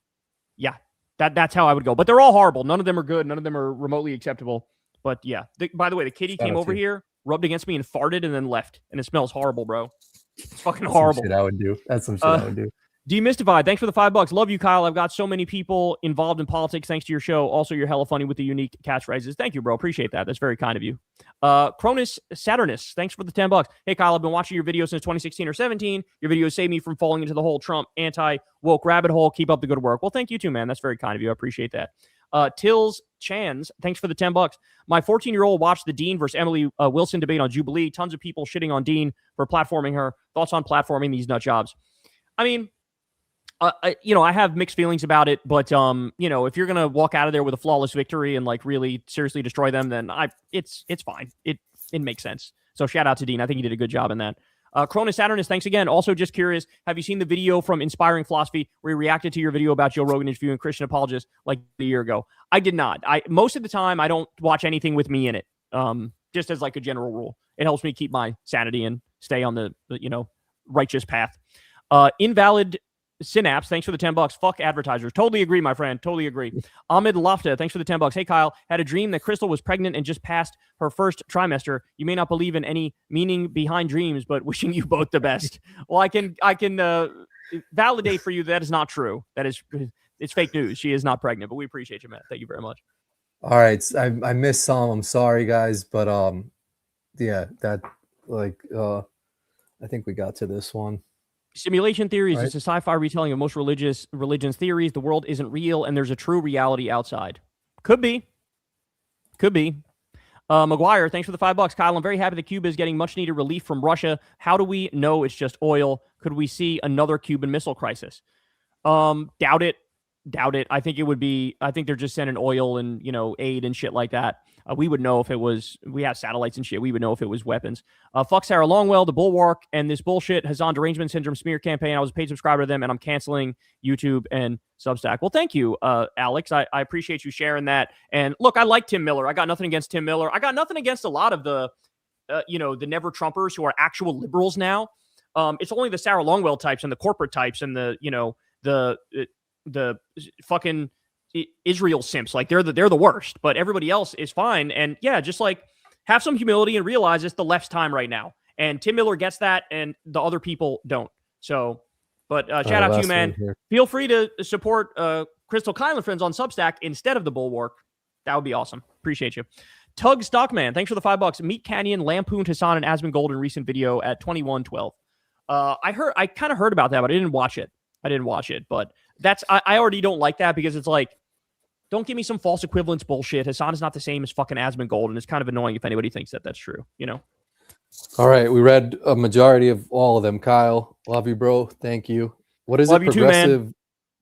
yeah, that's how I would go. But they're all horrible. None of them are good. None of them are remotely acceptable. But yeah, by the way, the kitty came over here, rubbed against me and farted and then left. And it smells horrible, bro. It's fucking horrible. Some shit I would do. That's some shit I would do. Demystified, thanks for the $5. Love you, Kyle. I've got so many people involved in politics thanks to your show. Also, you're hella funny with the unique catchphrases. Thank you, bro. Appreciate that. That's very kind of you. Cronus Saturnus, thanks for the $10. Hey, Kyle, I've been watching your videos since 2016 or 17. Your videos saved me from falling into the whole Trump anti-woke rabbit hole. Keep up the good work. Well, thank you too, man. That's very kind of you. I appreciate that. Tills Chans, thanks for the $10. My 14-year-old watched the Dean versus Emily Wilson debate on Jubilee. Tons of people shitting on Dean for platforming her. Thoughts on platforming these nut jobs? I mean, I have mixed feelings about it, but if you're gonna walk out of there with a flawless victory and really seriously destroy them, then it's fine. It makes sense. So shout out to Dean. I think he did a good job in that. Cronus Saturnus, thanks again. Also, just curious, have you seen the video from Inspiring Philosophy where he reacted to your video about Joe Rogan interviewing Christian apologists a year ago? I did not. Most of the time I don't watch anything with me in it. Just as a general rule, it helps me keep my sanity and stay on the righteous path. Invalid Synapse, thanks for the $10. Fuck advertisers. Totally agree, my friend. Totally agree. Ahmed Lafta, thanks for the $10. Hey, Kyle, had a dream that Crystal was pregnant and just passed her first trimester. You may not believe in any meaning behind dreams, but wishing you both the best. Well, I can validate for you that is not true. It's fake news. She is not pregnant, but we appreciate you, Matt. Thank you very much. All right, I missed some. I'm sorry, guys, but yeah, that I think we got to this one. Simulation theories is a sci-fi retelling of most religions' theories. The world isn't real, and there's a true reality outside. Could be. McGuire, thanks for the $5. Kyle, I'm very happy that Cuba is getting much-needed relief from Russia. How do we know it's just oil? Could we see another Cuban Missile Crisis? Doubt it. I think they're just sending oil and aid and shit like that. We would know if it was. We have satellites and shit. We would know if it was weapons. Fuck Sarah Longwell, the Bulwark, and this bullshit Hassan derangement syndrome smear campaign. I was a paid subscriber to them, and I'm canceling YouTube and Substack. Well, thank you, Alex. I appreciate you sharing that. And look, I like Tim Miller. I got nothing against Tim Miller. I got nothing against a lot of the, the never Trumpers who are actual liberals now. It's only the Sarah Longwell types and the corporate types and the fucking Israel simps. They're the worst, but everybody else is fine. And yeah, just have some humility and realize it's the left's time right now. And Tim Miller gets that and the other people don't. So, but shout out to you, man. Feel free to support Crystal Kyle and Friends on Substack instead of the Bulwark. That would be awesome. Appreciate you. Tug Stockman, thanks for the $5. Meat Canyon lampooned Hassan and Asmongold in recent video at 21:12. I kind of heard about that, but I didn't watch it. But I already don't like that because it's don't give me some false equivalence bullshit. Hassan is not the same as fucking Asmongold, and it's kind of annoying if anybody thinks that that's true, All right, we read a majority of all of them. Kyle, love you, bro. Thank you. What is love it? You too, man.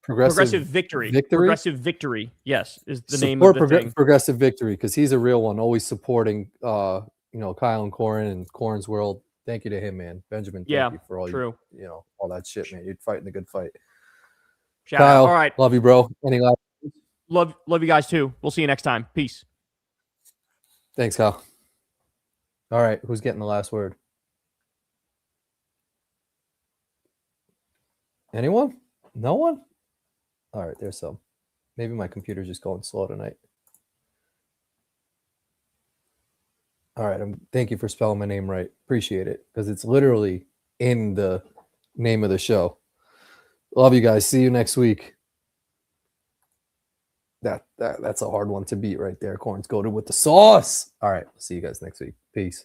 Progressive victory. Progressive victory. Yes, is the name of the thing. Progressive victory, because he's a real one, always supporting Kyle and Corin and Corin's world. Thank you to him, man. Benjamin, thank you for all all that shit, man. You're fighting the good fight. Shout Kyle, out. All right. Love you, bro. Any last Love you guys too. We'll see you next time. Peace. Thanks, Kyle. All right, who's getting the last word? Anyone? No one? All right, there's some. Maybe my computer's just going slow tonight. All right, thank you for spelling my name right. Appreciate it, because it's literally in the name of the show. Love you guys. See you next week. That's a hard one to beat right there. Corin's goated with the sauce. All right. See you guys next week. Peace.